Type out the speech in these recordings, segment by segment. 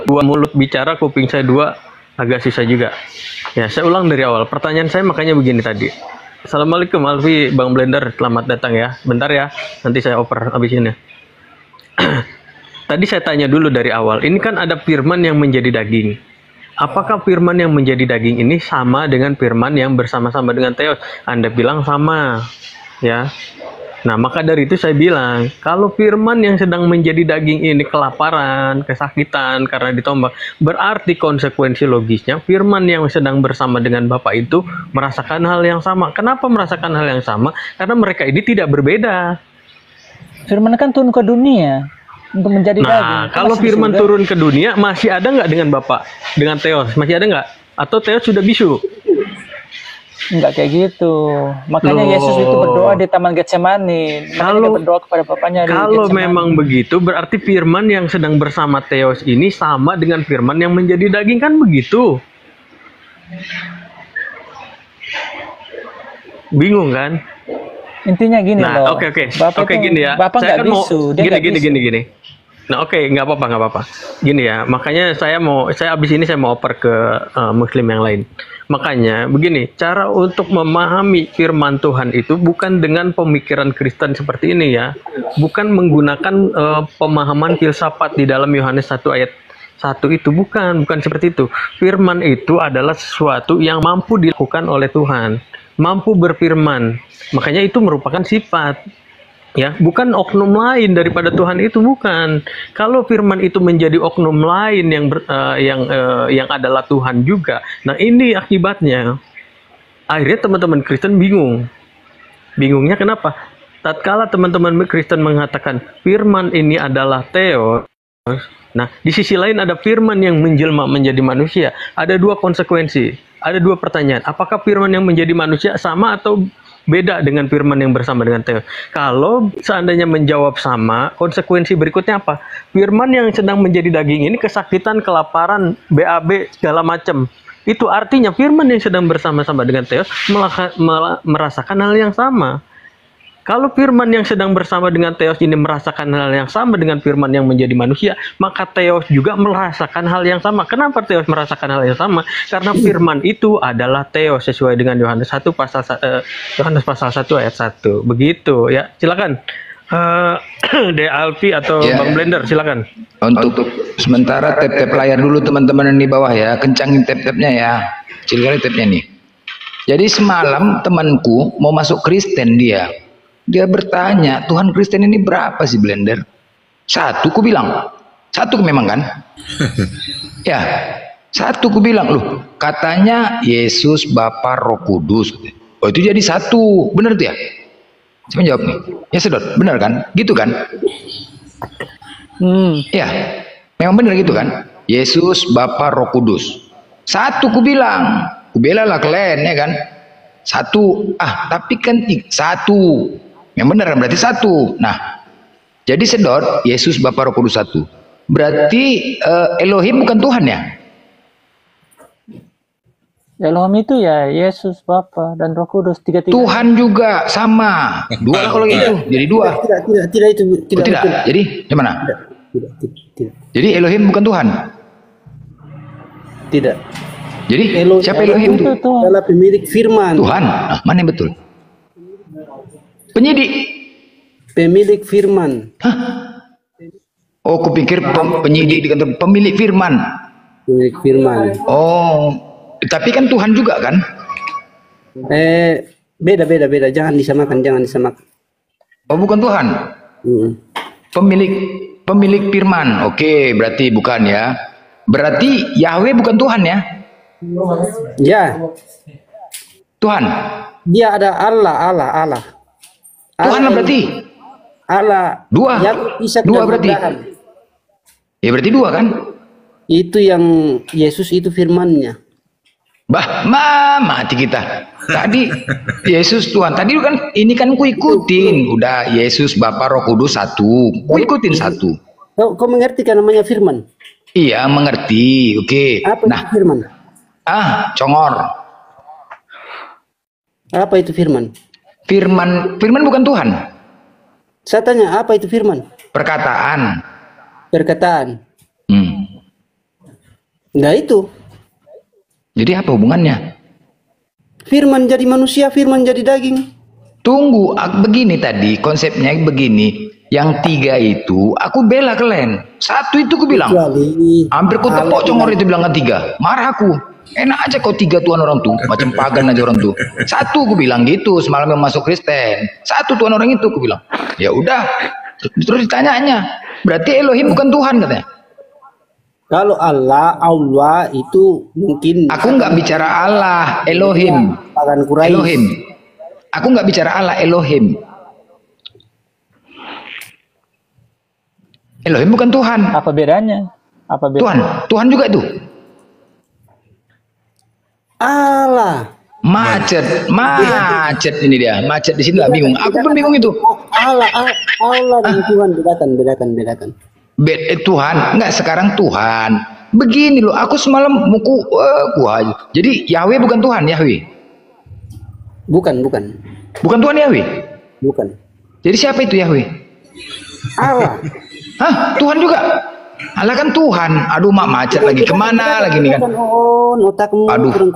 Dua mulut bicara, kuping saya dua, agak susah juga. Ya, saya ulang dari awal. Pertanyaan saya makanya begini tadi. Assalamualaikum Alfi, Bang Blender, selamat datang ya. Bentar ya, nanti saya oper abis ini. Tadi saya tanya dulu dari awal. Ini kan ada firman yang menjadi daging. Apakah firman yang menjadi daging ini sama dengan firman yang bersama-sama dengan Theos? Anda bilang sama, ya. Nah, maka dari itu saya bilang, kalau firman yang sedang menjadi daging ini kelaparan, kesakitan karena ditombak, berarti konsekuensi logisnya firman yang sedang bersama dengan Bapa itu merasakan hal yang sama. Kenapa merasakan hal yang sama? Karena mereka ini tidak berbeda. Firman kan turun ke dunia untuk menjadi daging. Nah, kalau firman turun ke dunia, masih ada nggak dengan Bapa? Dengan Theos? Masih ada nggak? Atau Theos sudah bisu? Enggak kayak gitu. Makanya Yesus itu berdoa di Taman Getsemani. Kalau berdoa kepada Bapaknya di kalau Getsemani. memang begitu, berarti firman yang sedang bersama Theos ini sama dengan firman yang menjadi daging, kan begitu? Bingung kan? Intinya gini loh. Oke gini ya. Bapak saya nggak kan mau bisu. Gini. Nah, nggak apa-apa. Gini ya, makanya saya abis ini saya mau oper ke Muslim yang lain. Makanya begini, cara untuk memahami firman Tuhan itu bukan dengan pemikiran Kristen seperti ini ya, bukan menggunakan pemahaman filsafat di dalam Yohanes 1 ayat 1 itu, bukan seperti itu. Firman itu adalah sesuatu yang mampu dilakukan oleh Tuhan, mampu berfirman. Makanya itu merupakan sifat. Ya, bukan oknum lain daripada Tuhan itu, bukan. Kalau firman itu menjadi oknum lain yang adalah Tuhan juga. Nah, ini akibatnya. Akhirnya teman-teman Kristen bingung. Bingungnya kenapa? Tatkala teman-teman Kristen mengatakan firman ini adalah Theos. Nah, di sisi lain ada firman yang menjelma menjadi manusia. Ada dua konsekuensi. Ada dua pertanyaan. Apakah firman yang menjadi manusia sama atau beda dengan firman yang bersama dengan Theos? Kalau seandainya menjawab sama, konsekuensi berikutnya apa? Firman yang sedang menjadi daging ini kesakitan, kelaparan, BAB, segala macam. Itu artinya firman yang sedang bersama-sama dengan Theos merasakan hal yang sama. Kalau firman yang sedang bersama dengan Theos ini merasakan hal yang sama dengan firman yang menjadi manusia, maka Theos juga merasakan hal yang sama. Kenapa Theos merasakan hal yang sama? Karena firman itu adalah Theos sesuai dengan Yohanes 1 pasal 1 ayat 1. Begitu ya. Silakan. De Alfi atau Ya. Bang Blender, silakan. Untuk sementara tap-tap layar dulu teman-teman yang di bawah ya, kencangin tap-tapnya ya, kecil kali tapnya nih. Jadi semalam temanku mau masuk Kristen, dia bertanya, Tuhan Kristen ini berapa sih Blender? Satu, ku bilang. Satu memang kan? Ya, satu ku bilang, loh katanya Yesus Bapa Roh Kudus. Oh itu jadi satu, benar tuh ya? Saya menjawab nih, ya sedot, benar kan? Gitu kan? Ya, memang benar gitu kan? Yesus Bapa Roh Kudus. Satu ku bilang, ku bela lah kalian ya kan? Satu, tapi kan satu. Yang benar kan berarti satu. Nah, jadi sedot Yesus Bapa Roh Kudus satu. Berarti Elohim bukan Tuhan ya? Elohim itu ya Yesus Bapa dan Roh Kudus, tiga-tiga. Tuhan juga sama. Dua lah kalau gitu. Jadi dua. Tidak itu Tidak. Jadi gimana? Tidak. Jadi Elohim bukan Tuhan. Tidak. Jadi siapa Elohim itu? Adalah pemilik firman. Tuhan. Nah, mana yang betul? Penyidik. Pemilik firman. Hah? Oh, kupikir penyidik di kantor pemilik firman. Pemilik firman. Oh, tapi kan Tuhan juga kan? Beda. Jangan disamakan. Oh, bukan Tuhan. Pemilik firman. Oke, berarti bukan ya. Berarti Yahweh bukan Tuhan ya? Ya. Tuhan. Dia ada Allah. Tuhan lah berarti. Allah. Dua. Dua berarti. Ya berarti dua kan? Itu yang Yesus itu firmannya. Mati kita. Tadi Yesus Tuhan. Tadi kan ini kan ku ikutin. Udah Yesus Bapa Roh Kudus satu. Ku ikutin satu. Kau mengerti kan namanya firman? Iya mengerti. Oke. Apa itu firman? Congor. Apa itu firman? Firman bukan Tuhan. Saya tanya apa itu firman? Perkataan. Nah itu. Jadi apa hubungannya? Firman jadi manusia, firman jadi daging. Tunggu, begini tadi konsepnya begini. Yang 3 itu aku bela kalian. 1 itu aku bilang. Kecuali Hampir ku tepok congor itu bilang 3. Marah aku. Enak aja kau 3 tuan orang tuh, macam pagan aja orang tuh. 1 aku bilang gitu semalam yang masuk Kristen. 1 tuan orang itu aku bilang. Ya udah. Terus ditanyanya, berarti Elohim bukan Tuhan katanya. kalau Allah itu mungkin. Aku nggak bicara Allah, Elohim. Pagan Quraisy. Elohim. Aku nggak bicara Allah, Elohim. Elohim bukan Tuhan. Apa bedanya? Apa bedanya? Tuhan juga itu. Allah. Macet ini dia. Macet di sini lah bingung. Aku pun bingung itu. Allah dan Tuhan bedakan. Tuhan, enggak sekarang Tuhan. Begini loh, aku semalam muku jadi Yahweh bukan Tuhan, Yahweh. Bukan. Bukan Tuhan Yahweh. Bukan. Jadi siapa itu Yahweh? Allah. Hah, Tuhan juga. Allah kan Tuhan. Aduh, mak macet lagi. Kemana lagi nih kan? Otakmu Aduh. kurang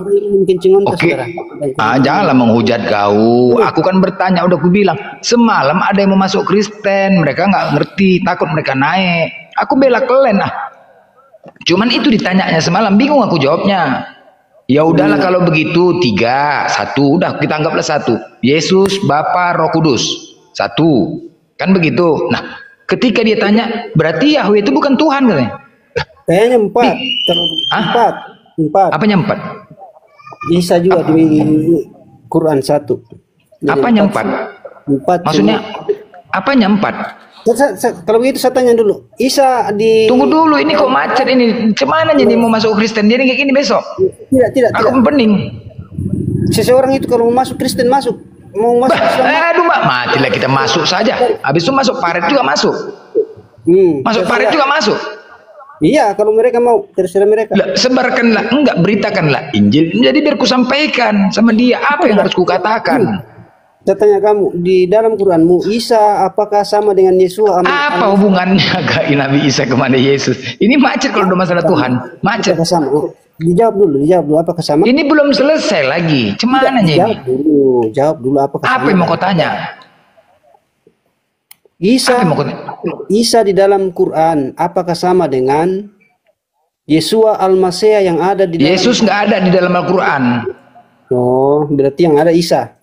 kencengan Oke. Janganlah menghujat kau. Aku kan bertanya, udah aku bilang. Semalam ada yang mau masuk Kristen. Mereka nggak ngerti. Takut mereka naik. Aku bela kalian ah. Cuman itu ditanyanya semalam. Bingung aku jawabnya. Ya udahlah kalau begitu 3. 1. Udah kita anggaplah 1. Yesus, Bapa, Roh Kudus. 1. Kan begitu. Nah. Ketika dia tanya, berarti Yahweh itu bukan Tuhan katanya. Kayaknya 4. Hah? 4. Apanya 4? Bisa juga di Quran 1. Apanya 4? 4. Maksudnya apanya 4? Kalau begitu saya tanya dulu. Isa di. Tunggu dulu, ini kok macet ini. Cemana jadi mau masuk Kristen? Jadi kayak gini besok. Tidak. Aku pening. Seseorang itu kalau mau masuk Kristen masuk. Mau masuk Islam. Aduh mak, matilah kita masuk saja. Habis itu masuk paret juga masuk. Masuk paret juga masuk. Iya, kalau mereka mau, terserah mereka. Lah, sebarkanlah, enggak beritakanlah Injil. Jadi biar ku sampaikan sama dia apa yang harus ku katakan. Saya tanya kamu, di dalam Quranmu Isa apakah sama dengan Yesus? Apa hubungannya Nabi Isa kemana Yesus? Ini macet kalau udah masalah Tuhan. Macet. Apakah sama? Dijawab dulu apakah sama? Ini belum selesai lagi. Cumananya ini? Jawab dulu apakah sama? Apa yang mau kau tanya? Isa di dalam Quran apakah sama dengan Yesua Al-Masih yang ada di dalam. Yesus nggak ada di dalam Al-Quran. Oh, berarti yang ada Isa.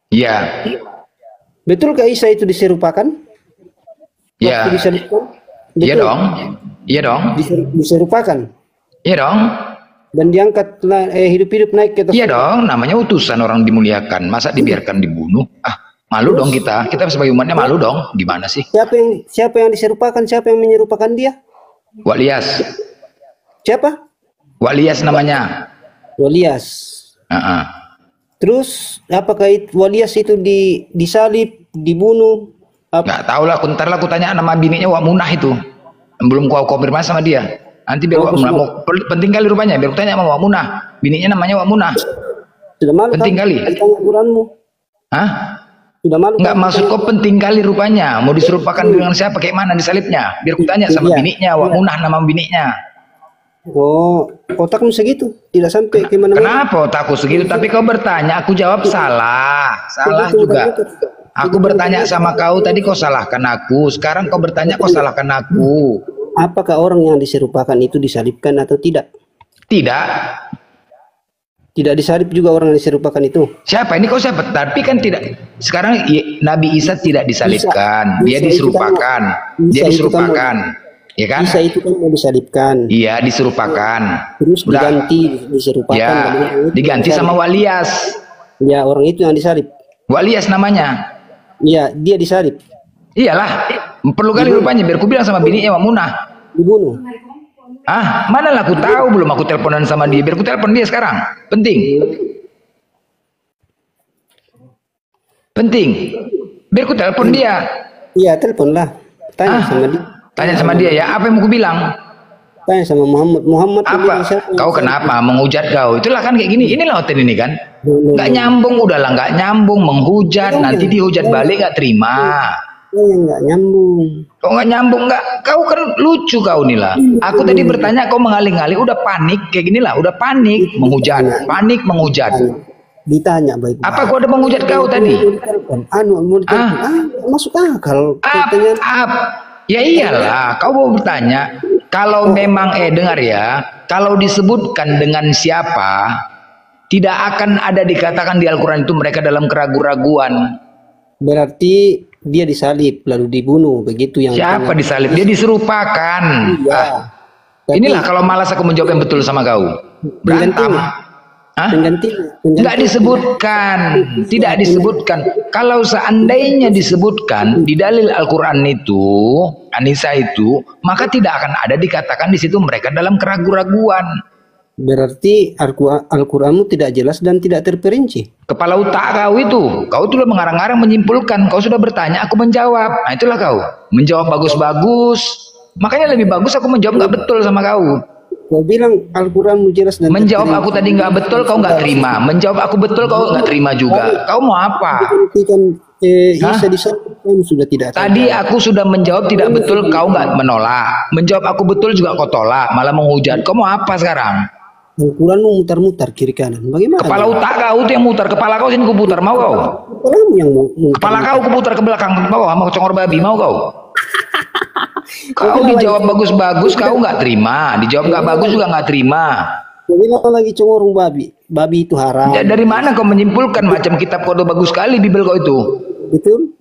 Iya. Betulkah Isa itu diserupakan? Iya. Iya dong. Iya dong. Diserupakan. Iya dong. Dan diangkat hidup-hidup naik ke atas. Iya dong. Namanya utusan orang dimuliakan. Masa dibiarkan dibunuh? Malu dong kita. Kita sebagai umatnya malu dong. Gimana sih? Siapa yang diserupakan? Siapa yang menyerupakan dia? Walias. Siapa? Walias namanya. Walias. Terus apakah Walias itu disalib, dibunuh? Nggak tahu lah. Ntar lah aku tanya nama bininya Wak Munah itu. Belum kau konfirmasi sama dia. Nanti biar penting kali rupanya. Biar aku tanya sama Wak Munah. Bininya namanya Wak Munah. Sudah malu penting kali. Tanya Quranmu. Hah? Sudah malu. Nggak maksud kau penting kali rupanya. Mau diserupakan dengan siapa? Kayak mana disalibnya? Biar aku tanya sama bininya. Wak Munah nama bininya. Oh, otakmu segitu, tidak sampai ke mana-mana. Kenapa otakku segitu? Tapi kau bertanya, aku jawab salah. Salah juga. Aku bertanya sama kau tadi, kau salahkan aku. Sekarang kau bertanya, kau salahkan aku. Apakah orang yang diserupakan itu disalibkan atau tidak? Tidak. Tidak disalib juga orang yang diserupakan itu. Siapa? Ini kau siapa? Tapi kan tidak. Sekarang Nabi Isa tidak disalibkan. Dia diserupakan. Dia diserupakan. Ya kan? Isa itu kan mau disalibkan. Iya, diserupakan. Terus diganti diserupakan. Ya, diganti sama Walias. Ya, orang itu yang disalib. Walias namanya. Iya, dia disalib. Iyalah, perlu kali rupanya biar ku bilang sama bininya Wak Munah. Dibunuh. Mana lah aku tahu, belum aku teleponan sama dia. Biar ku telepon dia sekarang. Penting. Biar ku telepon dia. Iya, teleponlah. Tanya sama dia. Tanya sama dia ya, apa yang mau ku bilang? Tanya sama Muhammad apa? Kau kenapa menghujat kau? Itulah kan kayak gini. Inilah hotel ini kan. Nggak nyambung, udahlah nggak nyambung, menghujat. Nanti dihujat balik nggak terima. yang nggak nyambung. Kok nggak nyambung? Nggak, kau kan lucu kau nih lah. Aku tadi bertanya, kau mengalih-alih, udah panik kayak gini lah, udah panik menghujat, panik menghujat. Ditanya baik. Apa kau ada menghujat kau tadi? Mau ditelepon. Masuk akal. Katanya. Ya iyalah, kau mau bertanya. Kalau memang dengar ya, kalau disebutkan dengan siapa, tidak akan ada dikatakan di Al-Quran itu mereka dalam keraguan-raguan. Berarti dia disalib lalu dibunuh, begitu yang. Siapa disalib? Dia diserupakan. Iya. Inilah kalau malas aku menjawab yang betul sama kau. Berantem. Tidak disebutkan, tidak disebutkan. Kalau seandainya disebutkan di dalil Al-Quran itu, Anisa itu, maka tidak akan ada dikatakan di situ mereka dalam keraguan-raguan. Berarti Al-Quranmu tidak jelas dan tidak terperinci. Kepala otak kau itu mengarang-arang menyimpulkan. Kau sudah bertanya, aku menjawab. Nah itulah kau, menjawab bagus-bagus. Makanya lebih bagus aku menjawab nggak betul sama kau. Kau bilang Al-Quranmu jelas dan menjawab aku tadi nggak betul, kau nggak terima. Menjawab aku betul, kau nggak terima juga. Kau mau apa? Isa disalib sudah tidak. Tadi aku sudah menjawab tidak betul, kau nggak menolak. Menjawab aku betul juga kau tolak, malah menghujat. Kau mau apa sekarang? Al-Quranmu mutar-mutar kiri kanan. Bagaimana? Kepala otak kau itu yang mutar, kepala kau sini kuputar, mau kau? Kepalamu yang mutar. Kepala kau kuputar ke belakang, mau sama congor babi, mau kau? Kau dijawab bagus-bagus, kau nggak terima. Dijawab nggak bagus juga nggak terima. Kau bilang lagi congorong babi. Babi itu haram. Ya, dari mana kau menyimpulkan macam kitab kau udah bagus sekali Bibel kau itu? Betul.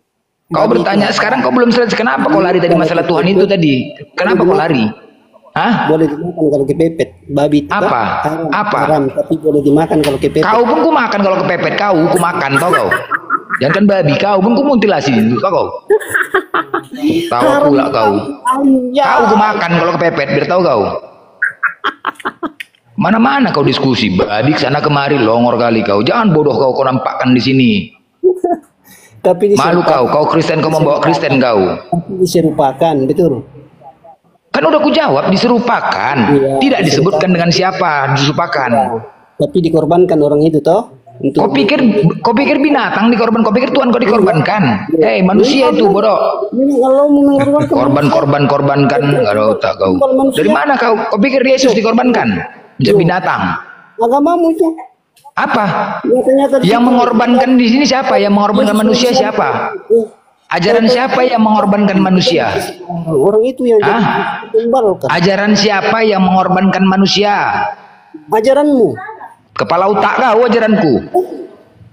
Kau bertanya sekarang kau belum selesai. Kenapa kau lari tadi masalah Tuhan itu tadi? Kenapa kau lari? Hah? Boleh dimakan kalau kepepet. Babi itu apa? Haram. Apa? Haram, tapi boleh dimakan kalau kepepet. Kau pun ku makan kalau kepepet. Kau ku makan, tau kau? Jangan kan babi, kau pun ku mutilasi itu, kau? Tahu pula kau. Kau ku makan kalau kepepet, biar tahu kau. Mana-mana kau diskusi, babi sana kemari, longor kali kau. Jangan bodoh kau nampakkan di sini. Tapi malu kau Kristen, kau membawa Kristen kau. Tapi diserupakan, betul. Kan udah ku jawab, diserupakan. Ya, tidak disebutkan dengan siapa, diserupakan. Ya. Tapi dikorbankan orang itu toh. Kau pikir binatang dikorban, kau pikir Tuhan kau dikorbankan. Hei manusia itu bodoh. Korbankan, nggak ada otak kau. Dari mana kau pikir Yesus dikorbankan? Menjadi binatang. Agamamu itu. Apa? Yang mengorbankan di sini siapa? Yang mengorbankan manusia siapa? Ajaran siapa yang mengorbankan manusia? Orang itu yang ajaran siapa yang mengorbankan manusia? Ajaranmu. Kepala otak kau ajaranku.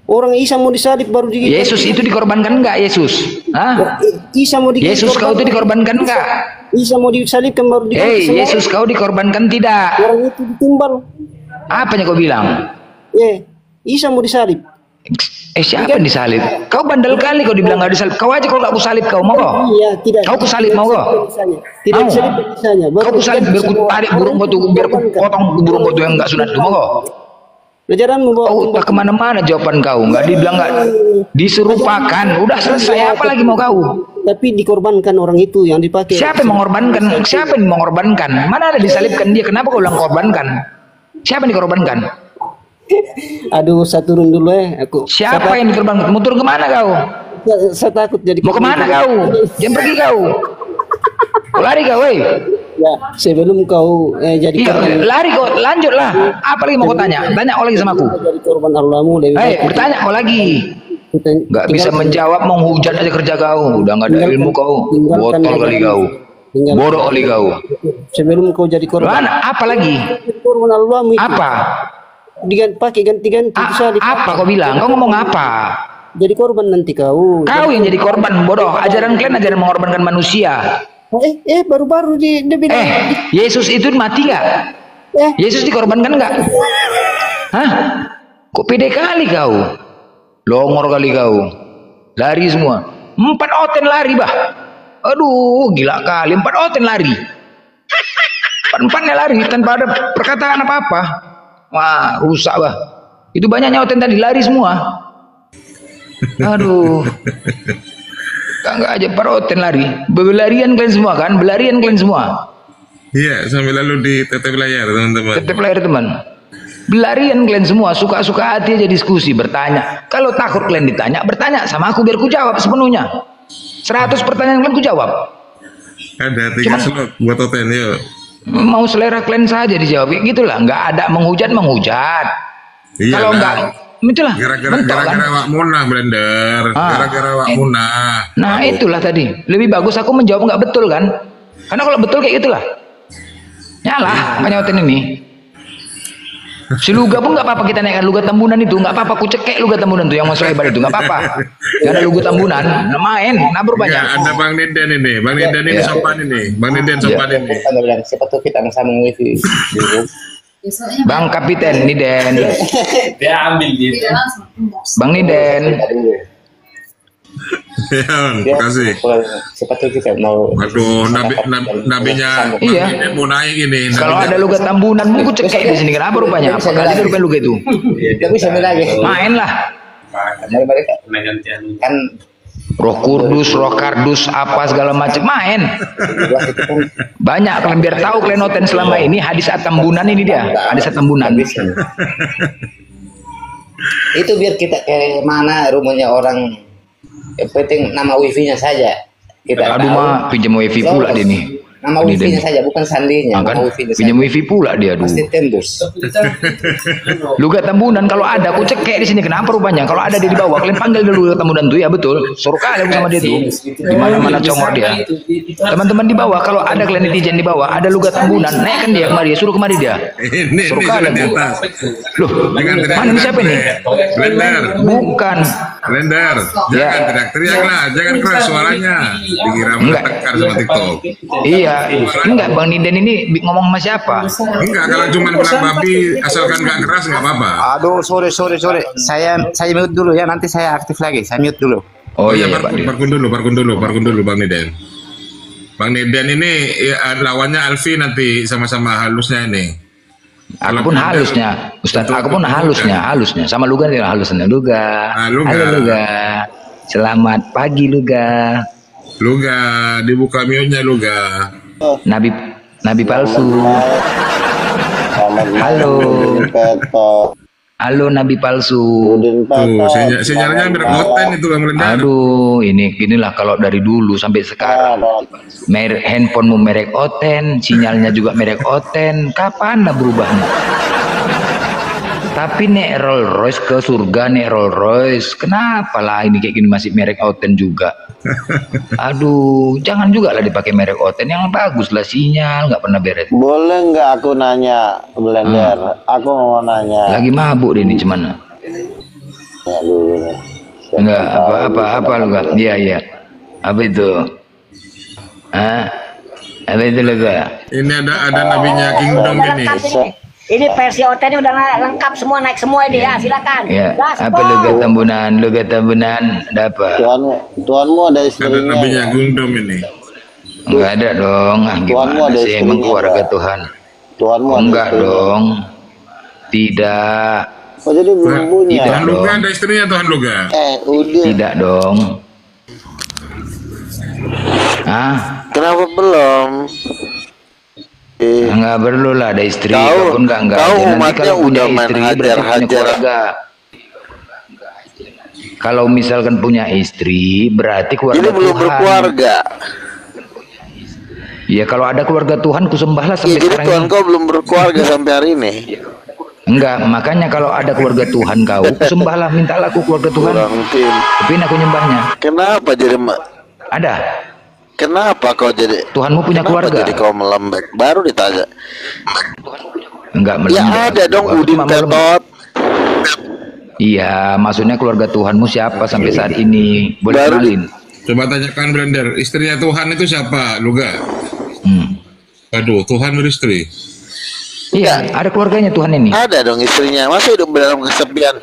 Orang Isa mau disalib baru di Yesus itu dikorbankan enggak Yesus? Hah? Isa mau Yesus kau itu dikorbankan enggak? Isa mau disalibkan baru di Yesus kau dikorbankan tidak? Orang itu ditimbal. Apanya kau bilang? Isa mau disalib. Siapa yang disalib? Kau bandel kali kau dibilang nggak disalib. Kau aja kalau nggak kusalib kau mau kau? Iya, tidak. Kau kusalib mau kau? Tidak disalib misalnya. Kau kusalib biar ku tarik burung kau tuh, biar ku potong burung kau tuh yang nggak sunat tuh mau kau? Ajaranmu kau tak kemana-mana jawaban kau. Nggak dibilang nggak diserupakan. Udah selesai. Apa lagi mau kau? Tapi dikorbankan orang itu yang dipakai. Siapa yang mengorbankan? Siapa yang mengorbankan? Mana ada disalibkan dia? Kenapa kau bilang korbankan? Siapa yang dikorbankan? Aduh, saya turun dulu aku. Siapa yang dikorbankan? Mau turun kemana kau? Saya takut jadi. Mau kemana kau? Jangan pergi kau. Kau lari kau, weh. Ya, sebelum kau jadi korban. Lari kau, lanjutlah. Apa lagi mau kau tanya? Tanya kau lagi sama aku. Jadi korban Allahmu. Bertanya kau lagi. Gak bisa menjawab, menghujat aja kerja kau. Udah gak ada ilmu kau. Botol kali kau. Bodoh kali kau. Sebelum kau jadi korban. Apa lagi? Korban Allahmu itu. Apa? Pakai ganti-ganti. Apa kau bilang? Kau ngomong apa? Jadi korban nanti kau. Kau yang jadi korban, bodoh. Ajaran kalian ajaran mengorbankan manusia. Baru-baru dia bilang. Yesus itu mati nggak? Yesus dikorbankan nggak? Hah? Kok pede kali kau? Longor kali kau. Lari semua. 4 oten lari bah. Aduh, gila kali. 4 oten lari. 4-4-nya lari tanpa ada perkataan apa-apa. Wah, rusak bah. Itu banyaknya oten tadi lari semua. Aduh. Enggak aja paroten lari. Berlarian kalian semua kan? Berlarian kalian semua. Iya, sambil lalu di tetep layar teman-teman. Tetep layar teman. Berlarian kalian semua, suka-suka hati aja diskusi, bertanya. Kalau takut kalian ditanya, bertanya sama aku biar ku jawab sepenuhnya. 100 pertanyaan kalian ku jawab. Ada 3 slot buat Oten, yuk. Mau selera kalian saja dijawab, gitulah. Nggak ada menghujat. Iya, Kalau nggak, itulah. Gara-gara wak munah, Blender. Gara-gara wak munah. Nah itulah tadi. Lebih bagus aku menjawab nggak betul kan? Karena kalau betul kayak gitulah. Nyalah, makanya Oten ini. Si Luga pun nggak apa-apa kita naikkan Luga Tambunan itu, nggak apa-apa. Aku cekek Luga Tambunan tuh yang mau selebar itu, nggak apa-apa. Gak ada Luga Tambunan, main, nabur banyak. Ada Bang Niden ini, Bang Niden ini sopan ini, Bang Niden sopan ini. Siapa tuh kita sama wifi. Bang Kapiten Niden, Dia ambil gitu. Bang Niden. Ya, makasih. Siapa tuh kita mau. Aduh, nabinya Iya. Bang Niden mau naik ini. Kalau ada Luga Tambunan, aku cekek di sini. Kenapa rupanya? Apa kali itu rupanya Luga itu? Dia bisa lagi. Main lah. Mari mereka. Kan Roh Kudus, Roh Kardus, apa segala macam main. Banyak kalian biar tahu kalian Oten selama ini hadis Atambunan ini dia. Hadis Atambunan. itu biar kita ke mana rumahnya orang. Yang penting nama wifi-nya saja. Kita Aduh mah pinjam wifi pula dia nih. Nama wifi-nya saja, bukan sandinya. Kan Nama wifi-nya pinjam saja. wifi pula dia dulu. Pasti tembus. Luga Tambunan kalau ada aku cekek di sini. Kenapa rupanya? Kalau ada dia di bawah kalian panggil dulu Luga Tambunan tuh ya betul. Suruh kali aku sama dia tuh. Di mana-mana congor dia. Teman-teman di bawah kalau ada kalian netizen di bawah ada Luga Tambunan naikkan dia kemari, suruh kemari dia. Ini Suruh sudah kali di aku. atas. Loh, mana ini siapa ini? Blender, Bukan. Blender, jangan teriak-teriak lah, jangan keras suaranya. Dikira bertekar sama TikTok. Iya, enggak Bang Niden ini ngomong sama siapa? Enggak, kalau cuma bilang babi asalkan nggak keras nggak apa-apa. Aduh, sorry. Saya mute dulu ya, nanti saya aktif lagi. Saya mute dulu. Oh iya, Pak. Parkun dulu Bang Niden. Bang Niden ini ya, lawannya Alfi nanti sama-sama halusnya ini. Aku pun halusnya, Ustaz. Aku pun halusnya. Sama Luga nih halusnya Luga. Luga. Halo Luga. Selamat pagi Luga. Luga, dibuka mute-nya Luga. Nabi palsu. Halo Nabi palsu. Tuh, sinyalnya berkonten itu Bang Blender. Aduh, inilah kalau dari dulu sampai sekarang. Handphonemu merek Oten, sinyalnya juga merek Oten. Kapan lah berubahnya? Tapi nek Rolls Royce ke surga, nek Rolls Royce, kenapa lah ini kayak gini masih merek Oten juga? Aduh, jangan juga lah dipakai merek Oten yang bagus lah sinyal, nggak pernah beres. Boleh nggak aku nanya Blender? Aku mau nanya. Lagi mabuk deh ini cuman. Ya, dulu. Enggak, apa lu enggak? Iya. Apa itu? Apa itu lu enggak? Ini ada nabinya Kingdom ini. Ini versi OT-nya udah lengkap semua, naik semua ini ya, silakan. Ya, Gaspol. apa lu Tambunan, ada apa? Tuanmu ada Ada istrinya. nabinya Kingdom ini. Enggak ada dong. Tuanmu Gimana ada sih emang istrinya, keluarga Pak? Tuhan? Tuanmu ada Enggak istrinya. dong. Tidak. Oh jadi belum punya. Tuhan Luga ada istrinya Tuhan Luga. Udah. Tidak dong. Kenapa belum? Enggak perlu lah ada istri. Kau- Walaupun enggak kau ada. Nanti umatnya kalau punya udah main istri berarti punya hajar-hajar. keluarga. Kalau misalkan punya istri berarti keluarga Ini belum Tuhan. berkeluarga. Ya kalau ada keluarga Tuhan kusembahlah Ya, sampai jadi sekarang Tuhan ini. kau belum berkeluarga sampai hari ini. Enggak, makanya kalau ada keluarga Tuhan kau kusembahlah, mintalah aku keluarga Tuhan. Kurang tim. Tapi aku nyembahnya. Kenapa jadi Ada. Kenapa kau jadi Tuhanmu punya kenapa keluarga. jadi kau melembek? Baru ditanya. Enggak Ya melembek. ada dong Aku Udin cuma melembek. Tetot. Iya, maksudnya keluarga Tuhanmu siapa sampai saat ini? Boleh Baru kenalin? Coba tanyakan Blender, istrinya Tuhan itu siapa? Luga. Aduh, Tuhan beristri. Iya, ada keluarganya Tuhan ini. Ada dong istrinya. Masa hidup dalam kesepian?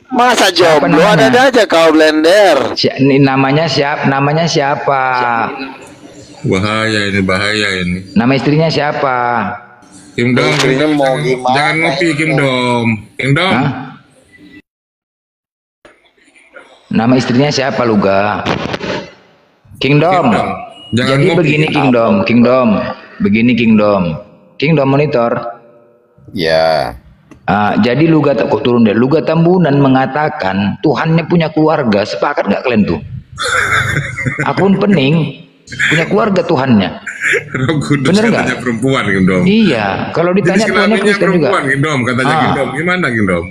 Masa jomblo namanya? ada aja kau Blender. Ini namanya siapa? Bahaya ini. Nama istrinya siapa? Kingdom, Istrinya mau gimana? jangan ngopi Kingdom. Kingdom. Hah? Nama istrinya siapa Luga? Kingdom. Jangan Jadi ngopi. begini Kingdom monitor. Ya. Jadi Luga kok turun deh. Luga Tambunan mengatakan Tuhannya punya keluarga. Sepakat nggak kalian tuh? Aku pun pening, punya keluarga Tuhannya. Roh Kudus Bener katanya nggak? perempuan, Gindom. Iya, kalau Jadi ditanya Tuhannya kelaminnya Kristen juga. perempuan, Gindom, katanya Ah. Gindom. Gimana, Gindom?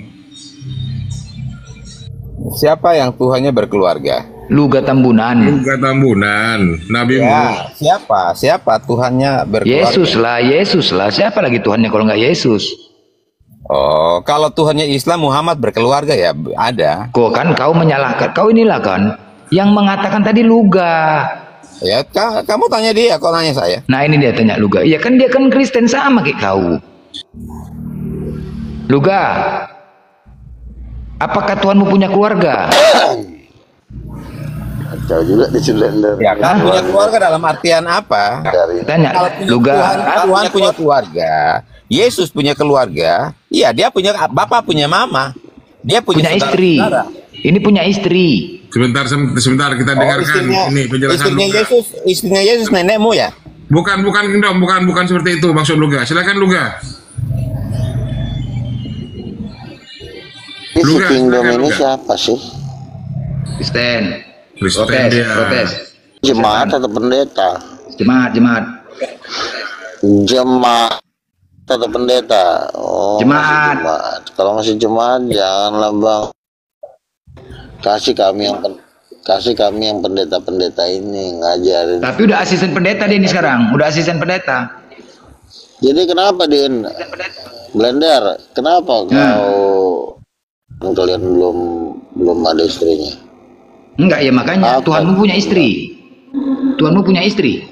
Siapa yang Tuhannya berkeluarga? Luga Tambunan. Luga Tambunan, Nabi Ya, siapa? Siapa Tuhannya berkeluarga? Yesus lah. Siapa lagi Tuhannya kalau nggak Yesus? Oh, kalau Tuhannya Islam Muhammad berkeluarga ya ada. Kok kan kau menyalahkan? Kau inilah kan yang mengatakan tadi Luga. Ya, kamu tanya dia, kok nanya saya? Nah ini dia tanya Luga. Iya kan dia kan Kristen sama kayak kau. Luga, apakah Tuhanmu punya keluarga? Kacau juga di Blender. Ya kan punya keluarga dalam artian apa? Tanya Kalau punya Luga. Tuhan punya keluarga, Yesus punya keluarga, iya dia punya bapak, punya mama, dia punya Punya istri. saudara. Ini punya istri. Sebentar kita dengarkan ini penjelasan Luga. Istrinya Yesus nenekmu ya? Bukan Gindom, bukan seperti itu maksud Luga. Silakan Luga. Ini si Luga, Kingdom silakan, ini Luga. siapa sih? Kristen. Kristen dia. Protes. Jemaat atau pendeta? Jemaat. Jemaat atau pendeta? Oh, Jemaat. masih jemaat. Kalau masih jemaat, janganlah bang. Kasih kami yang pendeta-pendeta ini ngajarin. Tapi udah asisten pendeta dia ini sekarang. Udah asisten pendeta. Jadi kenapa Din? Blender, kenapa kalian belum ada istrinya? Enggak ya makanya Apa? Tuhanmu punya istri. Tuhanmu punya istri.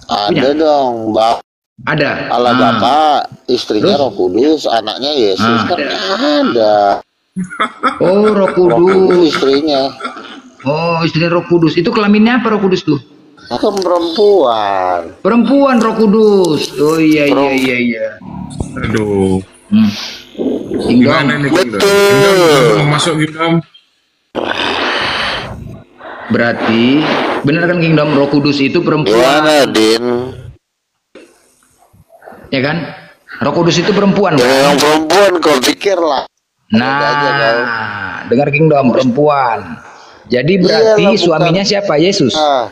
Ada dong, Bang. Ada. Allah Ah. Bapa, istrinya Terus? Roh Kudus, anaknya Yesus kan ada. Oh Roh Roh Kudus Kudus. istrinya. Oh istri Roh Kudus. Itu kelaminnya apa Roh Kudus tuh? Kan perempuan. Perempuan Roh Kudus. Oh iya. Aduh. Kingdom. Gimana nih Gindom? Gindom mau masuk Gindom? Berarti benar kan Kingdom Roh Kudus itu perempuan. Gimana Din? Ya kan? Roh Kudus itu perempuan. Ya, Kan? yang perempuan kau pikir lah. Nah, dengar Kingdom perempuan. Jadi berarti Iyalah, bukan. suaminya siapa? Yesus. Ah,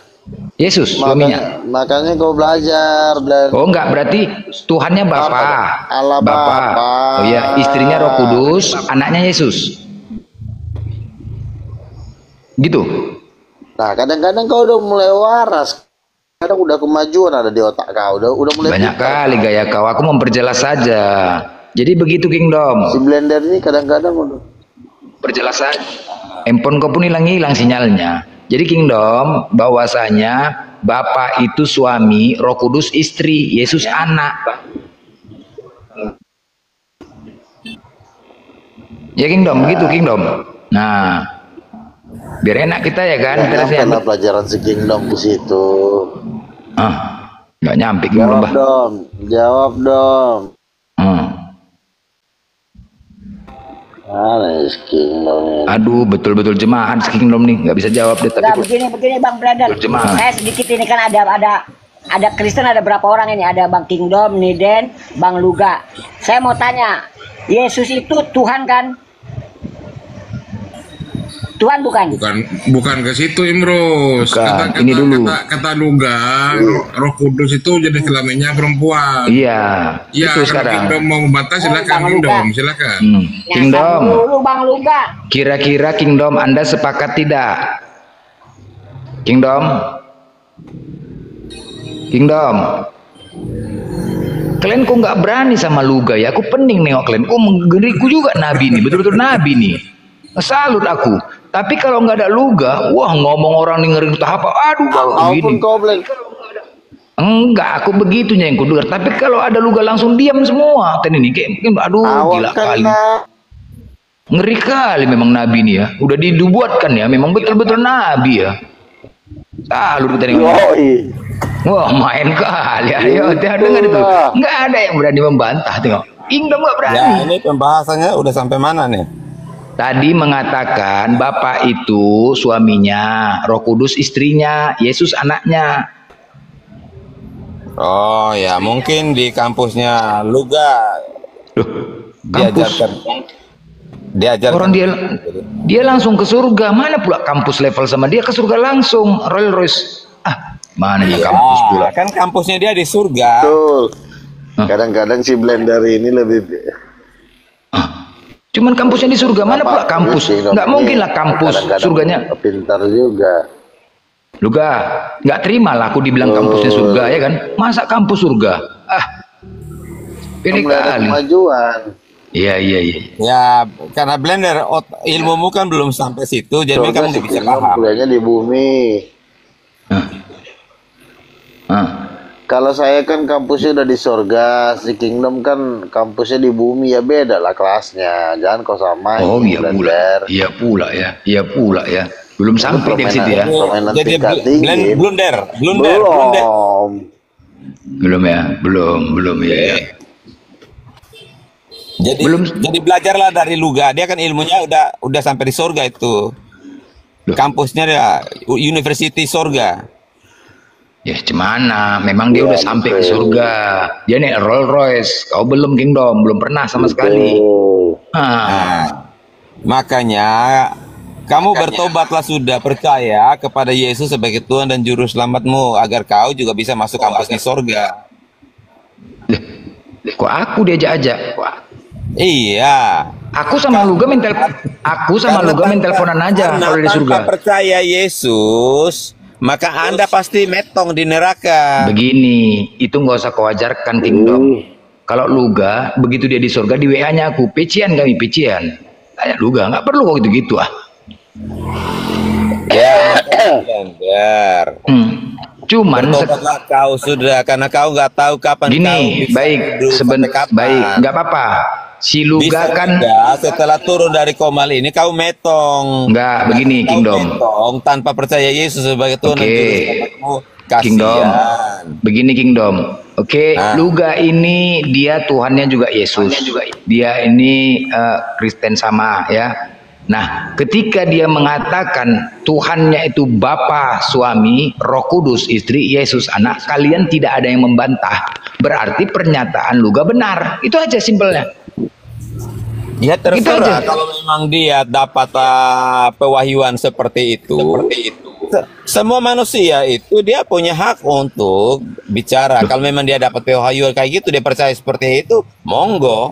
Yesus suaminya. makanya kau belajar. Oh enggak, berarti Tuhannya Bapa. Allah Bapa. Oh iya, istrinya Roh Kudus, anaknya Yesus. Gitu. Nah, kadang-kadang kau udah mulai waras. Kadang udah kemajuan ada di otak kau. Udah mulai Banyak pintar. kali gaya kau. Aku memperjelas saja. Jadi begitu Kingdom. Si Blender ini kadang-kadang udah. Perjelas saja. Handphone kau pun hilang-hilang sinyalnya. Jadi Kingdom bahwasanya Bapa itu suami, Roh Kudus istri, Yesus anak. Ya Kingdom, begitu Kingdom. Nah, biar enak kita ya kan. Kita Nyampe lah pelajaran si Kingdom di situ. Nggak nyampe Kingdom, Bah. Jawab dong. Mana si Kingdom ini? Aduh, betul-betul jemaat si Kingdom nih, nggak bisa jawab deh. Tapi Nah, kok begini Bang Brandon. Berjemaah. Saya sedikit ini kan ada Kristen, ada berapa orang ini? Ada Bang Kingdom, Niden, Bang Luga. Saya mau tanya, Yesus itu Tuhan kan? Tuhan bukan? Bukan ke situ Imrus. Bukan, ini dulu. Kata Luga, Roh Kudus itu jadi kelaminnya perempuan. iya, Iya, itu kalau sekarang. Kingdom mau membantah silakan Bang Luga. Kingdom, silakan. Kingdom, Dulu Bang Luga. kira-kira Kingdom Anda sepakat tidak? Kingdom, kalian kok nggak berani sama Luga ya? Aku pening nengok kalian. Kok menggeriku juga Nabi nih, betul-betul Nabi nih. Salut aku. Tapi kalau nggak ada Luga, wah ngomong orang nih ngeri tahap. Aduh, Ampun begini. kau Blend. Enggak, aku begitunya yang kudengar. Tapi kalau ada Luga langsung diam semua. Ten ini kayak mungkin, aduh, gila Awak kan kali. Ngeri kali memang Nabi ini ya. Udah dibuatkan ya, memang betul-betul Nabi ya. Salut kita nih. Wah, main kali. Ayo, dengar itu. Nggak ada yang berani membantah. Tengok. Kingdom nggak berani. Ya, ini pembahasannya udah sampai mana nih? Tadi mengatakan Bapak itu suaminya, Roh Kudus istrinya, Yesus anaknya. Oh ya, mungkin di kampusnya Luga Kampus. diajarkan Orang dia Dia langsung ke surga. Mana pula kampus level sama dia ke surga langsung. Rolls Royce. Mana dia kampus pula? Kan kampusnya dia di surga. Betul. Kadang-kadang si Blender ini lebih Cuman kampusnya di surga. Mana pula kampus? Nggak mungkin lah kampus surganya. Pintar juga. Luga, nggak terima lah aku dibilang kampusnya surga ya kan? Masa kampus surga? Ini kali. Kemajuan. Iya. Ya, karena Blender ilmumu kan belum sampai situ, jadi kamu nggak bisa paham. Kuliahnya di bumi. Kalau saya kan kampusnya udah di sorga, si Kingdom kan kampusnya di bumi, ya beda lah kelasnya. Jangan kau samain. Oh iya pula ya. Belum sampai di situ ya. Jadi blunder. Belum ya. Jadi belajarlah dari Luga. Dia kan ilmunya udah sampai di surga itu. Kampusnya dia University Surga. Ya cemana? Memang dia udah sampai ke surga. Dia nih Rolls Royce. Kau belum Kingdom, belum pernah sama sekali. Makanya kamu bertobatlah sudah, percaya kepada Yesus sebagai Tuhan dan Juru Selamatmu agar kau juga bisa masuk kampus di surga. Kok aku diajak-ajak? Iya. Aku sama Luga main teleponan aja kalau di surga. Tanpa percaya Yesus, maka Anda pasti metong di neraka. Begini, itu nggak usah kau ajarkan Kingdom. Kalau Luga, begitu dia di surga, di WA-nya aku, pecian. Tanya Luga, nggak perlu kok gitu-gitu Ya, Blender. Cuman bertobatlah kau sudah, karena kau nggak tahu kapan gini, baik, nggak apa-apa. Si Luga kan setelah turun dari komal ini kau metong. Nggak, begini Kingdom. Metong tanpa percaya Yesus sebagai Tuhan dan Juru Selamatmu. Kingdom. Begini Kingdom. Luga ini dia Tuhannya juga Yesus. Dia ini Kristen sama ya. Nah, ketika dia mengatakan Tuhannya itu Bapa, Suami, Roh Kudus, Istri, Yesus, Anak, kalian tidak ada yang membantah. Berarti pernyataan Luga benar. Itu aja simpelnya. Ya terserah kalau memang dia dapat pewahyuan seperti itu. Semua manusia itu dia punya hak untuk bicara. Kalau memang dia dapat pewahyuan kayak gitu, dia percaya seperti itu, monggo.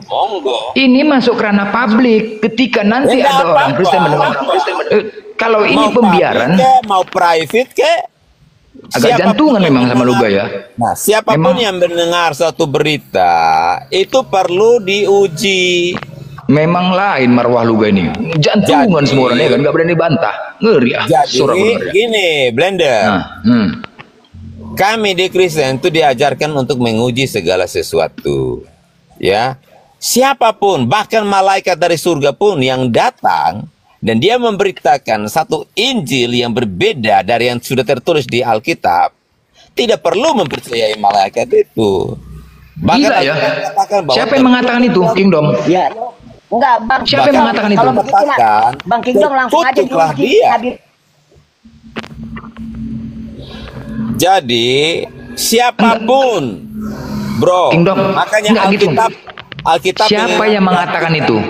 Ini masuk ranah publik. Ketika nanti ada orang Kristen mendengar, kalau ini pembiaran, mau private ke, agak jantungan memang sama Luga ya. Nah, siapapun yang mendengar suatu berita itu perlu diuji. Memang lain marwah Luga ini. Jantungan semua orang ya kan, nggak berani bantah. Ngeri Jadi gini, Blender. Kami di Kristen itu diajarkan untuk menguji segala sesuatu. Ya. Siapapun, bahkan malaikat dari surga pun yang datang dan dia memberitakan satu Injil yang berbeda dari yang sudah tertulis di Alkitab, tidak perlu mempercayai malaikat itu. Bahkan gila ya. Siapa yang mengatakan itu, Kingdom? Ya. Enggak, Bang. Siapa yang mengatakan itu? Kalau begitu Bang Kingdom langsung aja dia. Jadi siapapun, bro. Kingdom. Makanya Alkitab. Siapa yang mengatakan itu?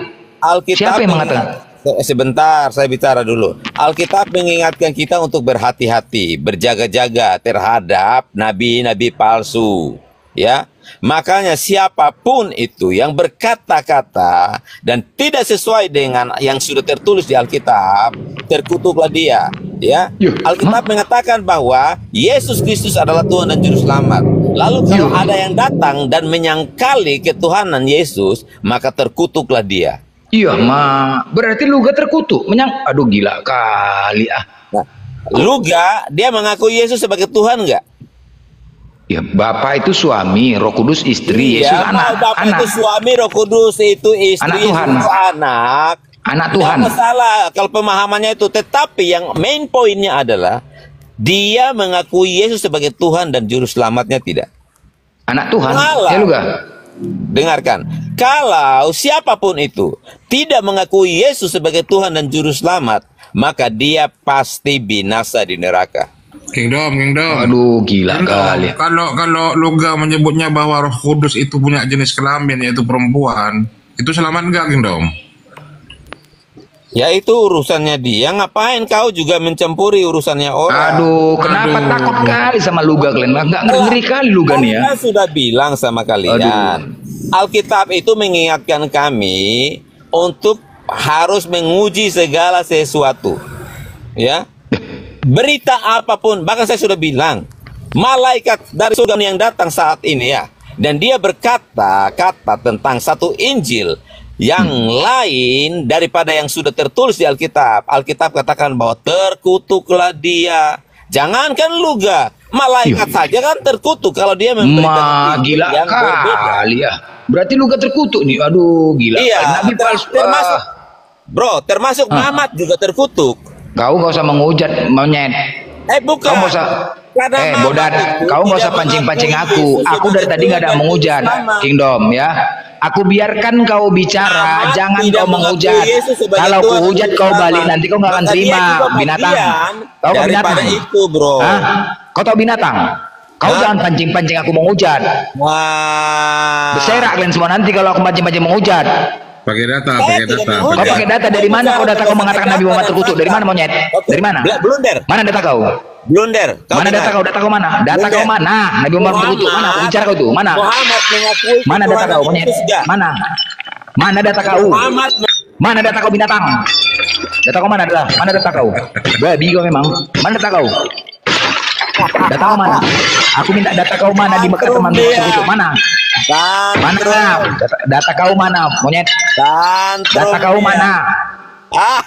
Siapa yang mengatakan? Sebentar, saya bicara dulu. Alkitab mengingatkan kita untuk berhati-hati, berjaga-jaga terhadap nabi-nabi palsu. Ya, makanya siapapun itu yang berkata-kata dan tidak sesuai dengan yang sudah tertulis di Alkitab, terkutuklah dia. Ya, Alkitab mengatakan bahwa Yesus Kristus adalah Tuhan dan Juru Selamat. Lalu kalau ada yang datang dan menyangkali ketuhanan Yesus, maka terkutuklah dia. Iya, berarti Luga terkutuk. Aduh gila kali Nah, Luga dia mengaku Yesus sebagai Tuhan nggak? Ya, Bapa itu suami, Roh Kudus istri, Yesus anak. Bapa itu suami, Roh Kudus itu istri, anak Tuhan. Yesus anak Tuhan. Tidak masalah kalau pemahamannya itu, tetapi yang main poinnya adalah dia mengakui Yesus sebagai Tuhan dan Juru Selamatnya tidak. Anak Tuhan. Ya Luga. Dengarkan, kalau siapapun itu tidak mengakui Yesus sebagai Tuhan dan Juru Selamat, maka dia pasti binasa di neraka. Kingdom. Aduh gila kali. Kalau Luga menyebutnya bahwa Roh Kudus itu punya jenis kelamin yaitu perempuan, itu selamat nggak Kingdom? Ya itu urusannya dia, ngapain kau juga mencampuri urusannya orang? Aduh, kenapa takut kali sama Luga kalian? Nggak ngeri kali Luga nih ya. Saya sudah bilang sama kalian, Alkitab itu mengingatkan kami untuk harus menguji segala sesuatu. Ya, berita apapun, bahkan saya sudah bilang, malaikat dari surga yang datang saat ini ya, dan dia berkata-kata tentang satu Injil yang lain daripada yang sudah tertulis di Alkitab. Alkitab katakan bahwa terkutuklah dia. Jangankan Luga, malaikat saja kan terkutuk kalau dia memberitakan gila yang berbeda. kali ya. Berarti Luga terkutuk nih. Aduh, gila. Iya, Nabi palsu. termasuk bro, termasuk Muhammad juga terkutuk. Kau nggak usah mengujat, monyet. Bukan. Kau nggak usah. Bodat, kau nggak usah pancing-pancing aku. Aku dari tadi nggak ada mengujat, Kingdom ya. Aku biarkan kau bicara, jangan kau menghujat. Kalau ku hujat kau balik nanti kau nggak akan terima, binatang. Kau binatang. Itu, bro. Hah? Kau tahu binatang? Kau jangan pancing-pancing aku menghujat. Wah. Berserak kalian semua nanti kalau aku pancing-pancing menghujat. Pakai data, pakai data. Kau pakai data dari mana? Kau data kau mengatakan Nabi Muhammad terkutuk? Dari mana monyet? Dari mana? Blunder. Mana data kau? Blunder. Mana data kau? Data kau mana? Data kau mana? Nabi Muhammad terkutuk mana? Aku bicara kau tuh. Mana? Muhammad mengakui Mana data kau monyet? Mana? Mana data kau? Mana data kau binatang? Data kau mana adalah? Mana data kau? Babi kau memang. Mana data kau? Data kau mana? Aku minta data kau mana di Mekah teman terkutuk mana? Mana? Data kau mana, monyet? Data kau mana?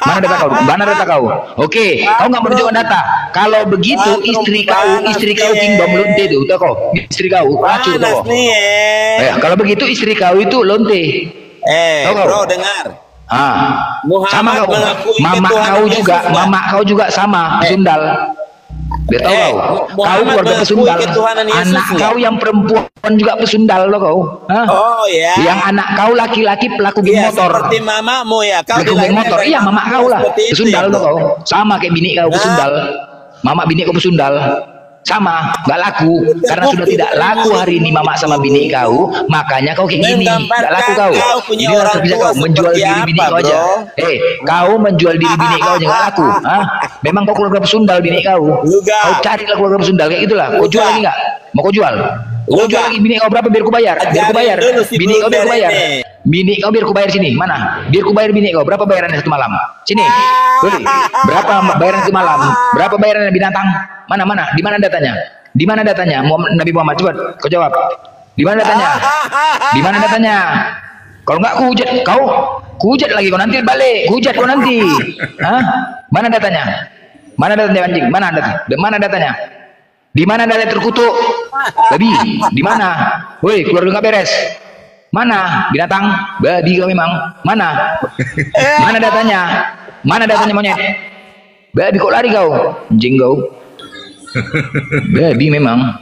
Mana data kau? Mana data kau? Oke, kau nggak menunjukkan data. Kalau begitu istri kau Kingdom lonte itu, tahu kau? Istri kau racun kau. Kalau begitu istri kau itu lonte. Bro, dengar. Sama kau. Mama kau juga sama pesundal. Dia tahu kau keluarga pesundal. Anak kau yang perempuan juga pesundal loh kau. Oh ya. Yang anak kau laki-laki pelaku geng motor. Seperti mamamu ya. Kau pelaku geng motor. Iya, mama kau lah. Pesundal loh kau. Sama kayak bini kau pesundal. Mama bini kau pesundal. Sama, nggak laku. Karena sudah tidak laku hari ini mama sama bini kau, makanya kau kayak gini. Nggak laku kau. Ini kerja kau menjual diri bini kau aja. Kau menjual diri bini kau aja nggak laku. Memang kau keluarga pesundal bini kau. Kau carilah keluarga pesundal kayak gitulah. Kau jual lagi nggak? Mau kau jual? Kau jual lagi bini kau berapa biar ku bayar? Biar ku bayar. Bini kau biar ku bayar. Bini kau biar ku bayar sini. Mana? Biar ku bayar bini kau. Berapa bayarannya satu malam? Sini. Berapa bayaran satu malam? Berapa bayarannya binatang? Mana? Di mana datanya? Di mana datanya? Nabi Muhammad, coba kau jawab. Di mana datanya? Di mana datanya? Kalau enggak ku hujat lagi kau nanti balik. Ku hujat kau nanti. Mana datanya? Mana datanya anjing? Mana datanya? Di mana data terkutuk? Babi, di mana? Woi, keluarga enggak beres. Mana? Binatang? Babi kau memang. Mana? Mana datanya? Mana datanya monyet? Babi kok lari kau? Anjing kau. Babi memang.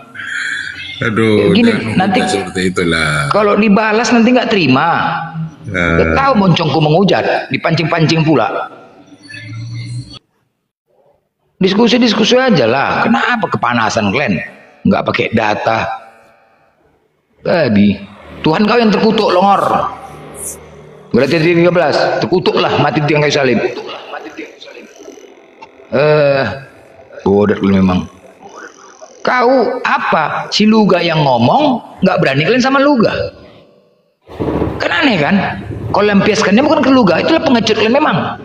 Aduh, gini nanti seperti itulah. Kalau dibalas nanti nggak terima. Gak tahu moncongku menghujat, dipancing-pancing pula. Diskusi aja lah. Kenapa kepanasan kalian? Nggak pakai data. Babi. Tuhan kau yang terkutuk longor. Berarti 13 terkutuklah mati tiang kayu salib. Bodoh memang. Kau apa? Si Luga yang ngomong nggak berani kalian sama Luga. Kan aneh kan? Kalau lampiaskannya bukan ke Luga, itulah pengecut kalian memang.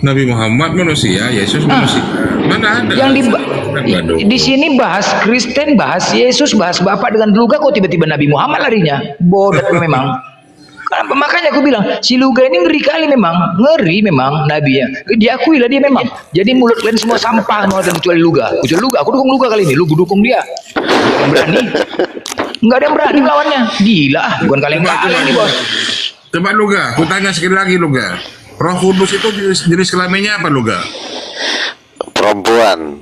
Nabi Muhammad manusia, Yesus manusia. Mana ada? Yang di sini bahas Kristen, bahas Yesus, bahas Bapak dengan Luga, kok tiba-tiba Nabi Muhammad larinya? Bodoh memang. Kenapa? Makanya aku bilang si Luga ini ngeri kali memang, ngeri memang Nabi ya. Diakui lah dia memang. Jadi mulut kalian semua sampah, kecuali Luga. Kecuali Luga, aku dukung Luga kali ini. Lu dukung dia. Berani? Nggak ada yang berani melawannya. Gila, bukan kalian ini bos. Coba Luga, aku tanya sekali lagi Luga. Roh Kudus itu jenis kelaminnya apa Luga? Perempuan.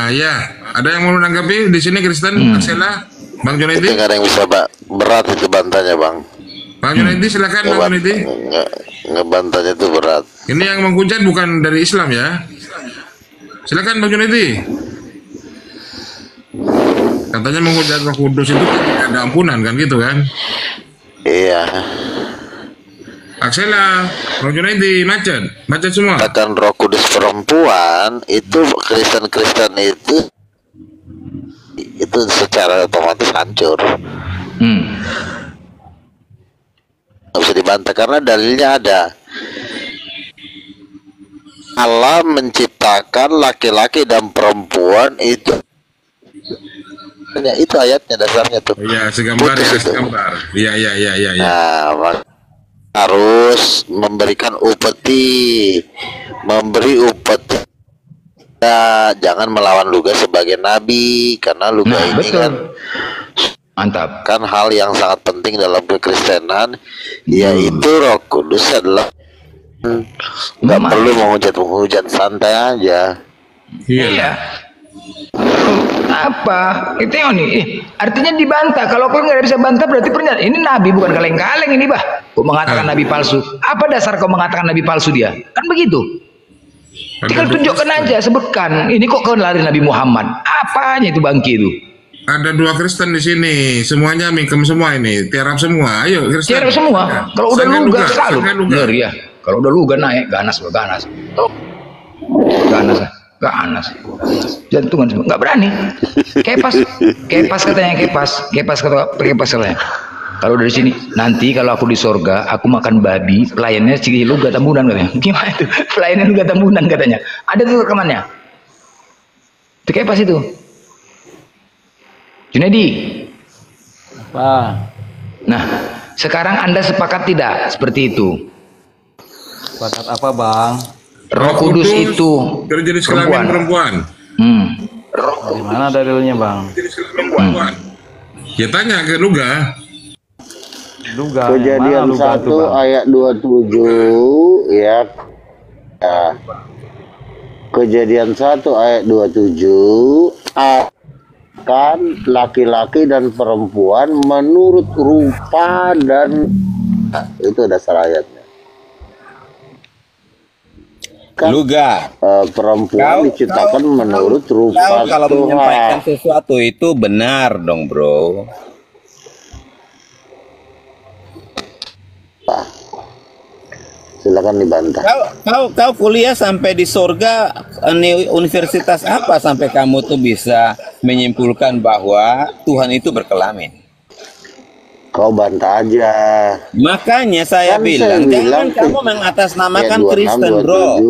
Ya, ada yang mau menanggapi di sini Kristen, Sela, Bang Junaidi? Itu nggak ada yang bisa berat itu bantanya Bang. Bang Junaidi silakan Bang Junaidi. Ngebantanya itu berat. Ini yang menghujat bukan dari Islam ya. Silakan Bang Junaidi. Katanya menghujat Roh Kudus itu ada ampunan kan gitu kan? Iya. Aksela, Bang Junaidi, macet semua. Katakan Roh Kudus perempuan itu Kristen itu secara otomatis hancur. Nggak bisa dibantah karena dalilnya ada. Allah menciptakan laki-laki dan perempuan itu. Ya, itu ayatnya dasarnya tuh. Iya, segambar ya, segambar. Iya. Nah, harus memberikan upeti, memberi upeti. Ya, jangan melawan Luga sebagai nabi karena Luga ini betul. kan Mantap. kan hal yang sangat penting dalam kekristenan, yaitu Roh Kudus adalah nggak perlu menghujat santai aja. Iya. Apa? Tengok nih, artinya dibantah. Kalau kau nggak bisa bantah berarti pernyataan ini nabi bukan kaleng-kaleng ini, bah. Kau mengatakan nabi palsu. Apa dasar kau mengatakan nabi palsu dia? Kan begitu. Tinggal tunjukkan aja, sebutkan. Ini kok kau lari Nabi Muhammad? Apanya itu bangki itu? Ada 2 Kristen di sini, semuanya mingkem semua ini, tiarap semua. Ayo Kristen. Tiarap semua. Kalau udah luga selalu. Ngeri ya. Kalau udah luga naik, ganas. Ganas. Jantungan semua. Nggak berani. Kepas katanya. Kalau dari sini, nanti kalau aku di sorga, aku makan babi, pelayannya ciri luga tambunan katanya. Gimana itu? Pelayannya luga tambunan katanya. Ada tuh rekamannya. Itu Kepas itu. Junaidi. Apa? Nah, sekarang Anda sepakat tidak seperti itu? Sepakat apa, Bang? Roh Kudus itu terjadi kelamin perempuan. Gimana dalilnya, Bang? Perempuan. Ya tanya ke Luga. Kejadian 1 ayat 27 ya. Kejadian 1 ayat 27 akan laki-laki dan perempuan menurut rupa dan itu dasar ayatnya. Luga. Perempuan diciptakan menurut rupa kalau Tuhan. menyampaikan sesuatu itu benar dong, bro. Silakan dibantah. Kau kuliah sampai di surga universitas apa sampai kamu tuh bisa menyimpulkan bahwa Tuhan itu berkelamin? Kau bantah aja. Makanya saya bilang jangan kamu mengatasnamakan Kristen, bro.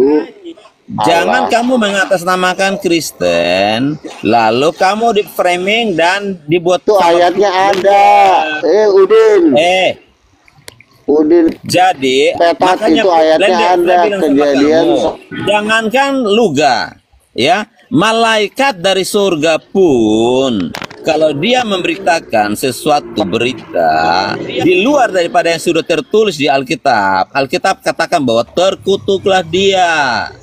Jangan kamu mengatasnamakan Kristen, lalu kamu di framing dan dibuat. Tuh ayatnya ada. Udin. Jadi makanya itu ayatnya ada kejadian. Jangankan Luga, ya, malaikat dari surga pun kalau dia memberitakan sesuatu berita di luar daripada yang sudah tertulis di Alkitab, Alkitab katakan bahwa terkutuklah dia.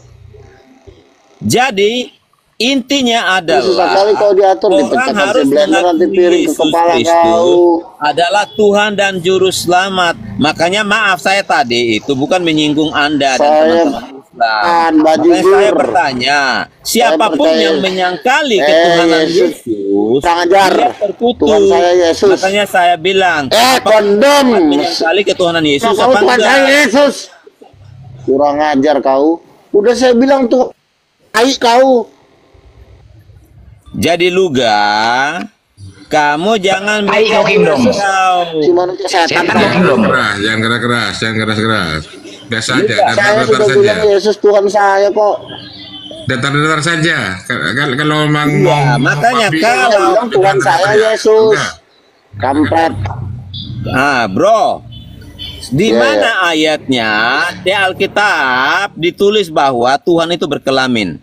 Jadi intinya adalah kali kau diatur orang harus mengakui Yesus Kristus adalah Tuhan dan Juru Selamat. Makanya maaf saya tadi itu bukan menyinggung Anda dan teman-teman Islam. Makanya saya bertanya, siapapun yang menyangkali ketuhanan Yesus, dia terkutuk. Makanya saya bilang, kondom menyangkali ketuhanan Yesus apa enggak? Saya Yesus. Kurang ajar kau. Udah saya bilang tuh, kau. Jadi Luga, kamu jangan Jangan keras. Biasa aja, saya sudah bilang Yesus Tuhan saya kok. Datar-datar saja. Kalau memang makanya kalau Tuhan saya Yesus. Kampret. Nah, bro. Di mana ayatnya di Alkitab ditulis bahwa Tuhan itu berkelamin?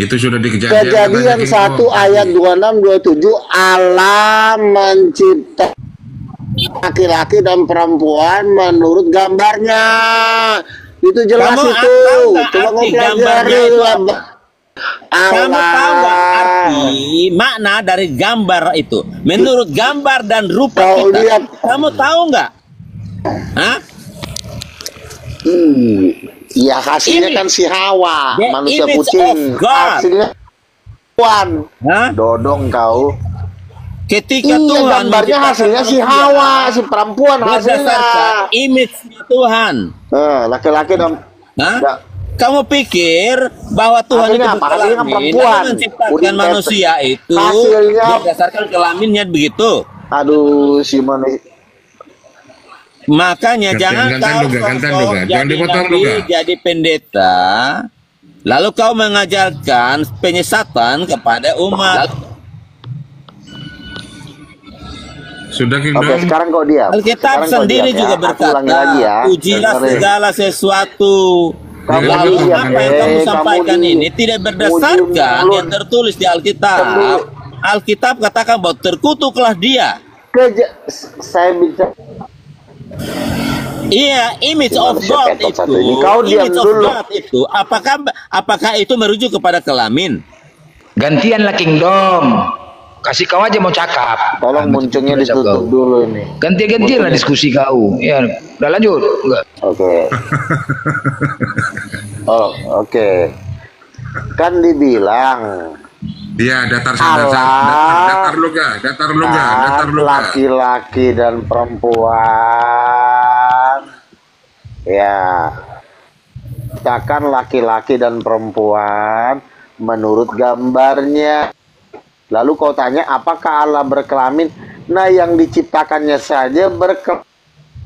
Itu sudah Kejadian 1 ayat 26 27 Allah mencipta laki-laki dan perempuan menurut gambarnya. Itu jelas itu. Coba kau pelajari. Kamu tahu nggak arti makna dari gambar itu? Menurut gambar dan rupa kita. Kamu tahu nggak? Hah? Ya hasilnya kan si Hawa, manusia kucing. Hasilnya Tuhan. Dodong kau. Ketika Iya, Tuhan gambarnya hasilnya si Hawa, si perempuan hasilnya. berdasarkan image Tuhan. Laki-laki dong. Hah? Kamu pikir bahwa Tuhan Hasilnya itu apa? Hasilnya kan berkelamin, perempuan. lalu menciptakan Udah, manusia itu hasilnya berdasarkan kelaminnya begitu? Aduh, si manusia. Makanya jangan kau gantian, sosok jangan jadi dipotong, nabi, Luga. jadi pendeta, lalu kau mengajarkan penyesatan kepada umat. Sudah Oke, Kingdom. sekarang kau diam. Alkitab Sekarang kau sendiri diam, juga ya. Aku ulangi berkata, lagi ya. ujilah Dengerin. segala sesuatu. Kamu Lalu diam, apa yang kamu sampaikan kamu ini tidak berdasarkan mulut. yang tertulis di Alkitab. Kamu- Alkitab katakan bahwa terkutuklah dia. Saya bicara. Iya, image Gimana of sih God ketot itu, satu ini? Kau diam image of dulu. God itu, apakah itu merujuk kepada kelamin? Gantian lah Kingdom. Kasih kau aja mau cakap. Tolong muncungnya Jawab ditutup kau. dulu ini. Gantian lah diskusi kau. Ya, udah lanjut. Enggak. Oke. Oh, oke. Kan dibilang Iya, datar Allah datar Luga. laki-laki dan perempuan. Ya. Katakan laki-laki dan perempuan menurut gambarnya. Lalu kau tanya apakah Allah berkelamin? Nah, yang diciptakannya saja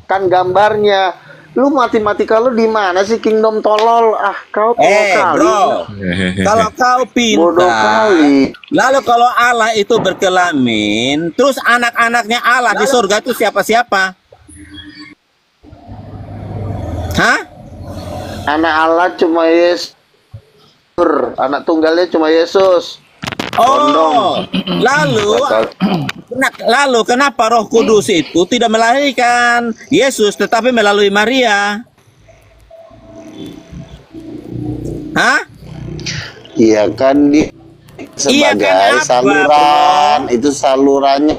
kan gambarnya. Lu matematika lu di mana sih, Kingdom tolol? Ah, kau tolol kali. Bro, kalau kau Bodoh pintar, kali. lalu kalau Allah itu berkelamin, terus anak-anaknya Allah di surga itu siapa-siapa? Hah? Anak Allah cuma Yesus. Anak tunggalnya cuma Yesus. Oh, lalu kenapa Roh Kudus itu tidak melahirkan Yesus tetapi melalui Maria? Hah? Iya kan sebagai kan apa, saluran, itu salurannya.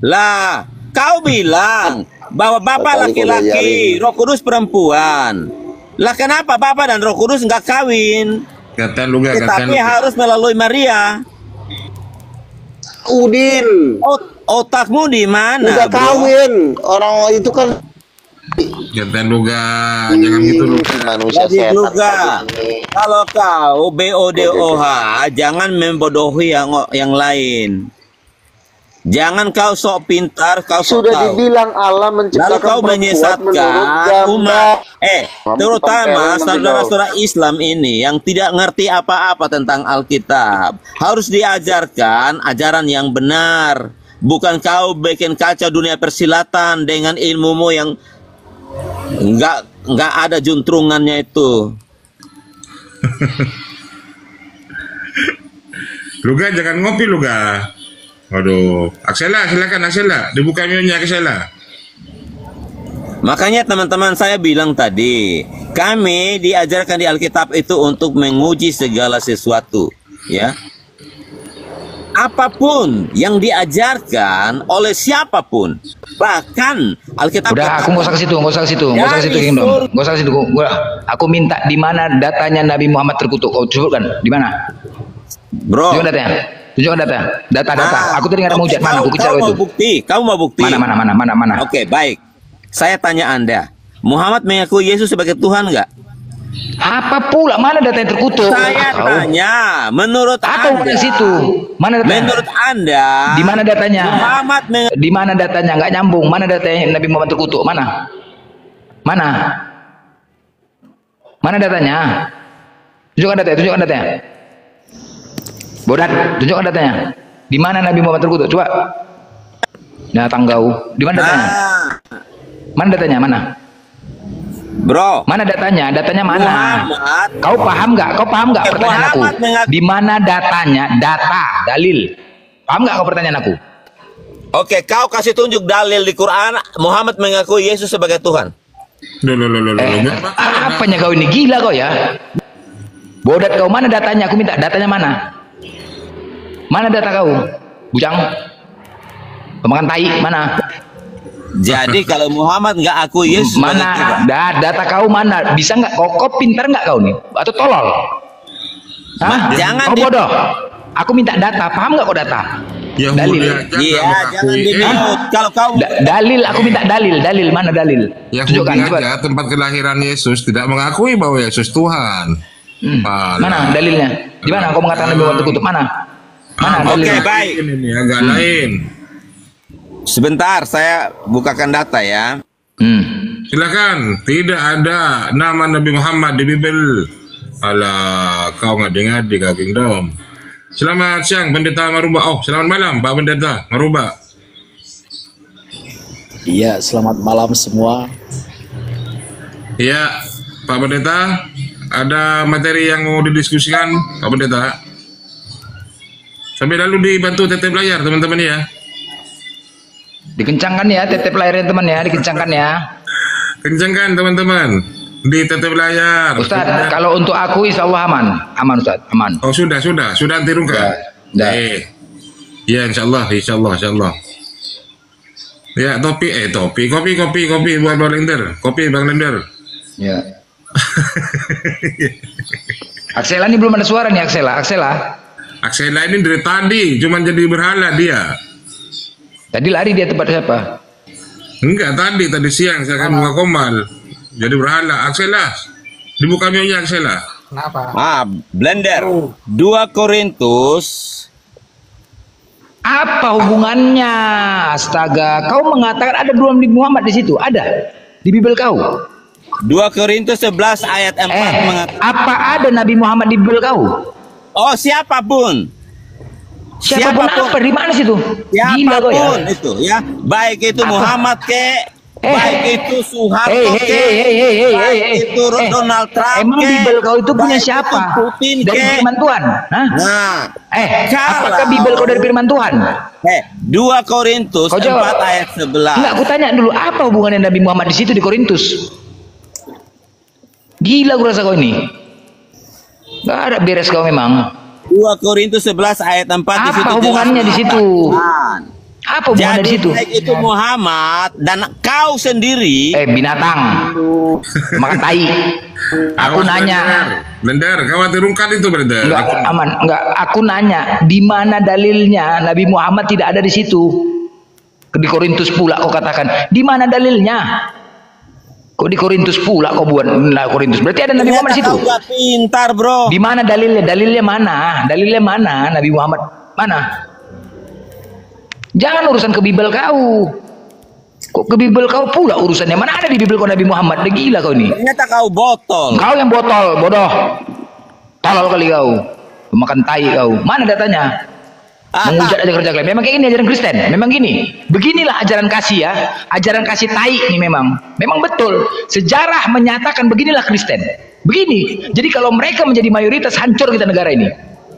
Lah, kau bilang bahwa Bapa Kali kau laki-laki, Roh Kudus perempuan. Lah kenapa Bapa dan Roh Kudus nggak kawin? Gantian Luga. Tetapi harus melalui Maria. Udin, Otakmu di mana? udah bro? kawin. Orang itu kan Gantian Luga. Jangan gitu Luga. manusia Jadi setan juga begini. kalau kau BODOH jangan membodohi yang lain. Jangan kau sok pintar, kau sok Sudah tahu. dibilang Allah Lalu menciptakan kau perempuan menyesatkan menurut gambar. umat. Kamu Terutama tempelin saudara-saudara Islam ini yang tidak ngerti apa-apa tentang Alkitab. Harus diajarkan ajaran yang benar. Bukan kau bikin kacau dunia persilatan dengan ilmumu yang nggak ada juntrungannya itu. Luga jangan ngopi Luga. Waduh, Aksela silakan Aksela, dibuka mute-nya Aksela. Makanya teman-teman saya bilang tadi, kami diajarkan di Alkitab itu untuk menguji segala sesuatu, ya. Apapun yang diajarkan oleh siapapun, bahkan Alkitab. Udah, aku nggak usah ke situ, nggak usah ke situ, nggak usah ke situ Kingdom, nggak usah ke situ. Aku minta di mana datanya Nabi Muhammad terkutuk. Kau sebutkan di mana? Bro, tunjukkan datanya. Tunjukkan data. Aku tadi nggak ada mujat mana? Aku kejar itu. Kamu mau bukti? Mana? Oke, baik. Saya tanya Anda, Muhammad mengakui Yesus sebagai Tuhan nggak? Apa pula? Mana data yang terkutuk? Saya tanya, menurut apa Anda? di situ? Mana datanya? Menurut Anda? Di mana datanya? Muhammad di mana datanya? Nggak nyambung. Mana datanya Nabi Muhammad terkutuk? Mana? Mana datanya? Tunjukkan datanya. Bodat, tunjukkan datanya. Di mana Nabi Muhammad terkutuk? Coba. Datang kau. Di mana datanya? Mana datanya? Mana? Bro. Mana datanya? Datanya mana? Muhammad. Kau paham nggak pertanyaan aku? Di mana datanya? Data, dalil. Paham nggak kau pertanyaan aku? Oke, kau kasih tunjuk dalil di Quran Muhammad mengakui Yesus sebagai Tuhan. Apanya kau ini? Gila kau ya? Bodat kau, mana datanya? Aku minta datanya mana? Mana data kau? Bujang? Pemakan tai, mana? Jadi kalau Muhammad nggak akui Yesus mana? Data kau mana? Bisa nggak? Kau pintar nggak kau nih? Atau tolol? Hah? Jangan kau bodoh? Aku minta data, paham nggak kok data? Yahudi Dalil. aja Iya, nggak jangan mengakui. di-mute. Kalau kau Dalil, aku minta dalil. Mana dalil? Yahudi Tunjukkan, coba. aja tempat kelahiran Yesus tidak mengakui bahwa Yesus Tuhan. Alah. Mana dalilnya? Di mana kau mengatakan Nabi Muhammad terkutuk? Mana? Mana Oke, dalilnya? baik. Ini agak lain. Sebentar, saya bukakan data ya. Silakan. Tidak ada nama Nabi Muhammad di Bible. Alah, kau ngadi-ngadi kau Kingdom. Selamat siang Pendeta Maruba. Oh, selamat malam Pak Pendeta Maruba. Iya, selamat malam semua. Iya, Pak Pendeta, ada materi yang mau didiskusikan Pak Pendeta. Sampai lalu dibantu tetep layar teman-teman ya. Dikencangkan ya tetep layarnya teman ya, dikencangkan ya. Kencangkan teman-teman di tetep layar. Ustaz, kalau untuk aku insya Allah aman Ustaz, aman. Oh sudah anti rungka. Sudah. Ya insya Allah. Ya topi, kopi buat Bang Lender, kopi Bang Lender. Ya. Aksela ini belum ada suara nih Aksela. Aksela ini dari tadi cuman jadi berhala dia. Tadi lari dia tempat siapa? Enggak, tadi siang saya akan buka komal. Jadi berhala. Aksela, dibuka mionya Aksela. Kenapa? Blender. 2 Korintus. Apa hubungannya? Astaga, kau mengatakan ada dua Nabi Muhammad di situ? Ada di Bible kau? 2 Korintus 11 ayat 4 mengatakan. Apa ada Nabi Muhammad di Bible kau? Oh, siapapun Apa? Di mana situ? Gila kau ya. Siapapun itu ya, baik itu Muhammad baik itu Soeharto baik itu Donald Trump Emang Bible kau itu punya siapa? Putin Dari firman Tuhan? Hah? Nah, apakah Bible kau dari firman Tuhan? 2 Korintus 4 ayat 11. Enggak, aku tanya dulu, apa hubungannya Nabi Muhammad di situ di Korintus? Gila gue rasa kau ini. Enggak ada beres kau memang. 2 Korintus 11 ayat 4 di situ. Apa hubungannya di situ? Apa hubungannya di situ? Baik itu Muhammad dan kau sendiri. Binatang. Makan tai. Aku nanya. Blender, khawatir rungkat itu Blender. Enggak, aman. Enggak, aku nanya, di mana dalilnya Nabi Muhammad tidak ada di situ? Di Korintus pula kau katakan. Di mana dalilnya? Kok di Korintus pula kau buat Korintus? Berarti ada Nabi Muhammad di situ. Kau pintar, bro. Di mana dalilnya? Dalilnya mana? Dalilnya mana? Nabi Muhammad mana? Jangan urusan ke Bible kau. Kok ke Bible kau pula urusannya? Mana ada di Bible kau Nabi Muhammad? Gila kau ini. Ternyata kau botol. Kau yang botol, bodoh. Tolol kali kau. Makan tai kau. Mana datanya? Menghujat aja kerja kalian. Memang kayak gini ajaran Kristen. Memang gini. Beginilah ajaran kasih ya. Ajaran kasih tai ini memang. Memang betul. Sejarah menyatakan beginilah Kristen. Begini. Jadi kalau mereka menjadi mayoritas, hancur kita negara ini.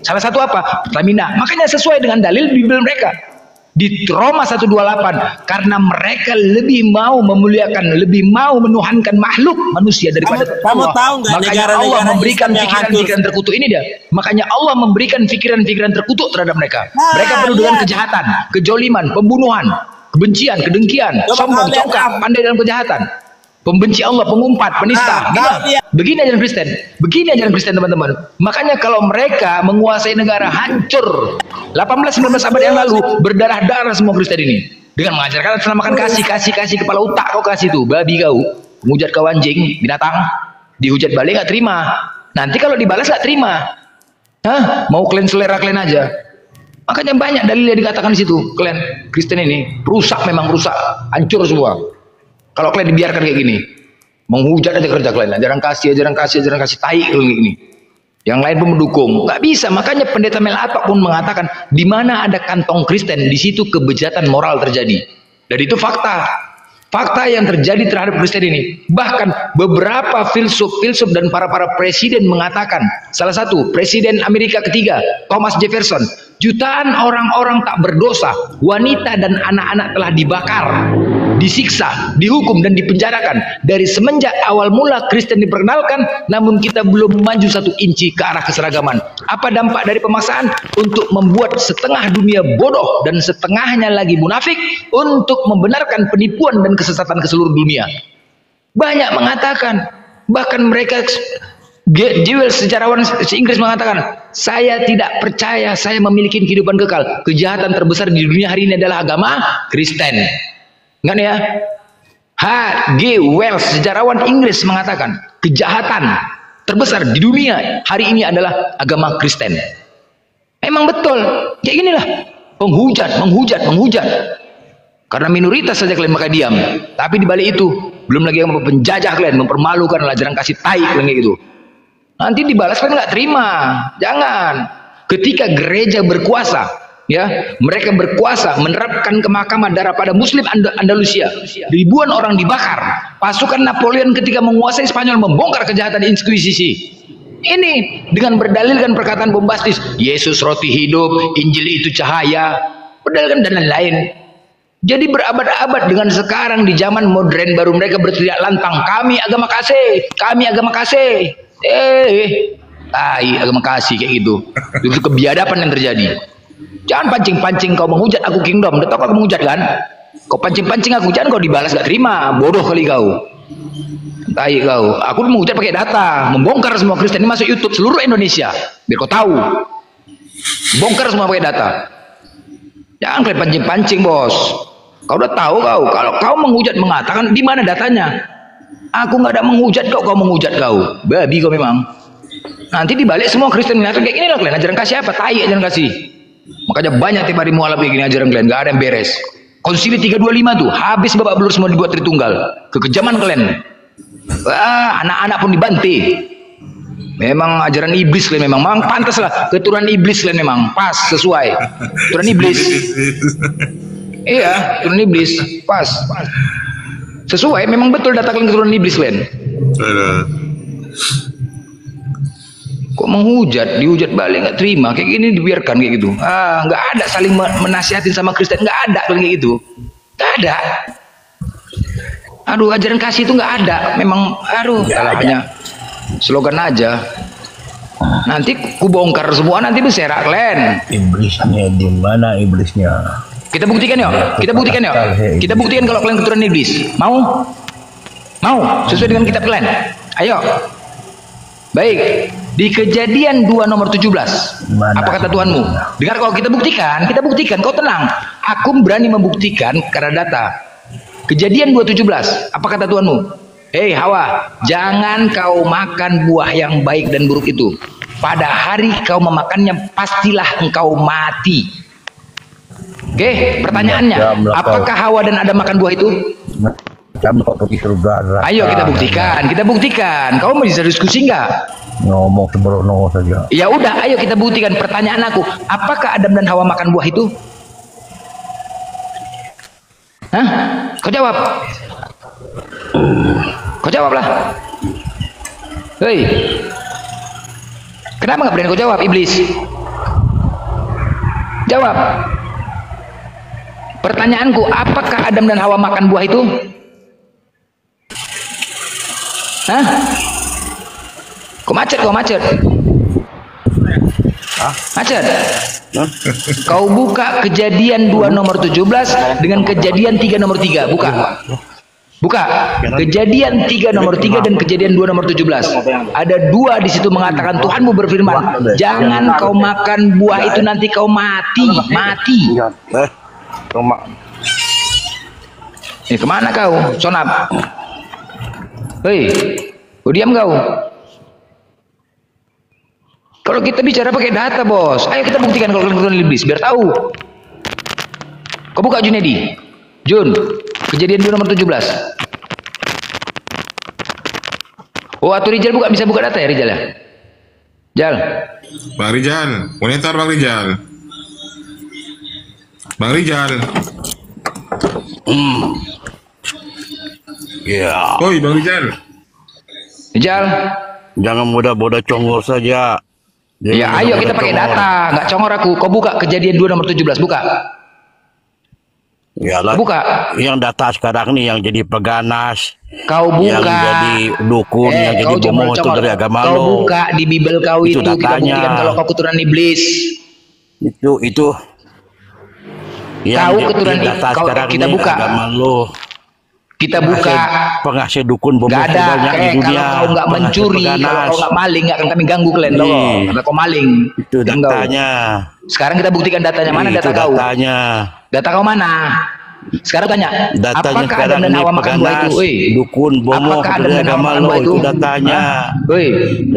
Salah satu apa? Pertamina. Makanya sesuai dengan dalil Bible mereka. Di Roma 1:28, karena mereka lebih mau memuliakan, lebih mau menuhankan makhluk manusia daripada kamu tahu nggak makanya Allah memberikan pikiran-pikiran terkutuk ini dia. Makanya Allah memberikan pikiran-pikiran terkutuk terhadap mereka. Mereka penuh dengan kejahatan, kejoliman, pembunuhan, kebencian, kedengkian, sombong, congkak, pandai dalam kejahatan, pembenci Allah, pengumpat, penista. Begini ajaran Kristen. Begini ajaran Kristen teman-teman. Makanya kalau mereka menguasai negara, hancur. 18-19 abad yang lalu berdarah-darah semua Kristen ini dengan mengajarkan selamakan kasih kepala otak kau kasih tuh babi kau, menghujat kau anjing binatang, dihujat balik nggak terima, nanti kalau dibalas nggak terima. Hah? Mau kalian selera kalian aja. Makanya banyak dalil yang dikatakan di situ. Kalian Kristen ini rusak, memang rusak, hancur semua. Kalau kalian dibiarkan kayak gini, menghujat aja kerja kalian, ajaran kasih tai kayak gini. Yang lain pun mendukung, nggak bisa. Makanya pendeta Mel Atak pun mengatakan, di mana ada kantong Kristen, di situ kebejatan moral terjadi. Dan itu fakta. Fakta yang terjadi terhadap Kristen ini. Bahkan beberapa filsuf dan para presiden mengatakan, salah satu presiden Amerika ketiga, Thomas Jefferson, jutaan orang-orang tak berdosa, wanita dan anak-anak telah dibakar, disiksa, dihukum dan dipenjarakan dari semenjak awal mula Kristen diperkenalkan, namun kita belum maju 1 inci ke arah keseragaman. Apa dampak dari pemaksaan? Untuk membuat setengah dunia bodoh dan setengahnya lagi munafik untuk membenarkan penipuan dan kesesatan ke seluruh dunia. Banyak mengatakan, bahkan mereka Jewel sejarawan Inggris mengatakan, saya tidak percaya saya memiliki kehidupan kekal. Kejahatan terbesar di dunia hari ini adalah agama Kristen. Enggak nih ya? H.G. Wells sejarawan Inggris mengatakan, kejahatan terbesar di dunia hari ini adalah agama Kristen. Emang betul, kayak ginilah, menghujat. Karena minoritas saja kalian maka diam. Tapi dibalik itu, belum lagi yang penjajah kalian, mempermalukan ajaran kasih tai kalian kayak gitu. Nanti dibalas kalian nggak terima. Jangan. Ketika gereja berkuasa, ya, mereka berkuasa menerapkan kemakaman darah pada Muslim Andalusia. Ribuan orang dibakar. Pasukan Napoleon ketika menguasai Spanyol membongkar kejahatan Inkuisisi. Ini dengan berdalilkan perkataan bombastis, Yesus roti hidup, Injil itu cahaya, berdalilkan dan lain-lain. Jadi berabad-abad dengan sekarang di zaman modern baru mereka berteriak lantang, kami agama kasih, kami agama kasih. Tai agama kasih kayak gitu. Itu kebiadaban yang terjadi. Jangan pancing-pancing kau menghujat aku Kingdom. Udah tau kau menghujat kan? Kau pancing-pancing aku, jangan kau dibalas gak terima. Bodoh kali kau. Tai kau. Aku menghujat pakai data, membongkar semua Kristen ini masuk YouTube seluruh Indonesia. Biar kau tahu. Bongkar semua pakai data. Jangan kalian pancing-pancing, bos. Kau udah tahu kau. Kalau kau menghujat mengatakan di mana datanya? Aku nggak ada menghujat kau menghujat kau. Babi kau memang. Nanti dibalik semua Kristen mengatakan kayak gini lah kalian. Ajaran kasih apa? Tai ajaran kasih. Makanya banyak tiap hari mualaf kayak gini ajaran kalian. Nggak ada yang beres. Konsili 325 tuh habis babak belur semua dibuat Tritunggal. Kekejaman kalian. Wah, anak-anak pun dibanti. Memang ajaran iblis kalian memang pantas lah. Keturunan iblis kalian memang pas sesuai. Keturunan iblis. Iya, keturunan iblis pas. Sesuai, memang betul data kalian keturunan iblis kalian. Kok menghujat, dihujat balik nggak terima, kayak gini dibiarkan kayak gitu. Nggak ada saling menasihatin sama Kristen, nggak ada kayak gitu, nggak ada. Aduh, ajaran kasih itu nggak ada, memang hanya slogan aja. Nanti ku bongkar semua, nanti berserak kalian. Iblisnya di mana iblisnya? Kita buktikan yuk, kita buktikan kalau kalian keturunan iblis. Mau sesuai dengan kitab kalian. Ayo. Baik, di Kejadian 2 nomor 17. Apa kata Tuhanmu? Dengar, kalau kita buktikan, kau tenang. Aku berani membuktikan karena data. Kejadian 2:17. Apa kata Tuhanmu? Hei Hawa, jangan kau makan buah yang baik dan buruk itu. Pada hari kau memakannya pastilah engkau mati. Oke, pertanyaannya, apakah Hawa dan Adam makan buah itu? Ayo kita buktikan. Kau mau bisa diskusi nggak? Ngomong sembrono saja. Ya udah, ayo kita buktikan. Pertanyaan aku, apakah Adam dan Hawa makan buah itu? Hah? Kau jawab. Kau jawablah. Hei, kenapa nggak berani kau jawab, iblis? Jawab. Pertanyaanku, apakah Adam dan Hawa makan buah itu? Hah? Kau macet. Macet. Kau buka Kejadian 2 nomor 17 dengan Kejadian 3 nomor 3. Buka. Kejadian 3 nomor 3 dan Kejadian 2 nomor 17. Ada dua di situ mengatakan Tuhanmu berfirman, jangan kau makan buah itu nanti kau mati. Kemana kau, Sonap? Hei, kau diam kau. Kalau kita bicara pakai data, bos, ayo kita buktikan kalau kalian iblis, biar tahu. Kau buka Junedi, Kejadian 2 nomor 17. Oh, atau Rijal bisa buka data ya, Rijal ya? Bang Rijal, monitor Bang Rijal. Ya. Oi, Bang Rijal. Jangan mudah-mudah congor saja. Ya, ayo kita pakai data, nggak congor aku. Kau buka Kejadian 2 nomor 17, buka. Yalah, buka. Yang data sekarang nih yang jadi peganas. Kau buka. Yang jadi dukun, yang jadi bomo itu dari agama lo. Kau buka di Bible kau itu kita buktikan kalau kau keturunan iblis. Itu. Yang Kau keturunan data sekarang kita nih buka. agama lo. Kita buka. Pengasih dukun bomo Gak ada. banyak di dunia. Kalau kau nggak mencuri, kalau kau nggak maling, nggak akan kami ganggu kalian. Karena kau maling. Itu datanya. Sekarang kita buktikan datanya. Mana data kau? Datanya. Data kau mana? Sekarang tanya. Datanya apakah Adam dan Hawa makan buah itu? Dukun bomo apakah Adam dan Hawa makan buah itu? Itu datanya.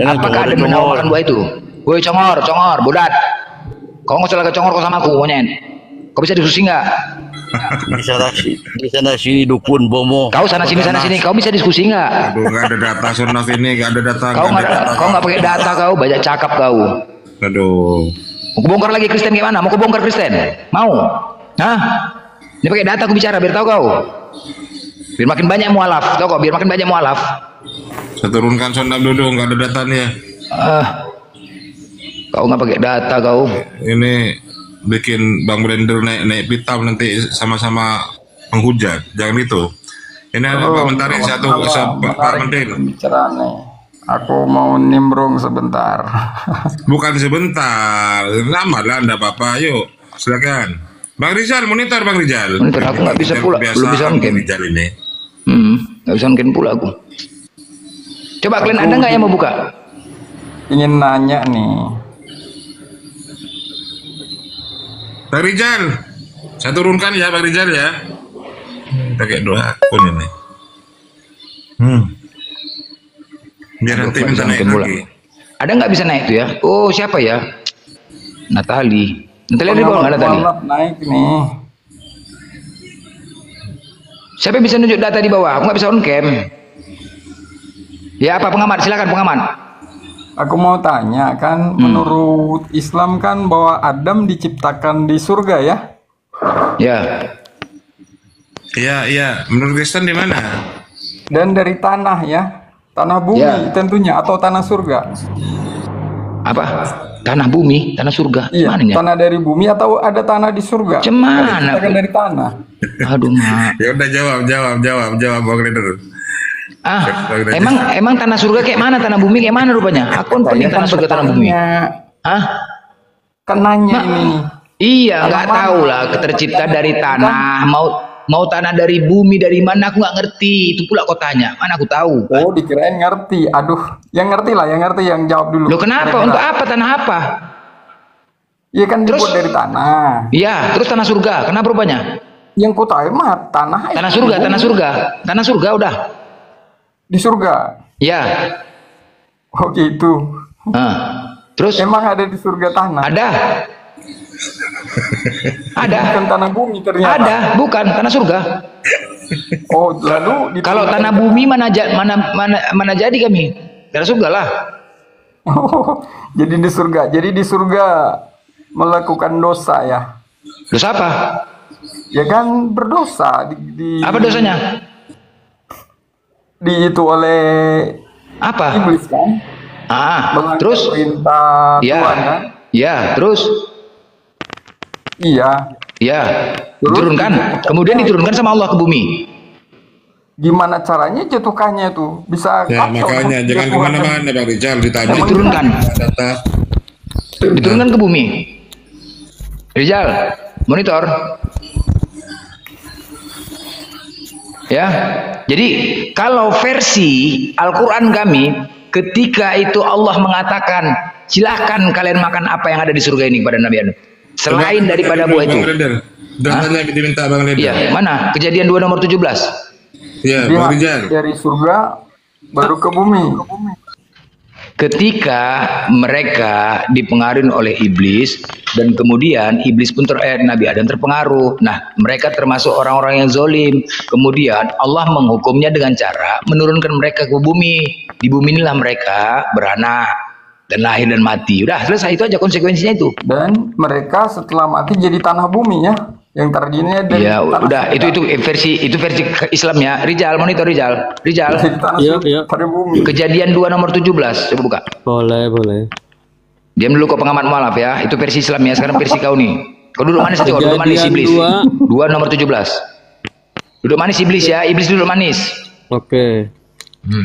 Apakah Adam dan Hawa makan buah itu? Woi congor, bodat. Kau nggak usah lagi congor kau sama aku, monyet. Kau bisa diskusi nggak? Di sana sini dukun bomo. Kau sana sini. Kau bisa diskusi nggak? Aduh, nggak ada data Sonaf ini, nggak ada data. Kau nggak pakai data, kau banyak cakap kau. Aduh. Mau kubongkar lagi Kristen gimana? Mau kubongkar Kristen? Mau? Hah? Ini pakai data aku bicara, biar tahu kau. Biar makin banyak mualaf, tahu kau? Biar makin banyak mualaf. Saya turunkan Sonaf dulu, nggak ada datanya. Kau nggak pakai data kau. Ini bikin Bang Blender naik pitam nanti sama-sama menghujat. Jangan itu. Ini ada Pak Mentari Pak Menteri. Aku mau nimbrung sebentar. Bukan sebentar, lama lah, enggak apa-apa. Yuk, silakan. Bang Rizal, monitor Bang Rizal. Monitor aku nggak bisa pula, belum bisa on cam. Rizal ini. Nggak bisa on cam pula aku. Coba kalian ada nggak yang mau buka? Ingin nanya nih. Bang Rizal, saya turunkan ya Bang Rizal ya. Pakai 2 akun ini. Biar nanti minta naik lagi. Ada nggak bisa naik tuh ya? Oh siapa ya? Natali. Natali ada di bawah nggak Natali? Naik nih. Siapa yang bisa nunjuk data di bawah? Aku nggak bisa on cam. Ya apa pengamat? Silakan pengamat. Aku mau tanya kan, menurut Islam kan bahwa Adam diciptakan di surga ya? Ya. Iya. Menurut Kristen di mana? Dan dari tanah ya, tanah bumi tentunya atau tanah surga? Apa? Tanah bumi, tanah surga? Iya. Mananya? Tanah dari bumi atau ada tanah di surga? Cemana? Dari tanah. Aduh mak. Ya udah jawab Bang Blender. Emang tanah surga kayak mana, tanah bumi kayak mana rupanya? Aku penting tanah surga, tanah bumi. Kenanya ini. Iya, nggak tahu lah. Tercipta dari tanah, mau tanah dari bumi dari mana? Aku nggak ngerti. Itu pula kau tanya. Mana aku tahu? Oh, dikirain ngerti. Aduh, yang ngerti yang jawab dulu. Loh kenapa? Untuk apa? Tanah apa? Iya kan dibuat dari tanah. Iya, terus tanah surga. Kenapa rupanya? Yang ku tahu mah tanah. Tanah surga udah. Di surga? Ya. Oh gitu. Terus? Emang ada di surga tanah? Ada. Bukan tanah bumi ternyata. Ada, bukan tanah surga. Oh, lalu kalau tanah bumi mana jadi kami? Tanah surga lah. Oh, jadi di surga melakukan dosa ya. Dosa apa? Ya kan berdosa apa dosanya? Itu oleh apa? Iblis kan? Terus perintah Tuhan kan? Ya, terus? Iya. Diturunkan. Kemudian diturunkan sama Allah ke bumi. Gimana caranya jatuhkannya itu? Bisa makanya jangan kemana-mana Bang Rizal, ditanya. Diturunkan ke bumi. Rizal, monitor. Ya, jadi kalau versi Al-Quran kami, ketika itu Allah mengatakan, silahkan kalian makan apa yang ada di surga ini kepada Nabi Adam, selain daripada buah itu. Datanya diminta Bang Leder. Iya, mana? Kejadian 2 nomor 17. Iya, Bang Rizal. Dari surga baru ke bumi. Ketika mereka dipengaruhi oleh iblis dan kemudian iblis pun Nabi Adam terpengaruh. Nah, mereka termasuk orang-orang yang zolim. Kemudian Allah menghukumnya dengan cara menurunkan mereka ke bumi. Di bumi inilah mereka beranak dan lahir dan mati. Udah selesai, itu aja konsekuensinya itu. Dan mereka setelah mati jadi tanah bumi ya. Yang tadinya dari udah itu versi Islam ya. Rizal, monitor Rizal. Iya. Kejadian 2 nomor 17. Coba buka. Boleh. Diam dulu kok pengamat mualaf ya. Itu versi Islam ya. Sekarang versi kau nih. Kau duduk manis aja, kau duduk manis iblis. 2 nomor 17. Duduk manis iblis ya. Iblis duduk manis. Oke.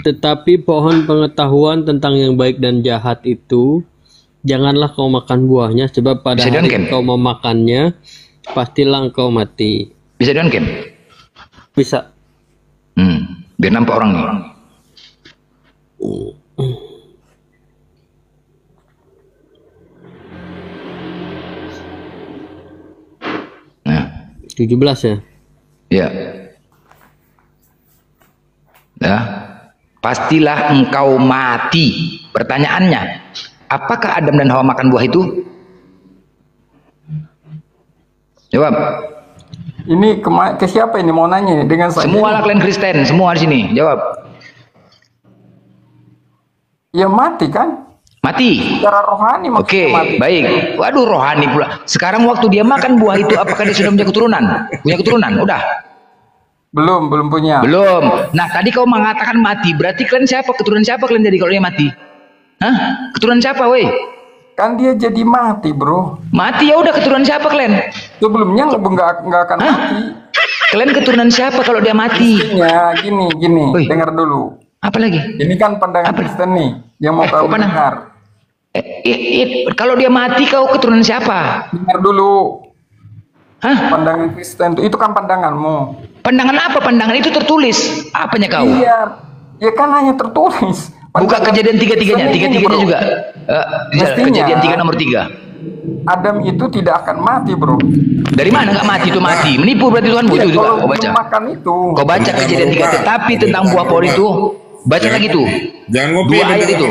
Tetapi pohon pengetahuan tentang yang baik dan jahat itu janganlah kau makan buahnya, sebab pada hari kau memakannya pastilah engkau mati. Bisa di on cam? Bisa. Biar nampak orang nih. Nah, 17 ya? Ya. Ya. Pastilah engkau mati. Pertanyaannya, apakah Adam dan Hawa makan buah itu? Jawab. Ini ke siapa ini mau nanya dengan saya? Semua lah kalian Kristen, semua di sini. Jawab. Ya mati kan? Mati. Secara rohani maksudnya Oke, mati. baik. Waduh, rohani pula. Sekarang waktu dia makan buah itu, apakah dia sudah punya keturunan? Punya keturunan? Udah. Belum punya. Belum. Nah, tadi kau mengatakan mati. Berarti kalian siapa? Keturunan siapa kalian jadi kalau dia mati? Hah? Keturunan siapa, woi? Kan dia jadi mati, bro. Mati ya udah, keturunan siapa kalian? Sebelumnya nggak akan mati. Kalian keturunan siapa kalau dia mati? Ya, gini. Dengar dulu. Apa lagi? Ini kan pandangan Kristen nih yang mau kamu dengar. Kalau dia mati kau keturunan siapa? Dengar dulu. Hah? Pandangan Kristen itu kan pandanganmu. Pandangan apa? Pandangan itu tertulis. Apanya kau? Iya. Ya kan hanya tertulis. Buka Kejadian 3-3-nya. 3-3-nya juga. Kejadian 3 nomor 3. Adam itu tidak akan mati, bro. Dari mana nggak mati itu mati? Menipu berarti Tuhan itu juga. Kau baca. Makan itu. Kau baca Kejadian 3. Tetapi tentang buah pohon itu baca lagi tuh. Jangan ngopi. 2 ayat itu.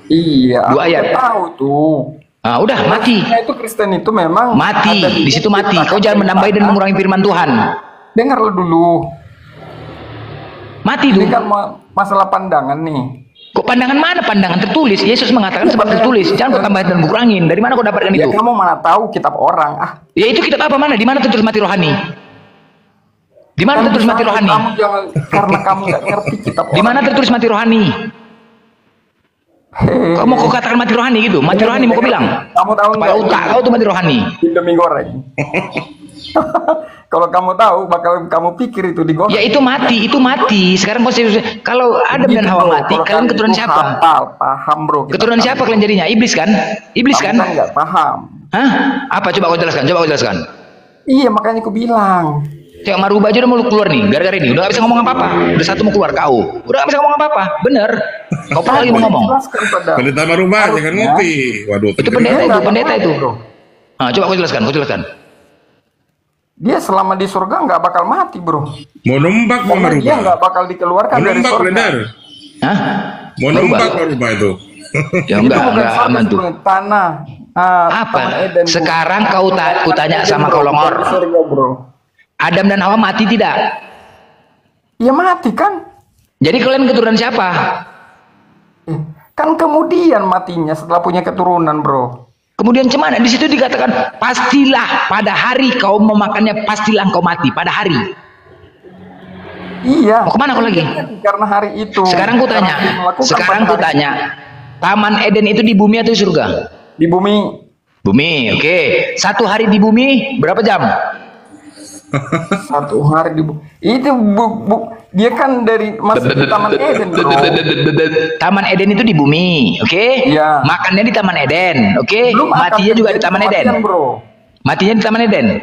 Iya. 2 ayat. Tahu tuh. Ah, udah mati. Itu Kristen itu memang mati. Di situ mati. Kau jangan menambah dan mengurangi firman Tuhan. Dengarlah dulu. Mati tuh. Ini kan masalah pandangan nih. Kok pandangan mana? Pandangan tertulis. Yesus mengatakan sebab tertulis. Jangan kau tambah dan kurangin. Dari mana kau dapatkan itu? Ya kamu mana tahu kitab orang? Ya itu kitab apa mana? Di mana tertulis mati rohani? Di mana tertulis mati rohani? Kamu jangan, karena kamu nggak ngerti kitab orang. Di mana tertulis mati rohani? Kau mau kau katakan mati rohani gitu? Mati rohani mau kau bilang? Kamu tahu kepala otak kau tuh mati rohani. Indomie goreng. Kalau kamu tahu, bakal kamu pikir itu digoreng. Ya itu mati. Sekarang kalau Adam dan Hawa mati, kalian keturunan siapa? Paham bro. Keturunan siapa kalian jadinya? Iblis kan? Iblis kan? Nggak paham. Hah? Apa? Coba kau jelaskan. Iya makanya aku bilang. Cek Maruba aja udah mau keluar nih, gara-gara ini. Udah gak bisa ngomong apa-apa. Udah satu mau keluar kau. Udah gak bisa ngomong apa-apa. Bener. Kau pernah lagi mau ngomong. Pendeta Maruba jangan ngopi. Waduh. Itu pendeta itu. Nah, coba kau jelaskan. Dia selama di surga nggak bakal mati, bro. Mau numpak mau Maruba. Dia nggak bakal dikeluarkan dari surga. Hah? Mau numpak Maruba itu. Ya enggak aman tuh. Tanah. Apa? Sekarang kau tanya sama kolongor. Adam dan Hawa mati tidak? Ya mati kan. Jadi kalian keturunan siapa? Kan kemudian matinya setelah punya keturunan, bro. Kemudian cemana? Di situ dikatakan pastilah pada hari kau memakannya, pastilah engkau mati pada hari. Iya. Mau kemana kau lagi? Karena hari itu. Sekarang ku tanya. Taman Eden itu di bumi atau di surga? Di bumi. Bumi, oke. Satu hari di bumi berapa jam? Satu hari di bumi. Itu dia kan dari Taman Eden, bro. Taman Eden itu di bumi, oke? Iya. Makannya di Taman Eden, oke? Matinya juga di Taman Eden. Bro. Matinya di Taman Eden.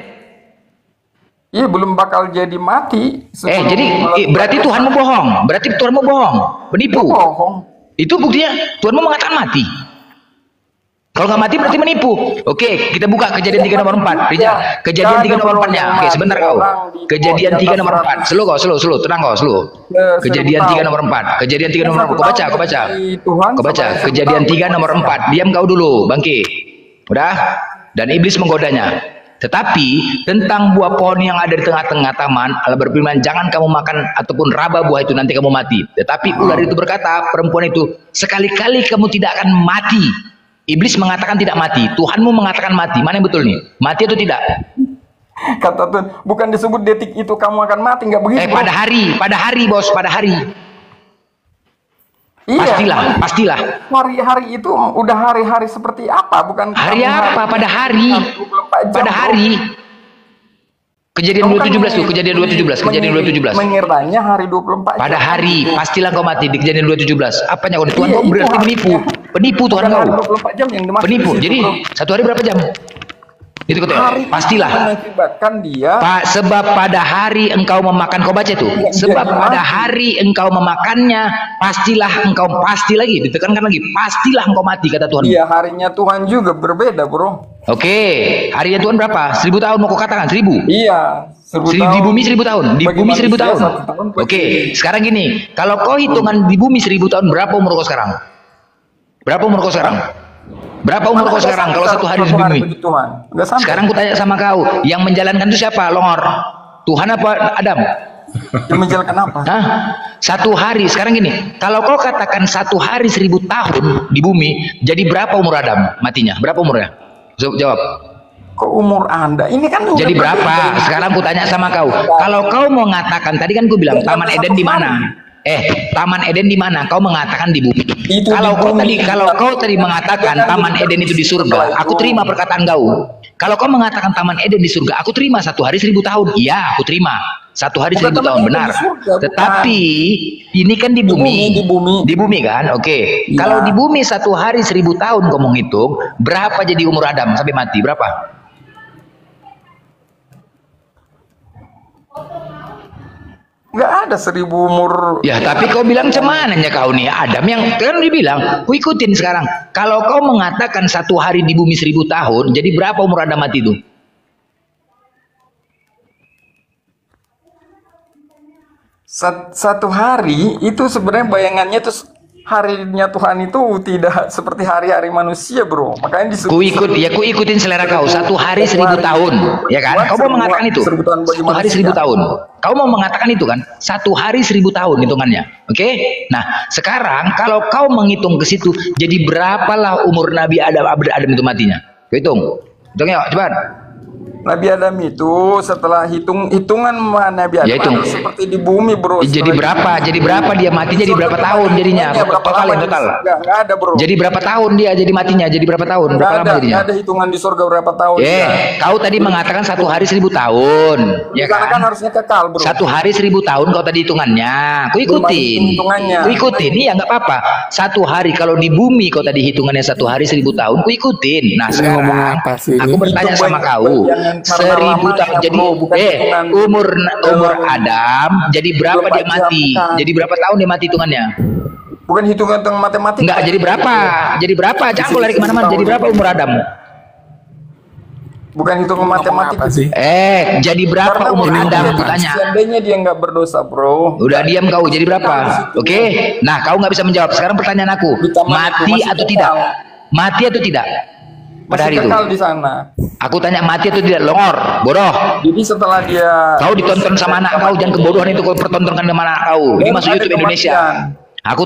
Iya, belum bakal jadi mati. Jadi berarti Tuhanmu bohong. Berarti Tuhanmu bohong, penipu. Bohong. Itu buktinya Tuhanmu mengatakan mati. Kalau nggak mati berarti menipu. Oke, kita buka Kejadian 3 nomor 4. Rijal, Kejadian 3 nomor 4-nya. Oke, sebentar kau. Kejadian 3 nomor 4. Slow, tenang kau, slow. Kejadian 3 nomor 4. Kejadian 3 nomor 4. Kau baca. Kejadian 3 nomor 4. Diam kau dulu, Bangki. Udah? Dan iblis menggodanya. Tetapi tentang buah pohon yang ada di tengah-tengah taman, Allah berfirman, jangan kamu makan ataupun raba buah itu, nanti kamu mati. Tetapi ular itu berkata, perempuan itu, sekali-kali kamu tidak akan mati. Iblis mengatakan tidak mati, Tuhanmu mengatakan mati. Mana yang betul nih? Mati atau tidak? Kata Tuhan, bukan disebut detik itu kamu akan mati, nggak begitu. Pada hari bos, pada hari. Iya. Pastilah. Hari-hari itu udah hari-hari seperti apa? Bukan hari apa? Pada hari. Pada hari. Kejadian 217 tuh, Kejadian 217. Mengiranya hari 24 jam. Pada hari, pastilah kau mati di Kejadian 217. Apanya kau? Tuhan kau berarti menipu. Penipu Tuhan kau. 24 jam yang dimaksud. Penipu. Jadi satu hari berapa jam? Itu kata Hari pastilah. mengakibatkan dia. Pak, sebab pada hari engkau memakan, kau baca itu. Sebab pada hari engkau memakannya, pastilah engkau pasti lagi, ditekankan lagi, pastilah engkau mati kata Tuhan. Iya, harinya Tuhan juga berbeda, bro. Oke, harinya Tuhan berapa? 1000 tahun mau kau katakan 1000? Iya, 1000 tahun. Di bumi 1000 tahun, di Bagi bumi 1000 manusia, tahun. 1 tahun Oke, sekarang gini, kalau kau hitungan di bumi 1000 tahun, berapa umur kau sekarang? Berapa umur kau sekarang? Berapa umur kau sekarang kalau 1 hari di bumi? Sekarang ku tanya sama kau, yang menjalankan itu siapa? Longor? Tuhan apa Adam? Yang menjalankan apa? Hah? 1 hari, sekarang gini, kalau kau katakan 1 hari 1000 tahun di bumi, jadi berapa umur Adam matinya? Berapa umurnya? Jawab. Kok umur Anda? Ini kan udah Jadi berapa? Sekarang ku tanya sama kau. Kalau kau mau mengatakan, tadi kan ku bilang Taman Eden di mana? Taman Eden di mana? Kau mengatakan di bumi. Kalau kau tadi mengatakan Taman Eden itu di surga, aku terima perkataan kau. Kalau kau mengatakan Taman Eden di surga, aku terima 1 hari 1000 tahun. Iya, aku terima 1 hari 1000 tahun, benar. Tetapi ini kan di bumi. Di bumi kan? Oke. Kalau di bumi 1 hari 1000 tahun kau menghitung, berapa jadi umur Adam sampai mati? Berapa? Nggak ada 1000 umur. Ya, tapi kau bilang cemananya kau nih Adam yang kan dibilang, ku ikutin sekarang. Kalau kau mengatakan 1 hari di bumi 1000 tahun, jadi berapa umur Adam mati itu? Satu hari itu sebenarnya bayangannya tuh harinya Tuhan itu tidak seperti hari-hari manusia, bro. Makanya disuruh. Ku ikutin selera kau. 1 hari 1000 tahun, ya kan? Kau mau mengatakan itu? 1 hari 1000 tahun. Kau mau mengatakan itu kan? 1 hari 1000 tahun hitungannya. Oke? Nah, sekarang kalau kau menghitung ke situ, jadi berapalah umur Nabi Adam itu matinya? Kau hitung. Hitungnya, cepat. Nabi Adam itu setelah hitungan Nabi Adam Ya, hitung. seperti di bumi, bro. Jadi berapa? Jadi berapa dia mati? Jadi berapa tahun jadinya? Total. Nggak ada, bro. Jadi berapa tahun dia jadi matinya? Jadi berapa tahun? Berapa lama jadinya? Nggak ada hitungan di surga berapa tahun. Kau tadi mengatakan 1 hari 1000 tahun, ya Karena kan kan? harusnya kekal, bro. 1 hari 1000 tahun kau tadi hitungannya. Ku ikutin. Ku ikutin. Iya nggak apa-apa. 1 hari kalau di bumi kau tadi hitungannya 1 hari 1000 tahun, ku ikutin. Nah, sekarang aku bertanya sama kau. 1000 tahun jadi umur Adam jadi berapa dia mati? Jadi berapa tahun dia mati hitungannya? Bukan hitungan matematik. Enggak, jadi berapa? Jadi berapa? Jangan kau lari kemana-mana. Jadi berapa umur Adam? Bukan hitungan matematik. Jadi berapa umur Adam? Aku tanya. Seandainya dia nggak berdosa, bro. Udah diam kau. Jadi berapa? Oke. Nah, kau nggak bisa menjawab. Sekarang pertanyaan aku. Mati atau tidak? Mati atau tidak? Pada hari itu. Di sana. Aku tanya mati atau tidak? Longor, bodoh. Jadi setelah dia. Kau ditonton sama anak kau, jangan kebodohan itu kau pertontonkan sama anak kau. Ini masuk YouTube Indonesia. Aku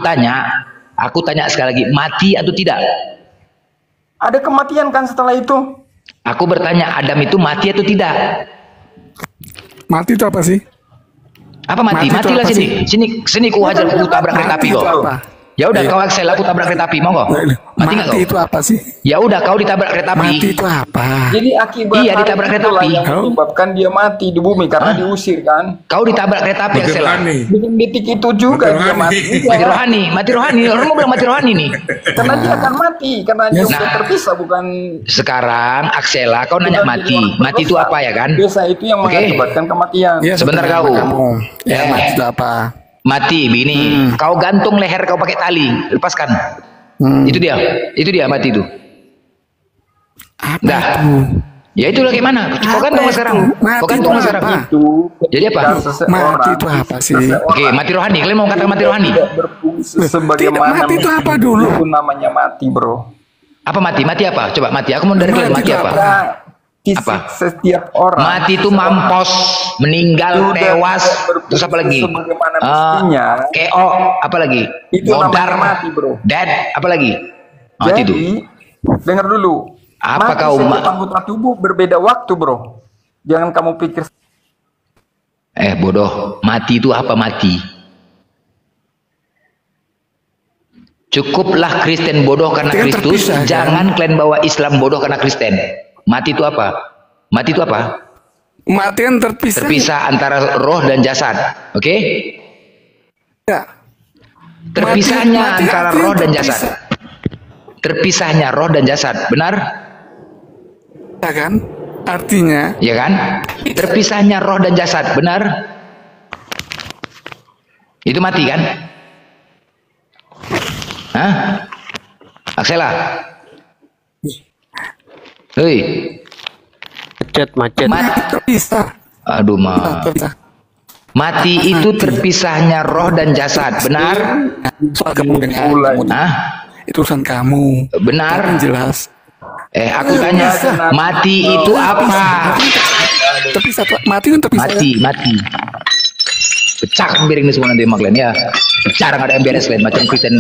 tanya sekali lagi, mati atau tidak? Ada kematian kan setelah itu? Aku bertanya, Adam itu mati atau tidak? Mati itu apa sih? Apa mati? Matilah sini. Sini ku hajar, ku tabrak kereta api kau. Ya udah kau Axel, aku tabrak kereta api, mau kau? Mati nggak kau? Itu apa sih? Ya udah kau ditabrak kereta api. Mati itu apa? Jadi akibat iya ditabrak kereta api. Yang menyebabkan dia mati di bumi karena diusir kan? Kau ditabrak kereta api Axel. Dengan detik itu juga dia mati. Mati rohani. Orang mau bilang mati rohani nih. Karena dia akan mati karena dia sudah terpisah bukan. Sekarang Axela, kau nanya mati. Mati itu apa ya kan? Dosa itu yang mengakibatkan kematian. Sebentar kau. Ya mati itu apa? Mati begini, kau gantung leher kau pakai tali, lepaskan. Itu dia mati itu. Dah. Ya itulah gimana? Kau gantung sekarang. Kau gantung sekarang. Jadi apa? Mati itu apa sih? Oke, mati rohani. Kalian mau katakan mati rohani? Sebagaimana mati itu apa dulu? Itu namanya mati, bro. Apa mati? Mati apa? Coba mati. Aku mau dari kalian mati apa? Apa? Setiap orang mati itu mampus, meninggal, tewas, terus apa lagi? KO, apa lagi? Itu namanya mati, bro. Dead, apa lagi? Mati itu. Dengar dulu. Apa mati kau? Anggota tubuh berbeda waktu, bro. Jangan kamu pikir. Bodoh. Mati itu apa mati? Cukuplah Kristen bodoh karena Kristus. Jangan kalian bawa Islam bodoh karena Kristen. Mati itu apa? Mati itu apa? Mati yang terpisah. Terpisah antara roh dan jasad. Oke? Ya. Terpisahnya antara roh dan jasad. Terpisahnya roh dan jasad. Benar? Ya kan? Artinya, ya kan? Terpisahnya roh dan jasad, benar? Itu mati kan? Hah? Aksela? Hei. Macet. terpisah. Aduh, mati itu terpisahnya roh dan jasad, benar? Soal kamu dengan itu urusan kamu. Benar? Jelas. Aku tanya, mati itu apa? Terpisah, mati kan terpisah. Mati. Pecah piring ini semua nanti sama kalian ya. Pecah, nggak ada yang beres kalian. Macam Kristen.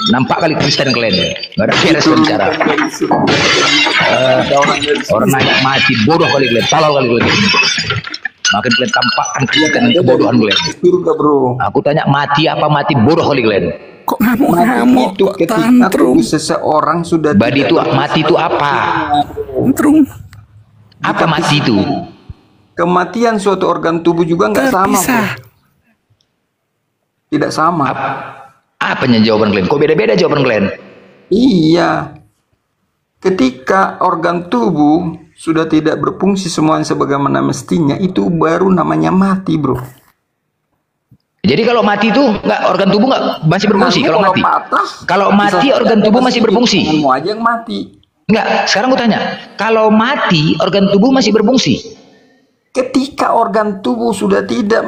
Nampak kali Kristen kalian. Nggak ada beres kalian bicara. Orang nanya mati, bodoh kali kalian. Salah kali kalian. Makin kalian tampakkan Kristen dan kebodohan kalian. Surga, bro. Aku tanya mati apa, mati bodoh kali kalian. Kok ngamuk itu ketika tubuh seseorang sudah mati itu apa? Tantrum. Apa mati itu? Kematian suatu organ tubuh juga nggak sama, bro. Tidak sama. Apanya jawaban kalian? Kok beda-beda jawaban kalian? Iya. Ketika organ tubuh sudah tidak berfungsi semuanya sebagaimana mestinya, itu baru namanya mati, bro. Jadi kalau mati itu nggak, organ tubuh nggak masih berfungsi kalau mati. Kalau mati organ tubuh masih berfungsi. Kamu aja yang mati. Enggak, sekarang gue tanya, kalau mati organ tubuh masih berfungsi? Ketika organ tubuh sudah tidak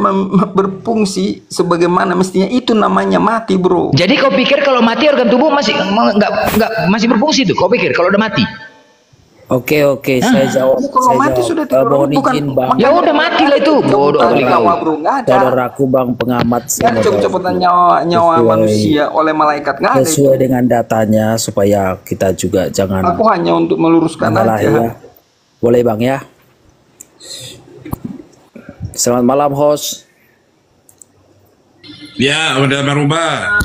berfungsi sebagaimana mestinya, itu namanya mati, bro. Jadi kau pikir kalau mati organ tubuh masih nggak masih berfungsi tuh? Kau pikir kalau udah mati? Oke, saya jawab. Kalau mati sudah tidak izin, Bang. Ya udah mati lah itu. Bodoh kali kau. Saudaraku Bang pengamat, Kan coba-coba nyawa manusia oleh malaikat, nggak ada itu. Sesuai dengan datanya supaya kita juga jangan. Aku hanya untuk meluruskan aja. Ya. Boleh Bang ya. Selamat malam host. Ya, udah merubah.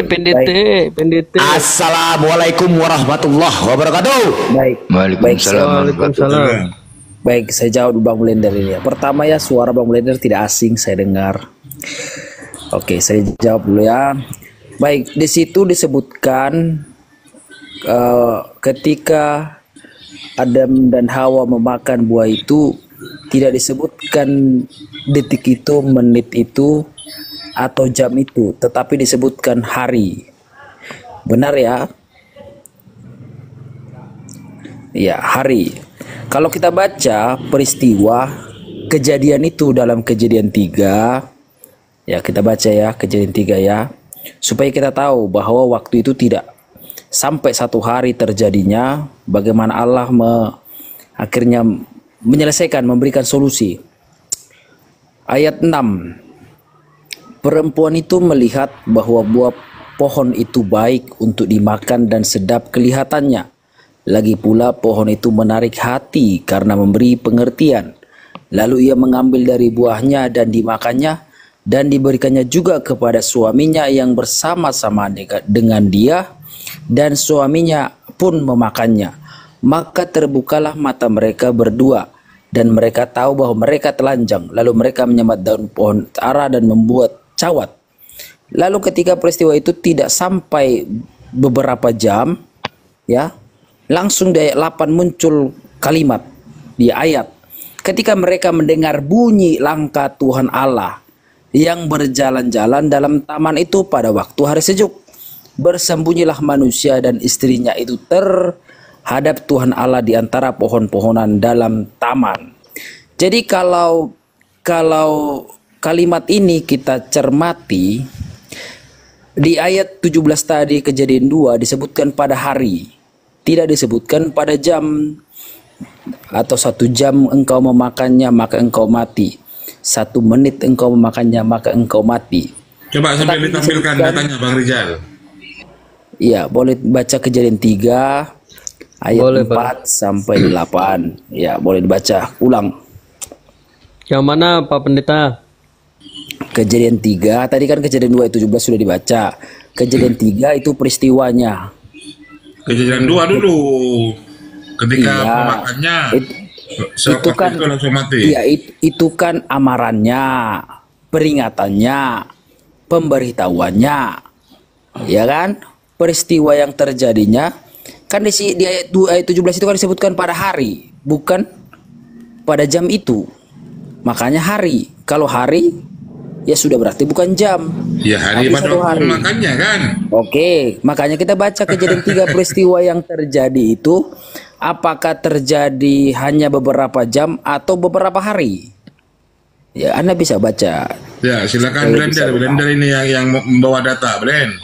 Pendete. Assalamualaikum warahmatullahi wabarakatuh. Waalaikumsalam. Baik, saya jawab Bang Blender ini. Pertama ya, suara Bang Blender tidak asing saya dengar. Oke, saya jawab dulu ya. Baik, di situ disebutkan ketika Adam dan Hawa memakan buah itu tidak disebutkan detik itu, menit itu, atau jam itu, tetapi disebutkan hari. Benar ya? Ya, hari. Kalau kita baca peristiwa kejadian itu dalam Kejadian 3, ya kita baca ya Kejadian 3 ya, supaya kita tahu bahwa waktu itu tidak sampai 1 hari terjadinya, bagaimana Allah akhirnya menyelesaikan, memberikan solusi. Ayat 6. Perempuan itu melihat bahwa buah pohon itu baik untuk dimakan dan sedap kelihatannya. Lagi pula pohon itu menarik hati karena memberi pengertian. Lalu ia mengambil dari buahnya dan dimakannya, dan diberikannya juga kepada suaminya yang bersama-sama dengan dia, dan suaminya pun memakannya. Maka terbukalah mata mereka berdua, dan mereka tahu bahwa mereka telanjang. Lalu mereka menyambat daun pohon ara dan membuat cawat. Lalu ketika peristiwa itu tidak sampai beberapa jam, ya, langsung di ayat 8 muncul kalimat di ayat. Ketika mereka mendengar bunyi langkah Tuhan Allah yang berjalan-jalan dalam taman itu pada waktu hari sejuk, bersembunyilah manusia dan istrinya itu terhadap Tuhan Allah di antara pohon-pohonan dalam taman. Jadi kalau kalimat ini kita cermati di ayat 17 tadi Kejadian 2 disebutkan pada hari, tidak disebutkan pada jam. Atau 1 jam engkau memakannya maka engkau mati, 1 menit engkau memakannya maka engkau mati. Coba sambil ditampilkan datanya Bang Rizal. Iya, boleh baca Kejadian 3 ayat 4 sampai 8. Ya, boleh dibaca ulang. Yang mana Pak Pendeta? Kejadian 3, tadi kan Kejadian 2 ayat 17 sudah dibaca. Kejadian 3 itu peristiwanya. Kejadian 2 dulu. Ketika memakannya itu kan langsung mati. Iya, itu kan amarannya, peringatannya, pemberitahuannya. Ya kan? Peristiwa yang terjadinya kan di ayat 2 ayat 17 itu kan disebutkan pada hari. bukan pada jam itu. Makanya hari. Kalau hari ya sudah berarti bukan jam. Ya hari Tapi pada satu waktu hari. makannya kan. Oke, makanya kita baca kejadian 3 peristiwa yang terjadi itu, apakah terjadi hanya beberapa jam atau beberapa hari? Ya, Anda bisa baca. Ya, silakan Blender ini yang membawa data, Blend.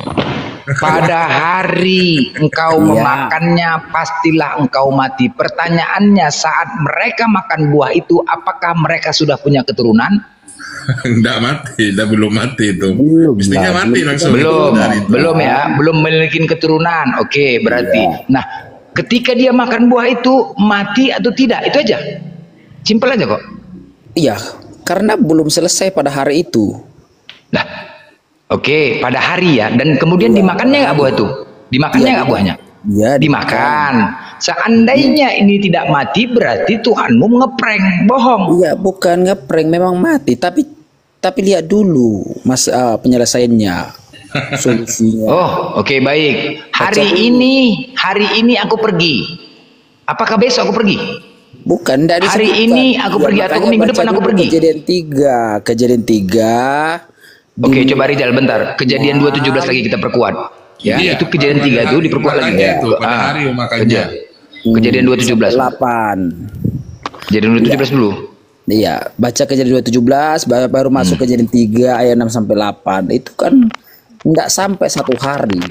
Pada hari engkau memakannya, pastilah engkau mati. Pertanyaannya, saat mereka makan buah itu, apakah mereka sudah punya keturunan? Enggak mati, belum mati itu. Mestinya mati langsung. Belum ya, belum memiliki keturunan. Oke, berarti. Nah, ketika dia makan buah itu, mati atau tidak? Itu aja. Simpel aja kok. Iya, karena belum selesai pada hari itu. Nah, oke, pada hari ya. Dan kemudian dimakannya nggak buah itu? Dimakannya nggak buahnya? Iya, dimakan. Seandainya ini tidak mati, berarti Tuhanmu ngeprank, bohong. Iya, bukan ngeprank, memang mati. Tapi lihat dulu penyelesaiannya, solusinya. Oh, oke, baik. Hari ini aku pergi. Apakah besok aku pergi? Bukan, dari hari ini aku pergi atau minggu depan aku pergi? Kejadian 3. Oke, coba Rizal bentar. Kejadian 2:17 lagi kita perkuat. Ya, Iya, itu kejadian 3 itu diperkuat lagi. Pada hari makanya. Kejadian 2:17. 8. Kejadian 2:17 dulu. Iya, baca kejadian 2:17 baru masuk kejadian 3 ayat 6 sampai 8. Itu kan enggak sampai 1 hari.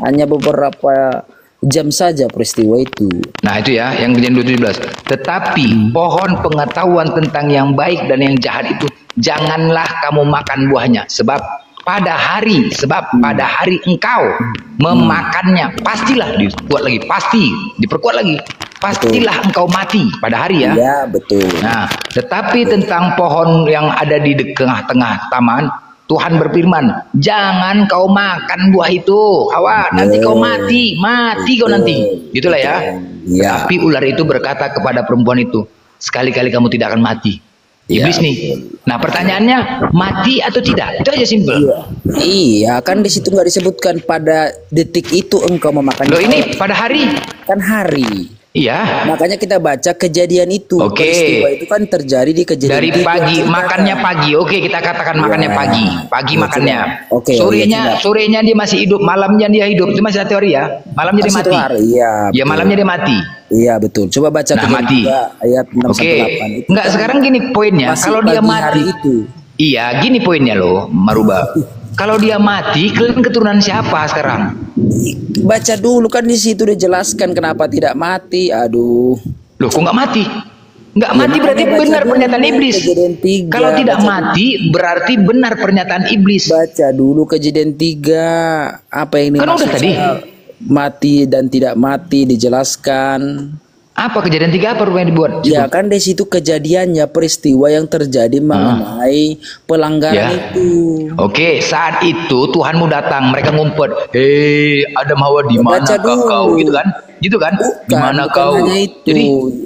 Hanya beberapa jam saja peristiwa itu. Nah, itu ya yang kejadian 2:17. Tetapi pohon pengetahuan tentang yang baik dan yang jahat itu janganlah kamu makan buahnya, sebab pada hari engkau memakannya, pastilah diperkuat lagi, pastilah engkau mati pada hari ya. Iya, betul. Nah, tetapi tentang pohon yang ada di tengah-tengah taman, Tuhan berfirman, jangan kau makan buah itu, Hawa, nanti kau mati kau nanti. Gitulah ya. Tapi ular itu berkata kepada perempuan itu, sekali-kali kamu tidak akan mati. Iblis nih. Nah, pertanyaannya, mati atau tidak? Itu aja simpel. Iya, kan di situ nggak disebutkan pada detik itu engkau memakan. Loh, ini pada hari. Kan hari. Iya. Makanya kita baca kejadian itu. Oke. Peristiwa itu kan terjadi di kejadian. Dari pagi, makannya pagi. Oke, kita katakan makannya pagi. Pagi makannya. Oke. Sorenya dia masih hidup, malamnya dia hidup. Itu masih teori ya. Malamnya dia mati. Iya. Ya, malamnya dia mati. Iya, betul. Coba baca mati. Ayat 6 sampai 8 itu. Enggak, sekarang gini poinnya, kalau dia mati itu. Iya, gini poinnya loh, Maruba. Kalau dia mati, kalian keturunan siapa sekarang? Baca dulu, kan di situ dijelaskan kenapa tidak mati. Aduh. Loh, kok nggak mati? Nggak mati berarti benar pernyataan iblis. Kalau tidak mati berarti benar pernyataan iblis. Baca dulu kejadian 3. Apa yang kan udah tadi? Mati dan tidak mati dijelaskan. Apa kejadian 3 apa yang dibuat? Ya kan di situ kejadiannya, peristiwa yang terjadi mengenai pelanggaran itu. Oke, saat itu Tuhanmu datang, mereka ngumpet. Hei, Adam Hawa di mana kau? Gitu kan? Di mana kau? Jadi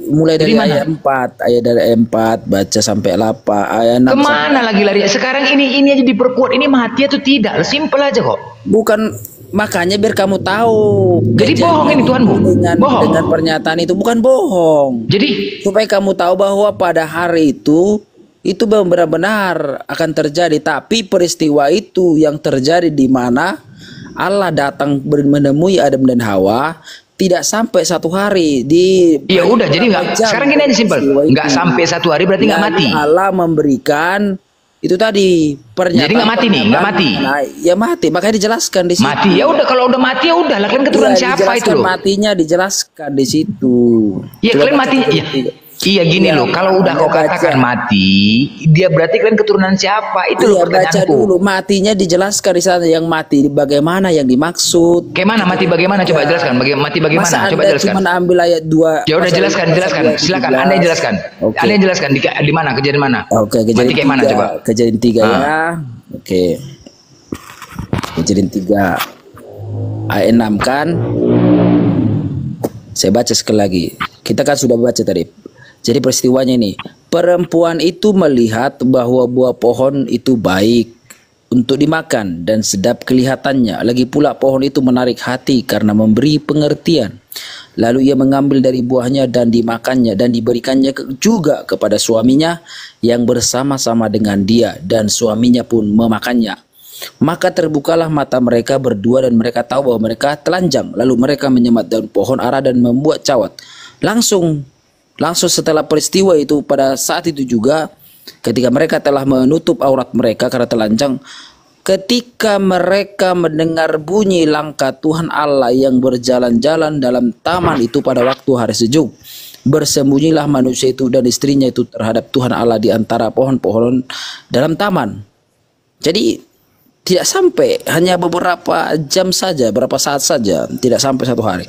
mulai dari ayat 4 baca sampai 8 ayat 6. Kemana lagi lari? Sekarang ini aja diperkuat, ini mati atau tidak? Simpel aja kok. Bukan. Makanya biar kamu tahu. Jadi bohong ini Tuhanmu. Dengan pernyataan itu bukan bohong. Jadi supaya kamu tahu bahwa pada hari itu benar-benar akan terjadi. Tapi peristiwa itu yang terjadi di mana Allah datang menemui Adam dan Hawa tidak sampai 1 hari di. Ya udah, jadi nggak. Sekarang gini aja simpel. Nggak sampai 1 hari berarti nggak mati. Allah memberikan. Itu tadi pernyataan. Jadi nggak mati nih, nggak mati. Nah, ya mati, makanya dijelaskan di situ. Mati, ya udah, kalau udah mati ya udah, lah kalian keturunan siapa itu loh? Matinya dijelaskan di situ. Iya, kalian mati. Iya gini loh, kalau udah kau katakan mati, dia berarti kalian keturunan siapa? Itu loh pertanyaanku. Baca dulu, matinya dijelaskan di sana, yang mati bagaimana yang dimaksud. Kayak mana mati bagaimana? Coba jelaskan. Mati bagaimana? Coba jelaskan. Cuma ambil ayat 2. Ya udah, jelaskan. Silakan, Anda yang jelaskan. Anda yang jelaskan di mana? Kejadian mana? Oke, kejadian mati kayak mana coba? Kejadian 3 ya. Oke. Kejadian 3 ayat 6 kan? Saya baca sekali lagi. Kita kan sudah baca tadi. Jadi peristiwanya ini, perempuan itu melihat bahwa buah pohon itu baik untuk dimakan dan sedap kelihatannya. Lagi pula pohon itu menarik hati karena memberi pengertian. Lalu ia mengambil dari buahnya dan dimakannya dan diberikannya juga kepada suaminya yang bersama-sama dengan dia, dan suaminya pun memakannya. Maka terbukalah mata mereka berdua dan mereka tahu bahwa mereka telanjang. Lalu mereka menyemat daun pohon ara dan membuat cawat. Langsung setelah peristiwa itu, pada saat itu juga ketika mereka telah menutup aurat mereka karena telanjang, ketika mereka mendengar bunyi langkah Tuhan Allah yang berjalan-jalan dalam taman itu pada waktu hari sejuk, bersembunyilah manusia itu dan istrinya itu terhadap Tuhan Allah di antara pohon-pohon dalam taman. Jadi tidak sampai, hanya beberapa jam saja, beberapa saat saja, tidak sampai 1 hari.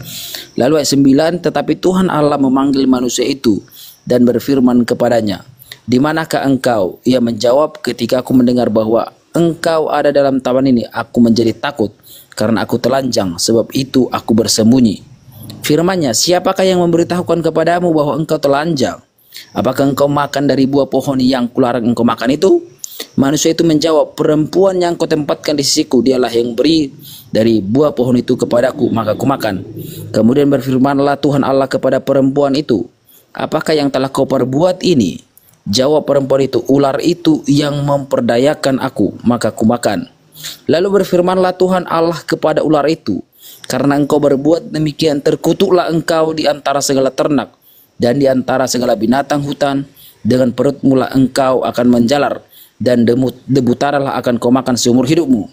Lalu ayat 9, tetapi Tuhan Allah memanggil manusia itu dan berfirman kepadanya, "Di manakah engkau?" Ia menjawab, "Ketika aku mendengar bahwa engkau ada dalam taman ini, aku menjadi takut karena aku telanjang, sebab itu aku bersembunyi." Firman-Nya, "Siapakah yang memberitahukan kepadamu bahwa engkau telanjang? Apakah engkau makan dari buah pohon yang kularang engkau makan itu?" Manusia itu menjawab, "Perempuan yang kau tempatkan di sisiku, dialah yang beri dari buah pohon itu kepadaku, maka aku makan." Kemudian berfirmanlah Tuhan Allah kepada perempuan itu, "Apakah yang telah kau perbuat ini?" Jawab perempuan itu, "Ular itu yang memperdayakan aku, maka aku makan." Lalu berfirmanlah Tuhan Allah kepada ular itu, "Karena engkau berbuat demikian, terkutuklah engkau di antara segala ternak dan di antara segala binatang hutan. Dengan perutmu lah engkau akan menjalar, dan debu tanah akan kau makan seumur hidupmu.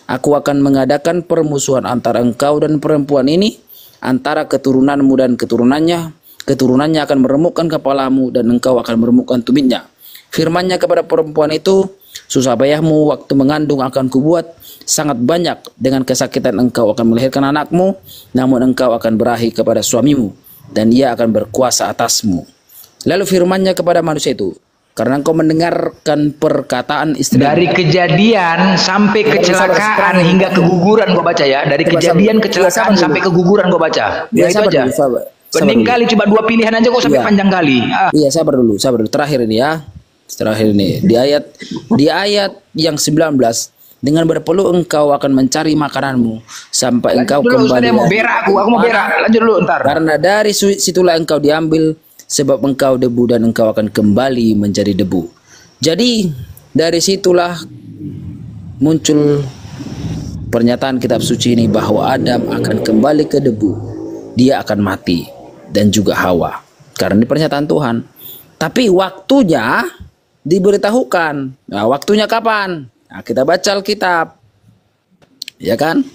Aku akan mengadakan permusuhan antara engkau dan perempuan ini, antara keturunanmu dan keturunannya. Keturunannya akan meremukkan kepalamu dan engkau akan meremukkan tumitnya." Firman-Nya kepada perempuan itu, "Susah payahmu waktu mengandung akan kubuat sangat banyak, dengan kesakitan engkau akan melahirkan anakmu, namun engkau akan berahi kepada suamimu dan ia akan berkuasa atasmu." Lalu firman-Nya kepada manusia itu, "Karena engkau mendengarkan perkataan istri." Dari kejadian sampai kecelakaan hingga keguguran gua baca ya. Dari kejadian kecelakaan sampai keguguran gua baca. Ya itu aja. Pening kali, cuma 2 pilihan aja kok sampai panjang kali. Iya, sabar dulu. Terakhir ini ya. Terakhir ini di ayat yang 19, "Dengan berpeluh engkau akan mencari makananmu sampai engkau kembali." Mau berak aku mau berak. Lanjut dulu ntar. "Karena dari situlah engkau diambil, sebab engkau debu dan engkau akan kembali menjadi debu." Jadi dari situlah muncul pernyataan kitab suci ini bahwa Adam akan kembali ke debu, dia akan mati, dan juga Hawa, karena ini pernyataan Tuhan. Tapi waktunya diberitahukan. Nah, waktunya kapan? Nah, kita baca Alkitab, ya kan?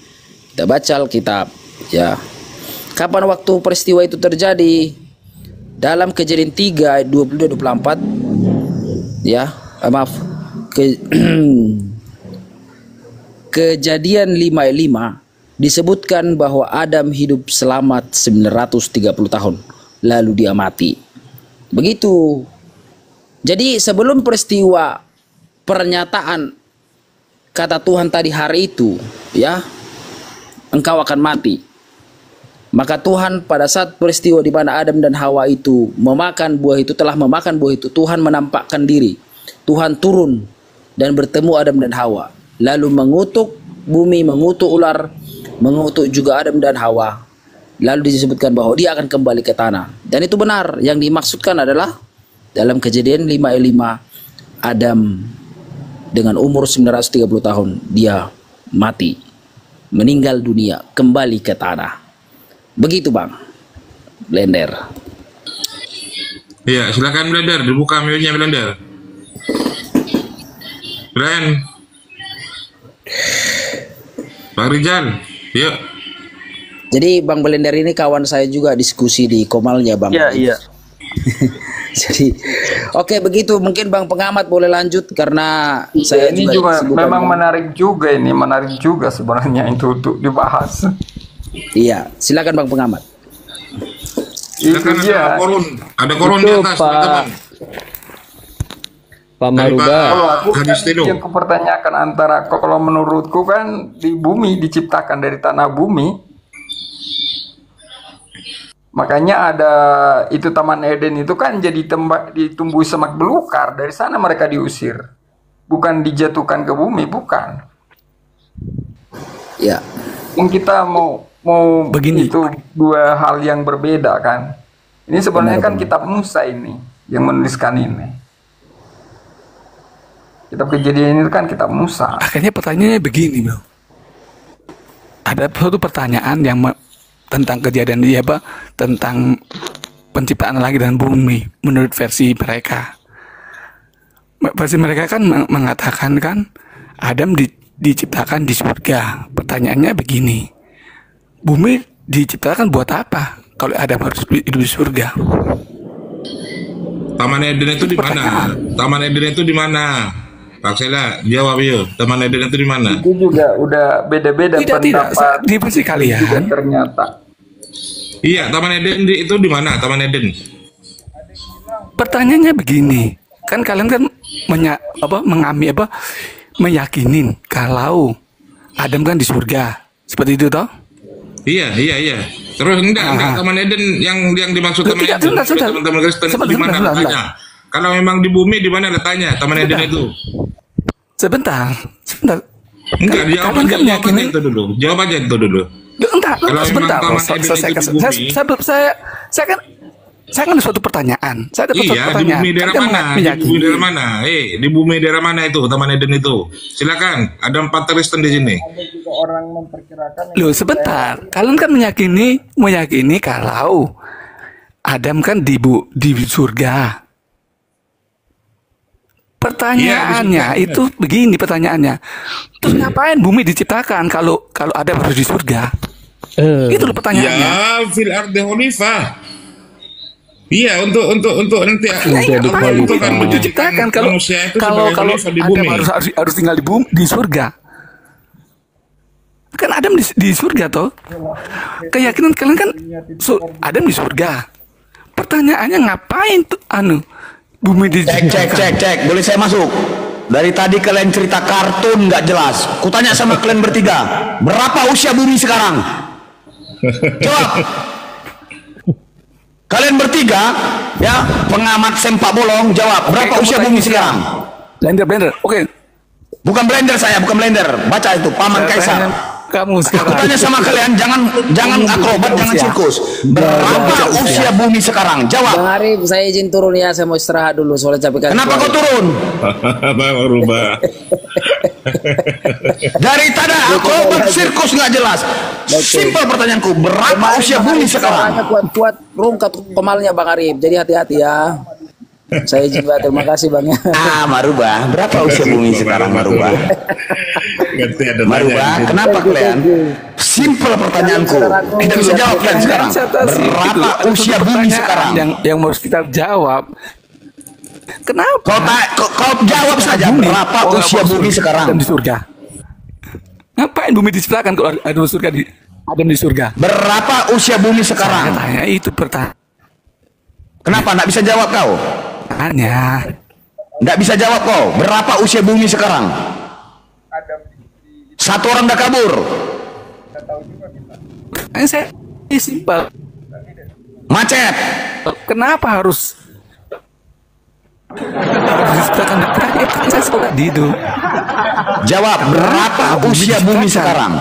Kita baca Alkitab, ya. Kapan waktu peristiwa itu terjadi? Dalam Kejadian 3 ayat 22-24, ya, Kejadian 5 ayat 5 disebutkan bahwa Adam hidup selamat 930 tahun, lalu dia mati. Begitu. Jadi sebelum peristiwa pernyataan kata Tuhan tadi hari itu, ya, engkau akan mati. Maka Tuhan pada saat peristiwa di mana Adam dan Hawa itu memakan buah itu, telah memakan buah itu, Tuhan menampakkan diri. Tuhan turun dan bertemu Adam dan Hawa, lalu mengutuk bumi, mengutuk ular, mengutuk juga Adam dan Hawa. Lalu disebutkan bahwa dia akan kembali ke tanah. Dan itu benar. Yang dimaksudkan adalah dalam Kejadian 5 ayat 5, Adam dengan umur 930 tahun dia mati, meninggal dunia, kembali ke tanah. Begitu Bang Blender. Iya, silakan Blender, dibuka mute-nya Blender. Blen. Bang Rizal, yuk. Jadi Bang Blender ini kawan saya juga, diskusi di Komalnya Bang. Iya. Jadi oke, begitu. Mungkin Bang pengamat boleh lanjut karena saya ini juga memang menarik juga sebenarnya itu untuk dibahas. Iya, silakan Bang pengamat. Silakan, ada korun di atas teman-teman. Pak Maruba. Yang kupertanyakan antara, kalau menurutku kan di bumi diciptakan dari tanah bumi, makanya ada itu Taman Eden itu kan jadi ditumbuhi semak belukar, dari sana mereka diusir, bukan dijatuhkan ke bumi, bukan. Ya. Yang kita mau mau Begini. itu dua hal yang berbeda kan. Ini sebenarnya kan kitab Musa ini yang menuliskan ini. Kitab Kejadian ini kan kitab Musa. Akhirnya pertanyaannya begini, bro. Ada suatu pertanyaan yang tentang kejadian dia apa? Tentang penciptaan langit dan bumi menurut versi mereka. Versi mereka kan mengatakan kan Adam diciptakan di surga. Pertanyaannya begini, bumi diciptakan buat apa kalau Adam harus hidup di surga? Taman Eden itu di mana? Taman Eden itu di mana? Pak Sela, jawab yuk. Taman Eden itu di mana? Itu juga udah beda-beda pendapat. Di versi kalian juga ternyata. Iya, Taman Eden itu di mana? Taman Eden. Pertanyaannya begini, kan kalian kan meyakinin kalau Adam kan di surga, seperti itu toh? Iya. Terus enggak Taman Eden yang dimaksud Taman Eden. Teman-teman Kristen itu di mana letaknya? Kalau memang di bumi di mana letaknya Taman Eden itu? Sebentar. Enggak, jawab aja itu dulu. Entar, kalau sebentar. Saya kan ada suatu pertanyaan. Saya ada suatu pertanyaan. Di bumi daerah mana? Di bumi daerah mana itu Taman Eden itu? Silakan. Ada 4 Kristen di sini. Orang memperkirakan. Loh, sebentar. Kalian kan meyakini kalau Adam kan di surga. Pertanyaannya itu begini pertanyaannya. Terus ngapain bumi diciptakan kalau Adam harus di surga? Itu loh pertanyaannya. Ya, fil ardi khalifah. Iya, untuk nanti untuk kan diciptakan kalau Adam harus tinggal di surga. Kan Adam di surga toh. Keyakinan kalian kan Adam di surga. Pertanyaannya ngapain tuh bumi Cek. Boleh saya masuk? Dari tadi kalian cerita kartun nggak jelas. Kutanya sama kalian bertiga, berapa usia bumi sekarang? Jawab. Kalian bertiga, ya, pengamat sempak bolong, jawab. Berapa usia bumi sekarang? Blender. Oke. Bukan blender saya, bukan blender. Baca itu, Paman Kaisar. Kamu sekarang. Aku tanya sama kalian, jangan akrobat, jangan sirkus. Berapa usia bumi sekarang? Jawab. Bang Arif, saya izin turun ya, saya mau istirahat dulu soalnya capek. Kenapa kau turun? Bang Rubah. Dari tadi akrobat sirkus nggak jelas. Simpel pertanyaanku, berapa usia bumi sekarang? Kuat rungkat kemalnya Bang Arif, jadi hati-hati ya. Saya izin banget, terima kasih Bang. Marubah, berapa usia bumi sekarang Marubah? Marubah, kenapa kalian? Simpel pertanyaanku, tidak bisa jawab kalian sekarang. Berapa usia bumi sekarang? Yang harus kita jawab. Kenapa? Kau jawab saja, berapa usia bumi sekarang? Adam di surga. Ngapain bumi diciptakan kalau Adam di surga? Berapa usia bumi sekarang? Saya tanya itu pertanyaan. Kenapa nggak bisa jawab kau? Tanya. Nggak bisa jawab kau. Berapa usia bumi sekarang? Satu orang udah kabur. Saya simpel. Macet. Kenapa harus diciptakan? Saya seperti itu. Jawab, berapa usia bumi sekarang?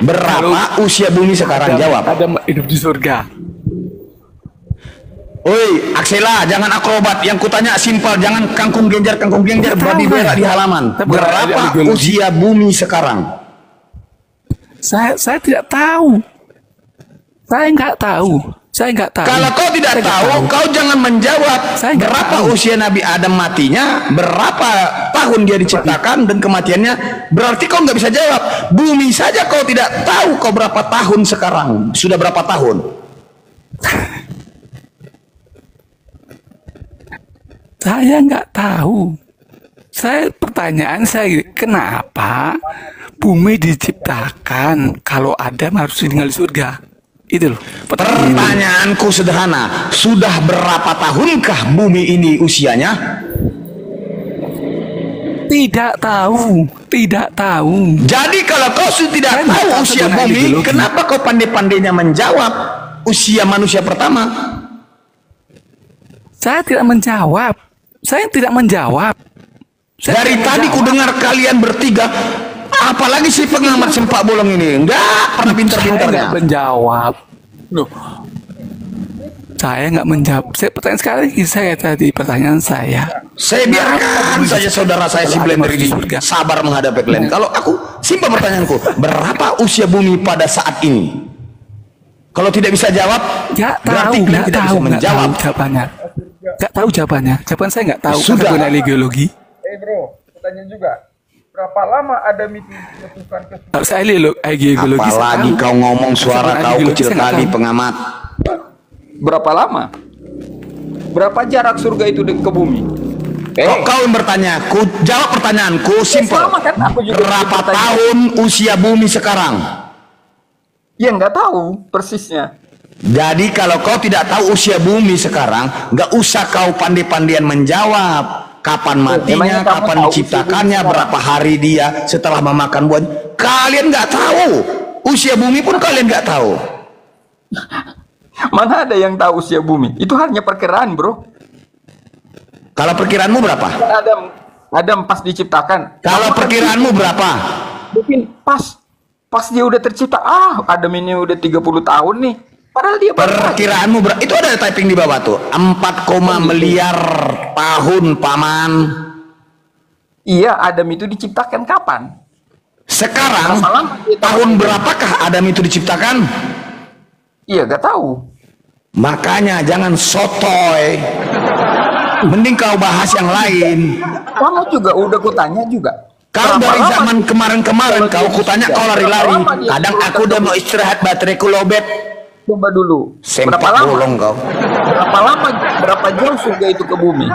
Berapa usia bumi sekarang? Jawab. Adam hidup di surga. Oi, Aksela, jangan akrobat. Yang kutanya simpel, jangan kangkung genjar babi berak di halaman. Berapa usia bumi sekarang? Saya tidak tahu. Saya nggak tahu. Kalau kau tidak tahu, kau jangan menjawab. Berapa usia Nabi Adam matinya, berapa tahun dia diciptakan dan kematiannya. Berarti kau nggak bisa jawab. Bumi saja kau tidak tahu kau berapa tahun sekarang. Sudah berapa tahun? Saya nggak tahu. Pertanyaan saya, kenapa bumi diciptakan kalau Adam harus tinggal di surga? Itu loh. Pertanyaanku sederhana. Sudah berapa tahunkah bumi ini usianya? Tidak tahu. Jadi kalau kau tidak tahu usia bumi, kenapa kau pandai-pandainya menjawab usia manusia pertama? Saya tidak menjawab. Dari tadi ku dengar kalian bertiga Apalagi si pengamat sempak bolong ini, enggak pernah pintar-pintarnya. Saya menjawab. Loh, saya nggak menjawab. Pertanyaan sekali lagi saya tadi, pertanyaan saya. Saya biarkan saja saudara saya si Blender ini sabar menghadapi kalian. Kalau aku, simpel pertanyaanku, berapa usia bumi pada saat ini? Kalau tidak bisa jawab, berarti kalian tidak bisa menjawab. Jawabannya. Nggak tahu jawabannya. Jawaban saya nggak tahu. Sudah. Karena geologi. Bro, pertanyaan juga. Berapa lama Adam itu dijatuhkan ke surga? Kalau saya lihat geologi. Apalagi kau ngomong suara kau kecil kali pengamat. Berapa lama? Berapa jarak surga itu ke bumi? Kau yang bertanya, ku jawab pertanyaanku simpel. Berapa tahun usia bumi sekarang? Ya nggak tahu persisnya. Jadi kalau kau tidak tahu usia bumi sekarang, nggak usah kau pandai-pandian menjawab. Kapan matinya, kapan diciptakannya, berapa hari dia setelah memakan buah. Kalian nggak tahu. Usia bumi pun kalian nggak tahu. Mana ada yang tahu usia bumi? Itu hanya perkiraan, bro. Kalau perkiraanmu berapa? Adam pas diciptakan. Kalau perkiraanmu berapa? Mungkin pas dia udah tercipta. Adam ini udah 30 tahun nih. Padahal dia perkiraanmu berapa? Itu ada typing di bawah tuh. 4, miliar tahun, paman. Iya, Adam itu diciptakan kapan? Sekarang tahun berapakah Adam itu diciptakan? Iya, gak tahu. Makanya jangan sotoy. Mending kau bahas yang lain. Kamu juga udah kutanya juga. Kau dari zaman kemarin-kemarin kau kutanya kau lari-lari. Kadang aku udah mau istirahat, bateraiku lobet. Coba dulu. Sempak bolong kau. Berapa jauh surga itu ke bumi?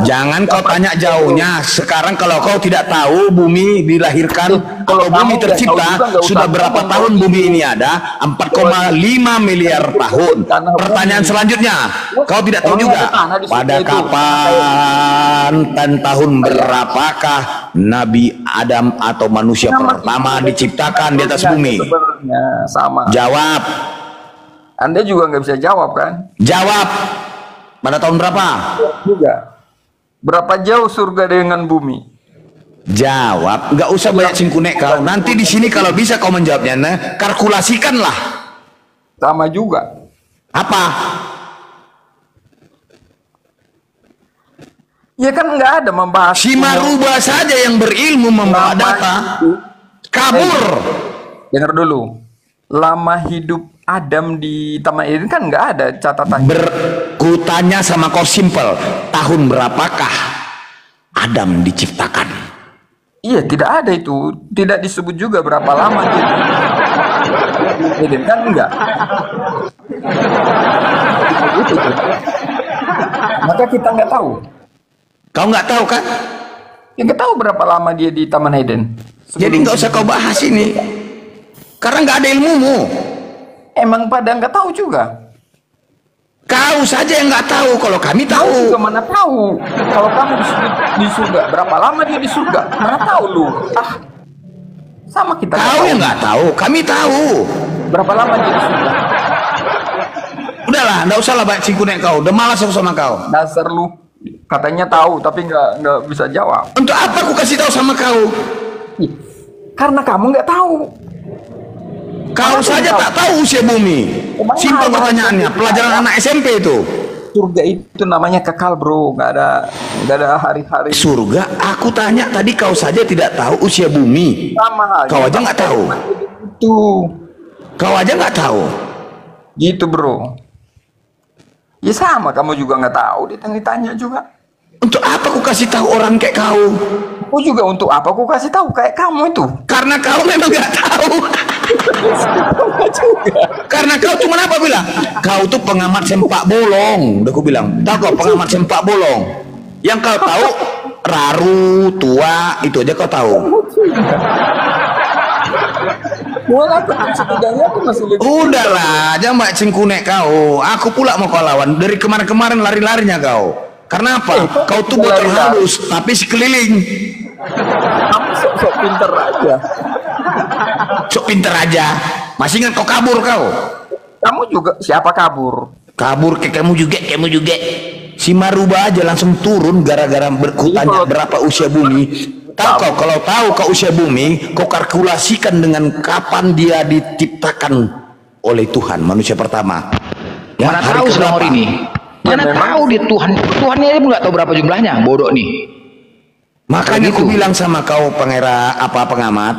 Jangan kau tanya jauhnya. Sekarang kalau kau tidak tahu bumi dilahirkan, kalau bumi tercipta, sudah berapa tahun bumi ini ada? 4,5 miliar tahun. Pertanyaan selanjutnya, kau tidak tahu juga pada kapan dan tahun berapakah Nabi Adam atau manusia pertama diciptakan di atas bumi? Sama. Jawab. Anda juga nggak bisa jawab kan? Jawab. Pada tahun berapa? Juga. Berapa jauh surga dengan bumi? Jawab. Nggak usah banyak singkunek kau. Nanti di sini kalau bisa kau menjawabnya, nah, kalkulasikanlah. Sama juga. Apa? Ya kan nggak ada membahas. Si Maruba saja yang berilmu membawa data. Kabur. Dengar dulu. Lama hidup Adam di Taman Eden kan nggak ada catatan. Kutanya sama kau simpel, tahun berapakah Adam diciptakan? Iya, tidak ada itu, tidak disebut juga berapa lama gitu. Eden kan enggak. Maka kita nggak tahu. Kau nggak tahu kan? Ya nggak tahu berapa lama dia di Taman Eden. Jadi nggak usah kau bahas ini, karena nggak ada ilmumu. Emang pada nggak tahu juga. Kau saja yang nggak tahu, kalau kami tahu. Kau juga mana tahu? Kalau kamu di surga, berapa lama dia di surga? Mana tahu lu? Sama kita. Kau yang nggak tahu, kami tahu. Berapa lama dia di surga? Udahlah, nggak usah lah banyak singkunek kau. Udah malas aku sama kau. Dasar lu. Katanya tahu, tapi nggak bisa jawab. Untuk apa aku kasih tahu sama kau? Karena kamu nggak tahu. Kau saja tak tahu usia bumi. Simpel pertanyaannya, pelajaran anak SMP itu. Surga itu namanya kekal, bro. Nggak ada hari-hari. Surga? Aku tanya tadi, kau saja tidak tahu usia bumi. Sama halnya. Kau aja nggak tahu. Itu. Kau aja nggak tahu. Gitu, bro. Ya sama, kamu juga nggak tahu. Ditanya juga. Untuk apa aku kasih tahu orang kayak kau? Aku juga untuk apa aku kasih tahu kayak kamu itu? Karena kau memang nggak tahu. Karena kau cuma apa bilang? Kau tuh pengamat sempak bolong. Udah aku bilang, tahu kau pengamat sempak bolong. Yang kau tahu Raru, tua, itu aja kau tahu. Udahlah, jangan mbak cingkunek kau. Aku pula mau kau lawan. Dari kemarin-kemarin lari-larinya kau. Karena apa? Kau tuh bocor halus, tapi sekeliling. Kamu sok pinter aja. Sok pinter aja. Masih ingat kau kabur kau? Kamu juga siapa kabur? Kabur ke kamu juga. Si Maruba aja langsung turun gara-gara berkutanya berapa usia bumi. Kau kalau tahu kau usia bumi, kau kalkulasikan dengan kapan dia diciptakan oleh Tuhan, manusia pertama. Ya, Mana hari tahu keberapa? selama ini? Mana tahu dia Tuhannya dia nggak tahu berapa jumlahnya, bodoh nih. Makanya aku bilang sama kau pengamat,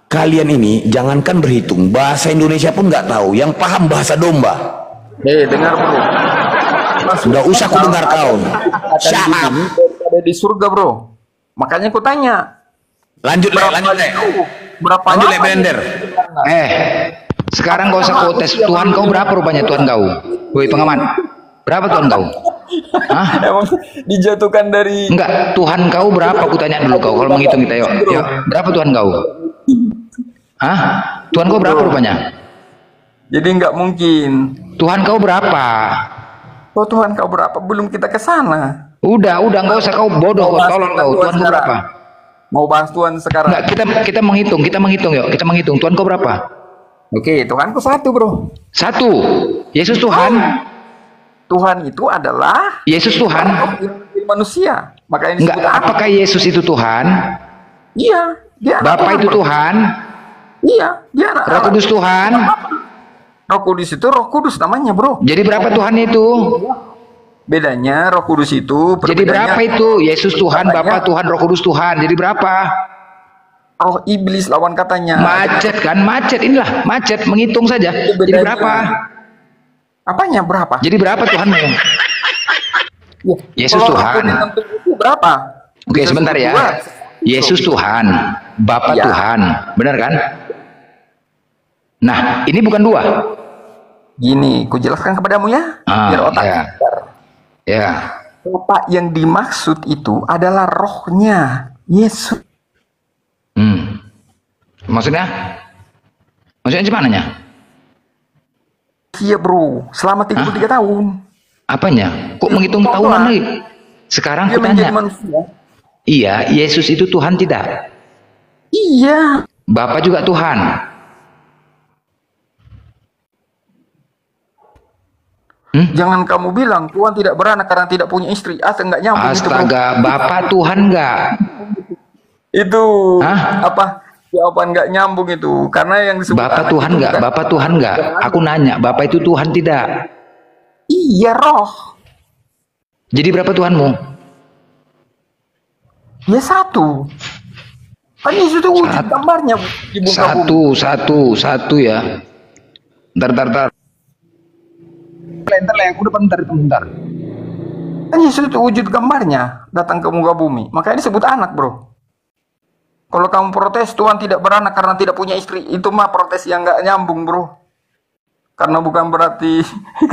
kalian ini jangankan berhitung, bahasa Indonesia pun nggak tahu, yang paham bahasa domba. Dengar bro. Sudah usah aku dengar kau. Syahab. Ada di surga bro. Makanya aku tanya. Lanjut Le. Berapa lanjut lama Le Blender. Sekarang kau usah kau tes Tuhan kau berapa rupanya Tuhan kau? Woi pengamat, berapa Tuhan kau? Hah? Emang dijatuhkan dari... Enggak, Tuhan kau berapa? Aku tanya dulu kau. Kalau menghitung kita yuk. Berapa Tuhan kau? Hah? Tuhan kau berapa rupanya? Jadi nggak mungkin. Tuhan kau berapa? Oh Tuhan kau berapa? Belum kita ke sana. Udah enggak usah kau bodoh kau, tolong kau. Tuhan kau berapa? Mau bahas Tuhan sekarang? Enggak, kita menghitung yuk. Kita menghitung. Tuhan kau berapa? Oke, Tuhanku satu bro. Satu. Yesus Tuhan. Tuhan itu adalah Yesus Tuhan. Manusia. Makanya Enggak, apakah Yesus itu Tuhan? Iya, dia anak Bapa Tuhan, itu bro. Tuhan. Iya, dia anak Roh Kudus Tuhan. Roh Kudus itu Roh Kudus namanya bro. Jadi berapa Tuhan itu? Bedanya Roh Kudus itu. Jadi berapa itu? Yesus Tuhan, Bapa Tuhan, Roh Kudus Tuhan. Jadi berapa? Roh iblis lawan katanya. Macet kan? Macet inilah macet. Menghitung saja. Jadi berapa? Apanya berapa? Jadi berapa Tuhanmu? Yesus Kalau Tuhan. aku itu berapa? Oke, sebentar ya. Yesus Tuhan, Bapa Iya. Tuhan. Benar kan? Nah, ini bukan dua. Gini, ku jelaskan kepadamu ya. Biar otak. Ya. Bapa yang dimaksud itu adalah rohnya Yesus. Maksudnya? Maksudnya gimana? Iya bro, selama 33 tahun. Apanya? Kok menghitung tahunan lagi? Sekarang Dia aku menjadi tanya. manusia. Iya, Yesus itu Tuhan tidak? Iya. Bapa juga Tuhan. Jangan kamu bilang Tuhan tidak beranak karena tidak punya istri. Enggak nyambung itu, bro. Astaga, Bapa Tuhan enggak? Itu apa? Jawaban nggak nyambung itu. Karena yang disebut Bapa anak Tuhan itu enggak? bukan- Bapa Tuhan enggak? Aku nanya, Bapa itu Tuhan tidak? Iya, roh. Jadi berapa Tuhanmu? Ya satu. Kan Yesus itu wujud gambarnya di muka bumi. Satu ya. Bentar. Bentar, aku udah bentar. Kan Yesus itu wujud gambarnya datang ke muka bumi. Makanya disebut anak, bro. Kalau kamu protes Tuhan tidak beranak karena tidak punya istri, itu mah protes yang nggak nyambung, bro. Karena bukan berarti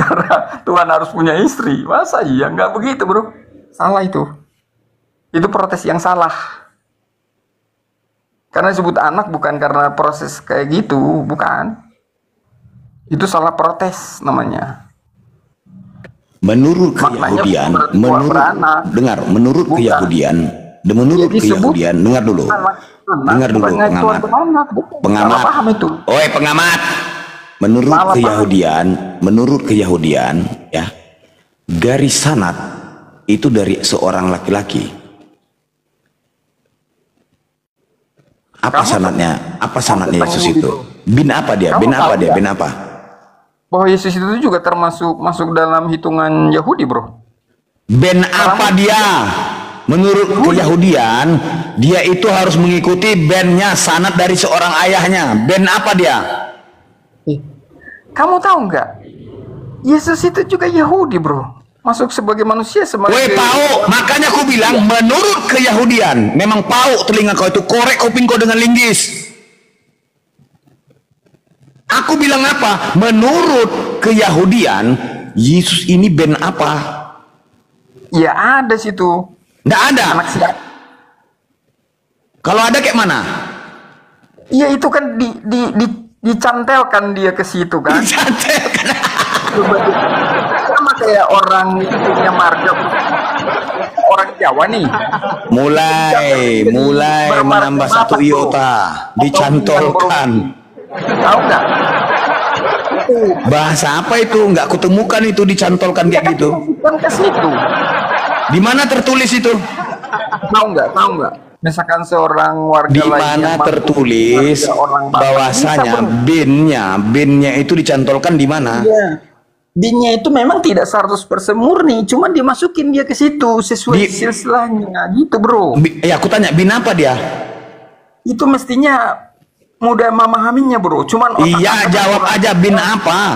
karena Tuhan harus punya istri. Masa iya? Nggak begitu, bro. Salah itu. Itu protes yang salah. Karena disebut anak bukan karena proses kayak gitu, bukan. Itu salah protes namanya. Menurut Keyahudian, menurut Keyahudian, dengar dulu, pengamat. Oi pengamat. Menurut Keyahudian, ya, garis sanad itu dari seorang laki-laki. Apa sanadnya? Apa sanadnya Yesus itu? Bin apa dia? Bin apa? Bahwa Yesus itu juga masuk dalam hitungan Yahudi, bro. Ben apa dia? Menurut Keyahudian, dia itu harus mengikuti bennya sanad dari seorang ayahnya. Ben apa dia? Kamu tahu nggak? Yesus itu juga Yahudi, bro. Masuk sebagai manusia, sebagai... Pau, makanya aku bilang menurut Keyahudian, memang pau telinga kau itu, korek kuping kau dengan linggis. Aku bilang apa? Menurut Keyahudian, Yesus ini ben apa? Ya ada situ. Nggak ada. Kalau ada kayak mana? Iya itu kan dicantelkan dia ke situ kan. Dicantelkan. Sama kayak orang punya marga orang Jawa nih. Mulai menambah satu iota, dicantolkan. Tahu nggak? Bahasa apa itu? Nggak kutemukan itu dicantolkan kayak gitu. Kan ke situ. Di mana tertulis itu? Tahu nggak? misalkan seorang warga Di lain mana yang mampu tertulis keluarga orang Batak, bahwasanya bisa, Bro. binnya itu dicantolkan di mana? Iya. Binnya itu memang tidak 100% murni, cuma dimasukin dia ke situ sesuai silsilahnya, gitu bro. Ya aku tanya, bin apa dia? Itu mestinya mudah memahaminya bro, cuman Iya, jawab aja bin apa?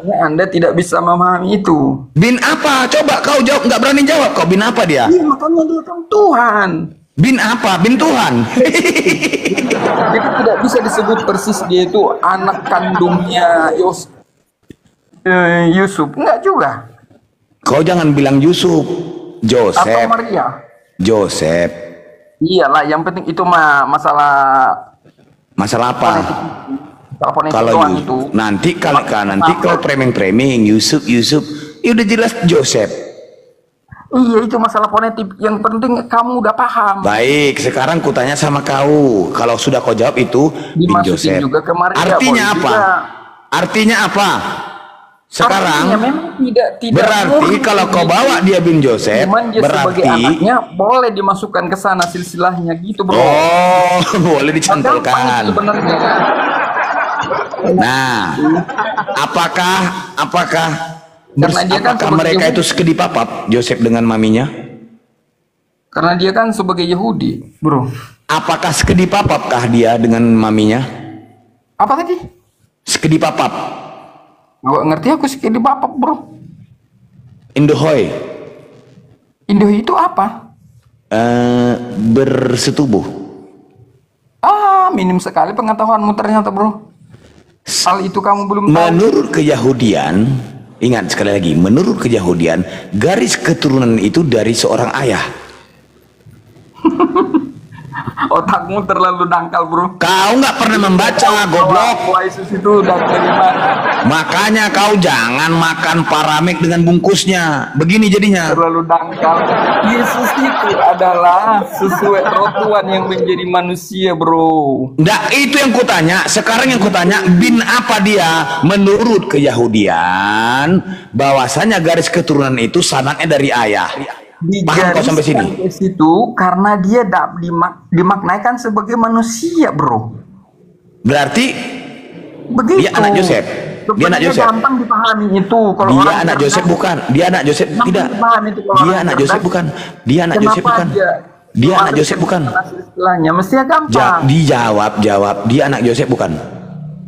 Anda tidak bisa memahami itu. Bin apa? Coba kau jawab, nggak berani jawab kau, bin apa dia? Iya, makanya dia kan Tuhan. Bin apa? Bin Tuhan. Jadi tidak bisa disebut persis dia itu anak kandungnya Yusuf. Enggak juga. Kau jangan bilang Yusuf, Joseph. Atau Maria. Joseph. Iyalah, yang penting itu mah masalah apa? Kalau Yusuf, nanti kalau framing Yusuf, ya udah jelas Joseph. Iya, itu masalah fonetik. Yang penting kamu udah paham. Baik, sekarang kutanya sama kau. Kalau sudah kau jawab itu bin Joseph. Juga ke Maria, artinya apa? juga. Artinya apa? Sekarang tidak berarti kalau kau bawa dia bin Joseph, dia sebagai berarti anaknya boleh dimasukkan ke sana silsilahnya gitu bro. Oh, boleh dicantolkan. Nah, apakah mereka itu sekedipapap Joseph dengan maminya? Karena dia kan sebagai Yahudi, bro. Apakah sekedipapapkah dia dengan maminya? Apa tadi? Sekedipapap. Gak ngerti aku sekedipapap, bro. Indohoi. Indohoi itu apa? Bersetubuh. Minim sekali pengetahuanmu ternyata, bro. Hal itu kamu belum tahu. Menurut Keyahudian, ingat sekali lagi, menurut Keyahudian, garis keturunan itu dari seorang ayah. Otakmu terlalu dangkal, bro. Kau nggak pernah membaca, goblok. Yesus itu dari mana? Makanya kau jangan makan paramik dengan bungkusnya. Begini jadinya. Terlalu dangkal. Yesus itu adalah sesuai rotuan yang menjadi manusia, bro. Nggak, itu yang kutanya. Sekarang yang kutanya, bin apa dia? Menurut Keyahudian, bahwasanya garis keturunan itu sanadnya dari ayah. Paham kau sampai sini? Itu karena dia dimaknaikan sebagai manusia, bro. Berarti begitu. Dia anak Joseph. Dia anak Joseph. Gampang dipahami itu. Kalau dia anak Joseph bukan. Dia anak Joseph tidak. Dia anak Joseph bukan. Dia anak Joseph bukan. Dia anak Joseph bukan. Istilahnya mestinya gampang. Jawab. Dia anak Joseph bukan.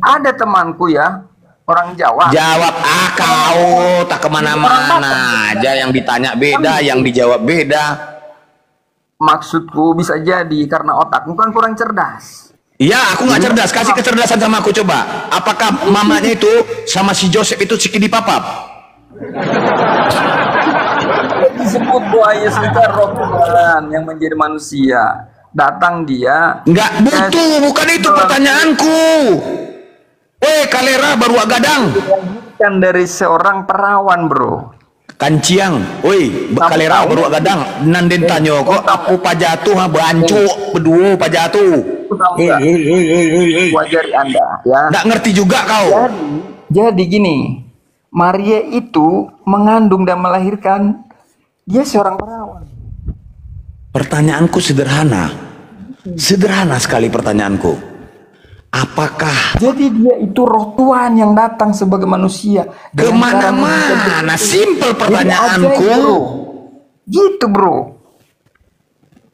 Ada temanku ya, orang Jawa. Jawab, kau tak kemana-mana aja, yang ditanya beda, yang dijawab beda. Maksudku bisa jadi karena otakmu kan kurang cerdas. Iya, aku nggak cerdas. Kasih kecerdasan sama aku coba. Apakah mamanya itu sama si Joseph itu sekedipapap? Disebut bahwa Yesus itu roh Tuhan yang menjadi manusia. Datang dia. Nggak butuh, bukan itu pertanyaanku. Weh, kalera baru agadang. Kan dari seorang perawan, bro. Kanciang, woi, kalera baru agadang. Nanden tanyo kok aku pajatuh bancu berdua pajatuh. Wajari Anda, ya. Nggak ngerti juga kau. Jadi gini, Maria itu mengandung dan melahirkan, dia seorang perawan. Pertanyaanku sederhana. Sederhana sekali pertanyaanku. Apakah jadi dia itu roh Tuhan yang datang sebagai manusia kemana-mana? Simpel pertanyaanku. Gitu, bro.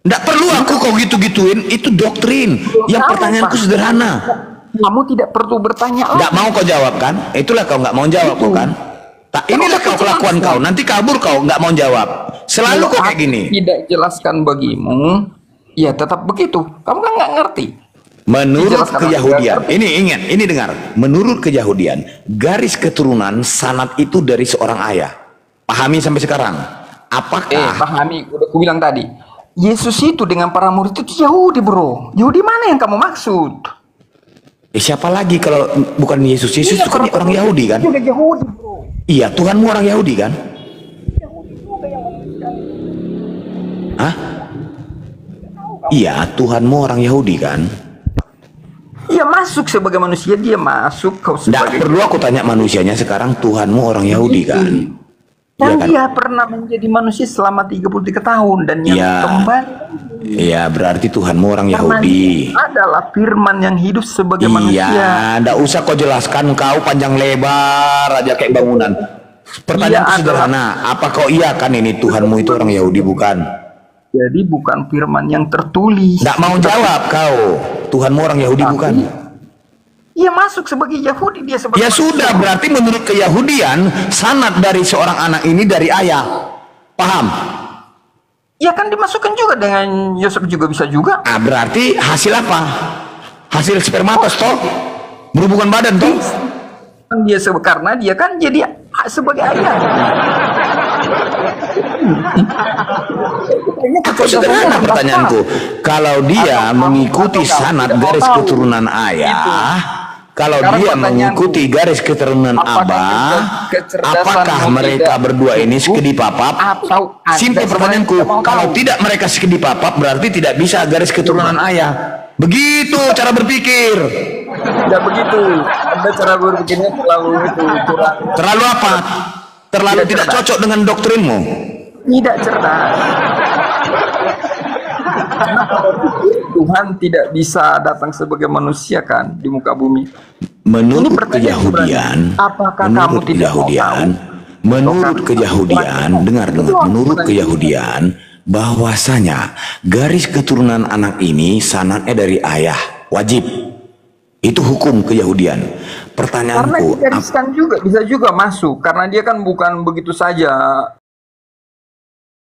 Nggak perlu aku kau gitu-gituin. Itu doktrin. Yang pertanyaanku sederhana. Kamu tidak perlu bertanya. Nggak mau kau jawab kan? Itulah kau nggak mau jawab kau kan? Inilah kau kelakuan kau. Nanti kabur kau nggak mau jawab. Selalu kau kayak gini. Tidak jelaskan bagimu. Ya tetap begitu. Kamu kan nggak ngerti. Menurut Keyahudian, ini ingat, ini dengar. Menurut Keyahudian, garis keturunan sanad itu dari seorang ayah. Pahami sampai sekarang. Apakah? Pahami. Udah aku bilang tadi. Yesus itu dengan para murid itu Yahudi, bro. Yahudi mana yang kamu maksud? Siapa lagi kalau bukan Yesus? Yesus itu kan orang Yahudi kan? Juga Yahudi, bro. Iya, Tuhanmu orang Yahudi kan? Hah? Iya, Tuhanmu orang Yahudi kan? Iya, masuk sebagai manusia, dia masuk kau sebagai. Nggak perlu aku tanya manusianya sekarang, Tuhanmu orang Yahudi kan? Iya kan? dia pernah menjadi manusia selama 33 tahun dan yang Iya. kembali Iya, berarti Tuhanmu orang karena Yahudi. dia adalah firman yang hidup sebagai manusia. Iya, ndak usah kau jelaskan, kau panjang lebar aja kayak bangunan. Pertanyaanku Iya, sederhana, apa kau iya kan ini Tuhanmu itu orang Yahudi bukan? Jadi bukan firman yang tertulis. Ndak mau jawab kau, Tuhanmu orang Yahudi bukan? Ia masuk sebagai Yahudi, dia sebagai Ya sudah, berarti menurut keyahudian sanad dari seorang anak ini dari ayah. Paham? Ya kan dimasukkan juga dengan Yosef juga bisa juga. Ah, berarti hasil apa? Hasil spermatos toh? Berhubungan badan toh? Dia karena dia kan jadi sebagai ayah. Aku sederhana pertanyaanku. Kalau dia mengikuti sanad garis keturunan ayah, kalau dia mengikuti garis keturunan abah, apakah mereka berdua ini sekedi papap? Simpel pertanyaanku. Kalau tidak mereka sekedi papap, berarti tidak bisa garis keturunan ayah. Begitu cara berpikir. Tidak begitu. Anda cara berpikirnya terlalu itu kurang. Terlalu apa? Terlalu tidak cocok dengan doktrinmu. Tidak cerdas. Karena Tuhan tidak bisa datang sebagai manusia kan di muka bumi. Menurut keyahudian, menurut keyahudian, dengar, menurut keyahudian, bahwasanya garis keturunan anak ini sanadnya dari ayah, wajib. Itu hukum keyahudian. Karena Pertanyaanku, digariskan juga bisa juga masuk karena dia kan bukan begitu saja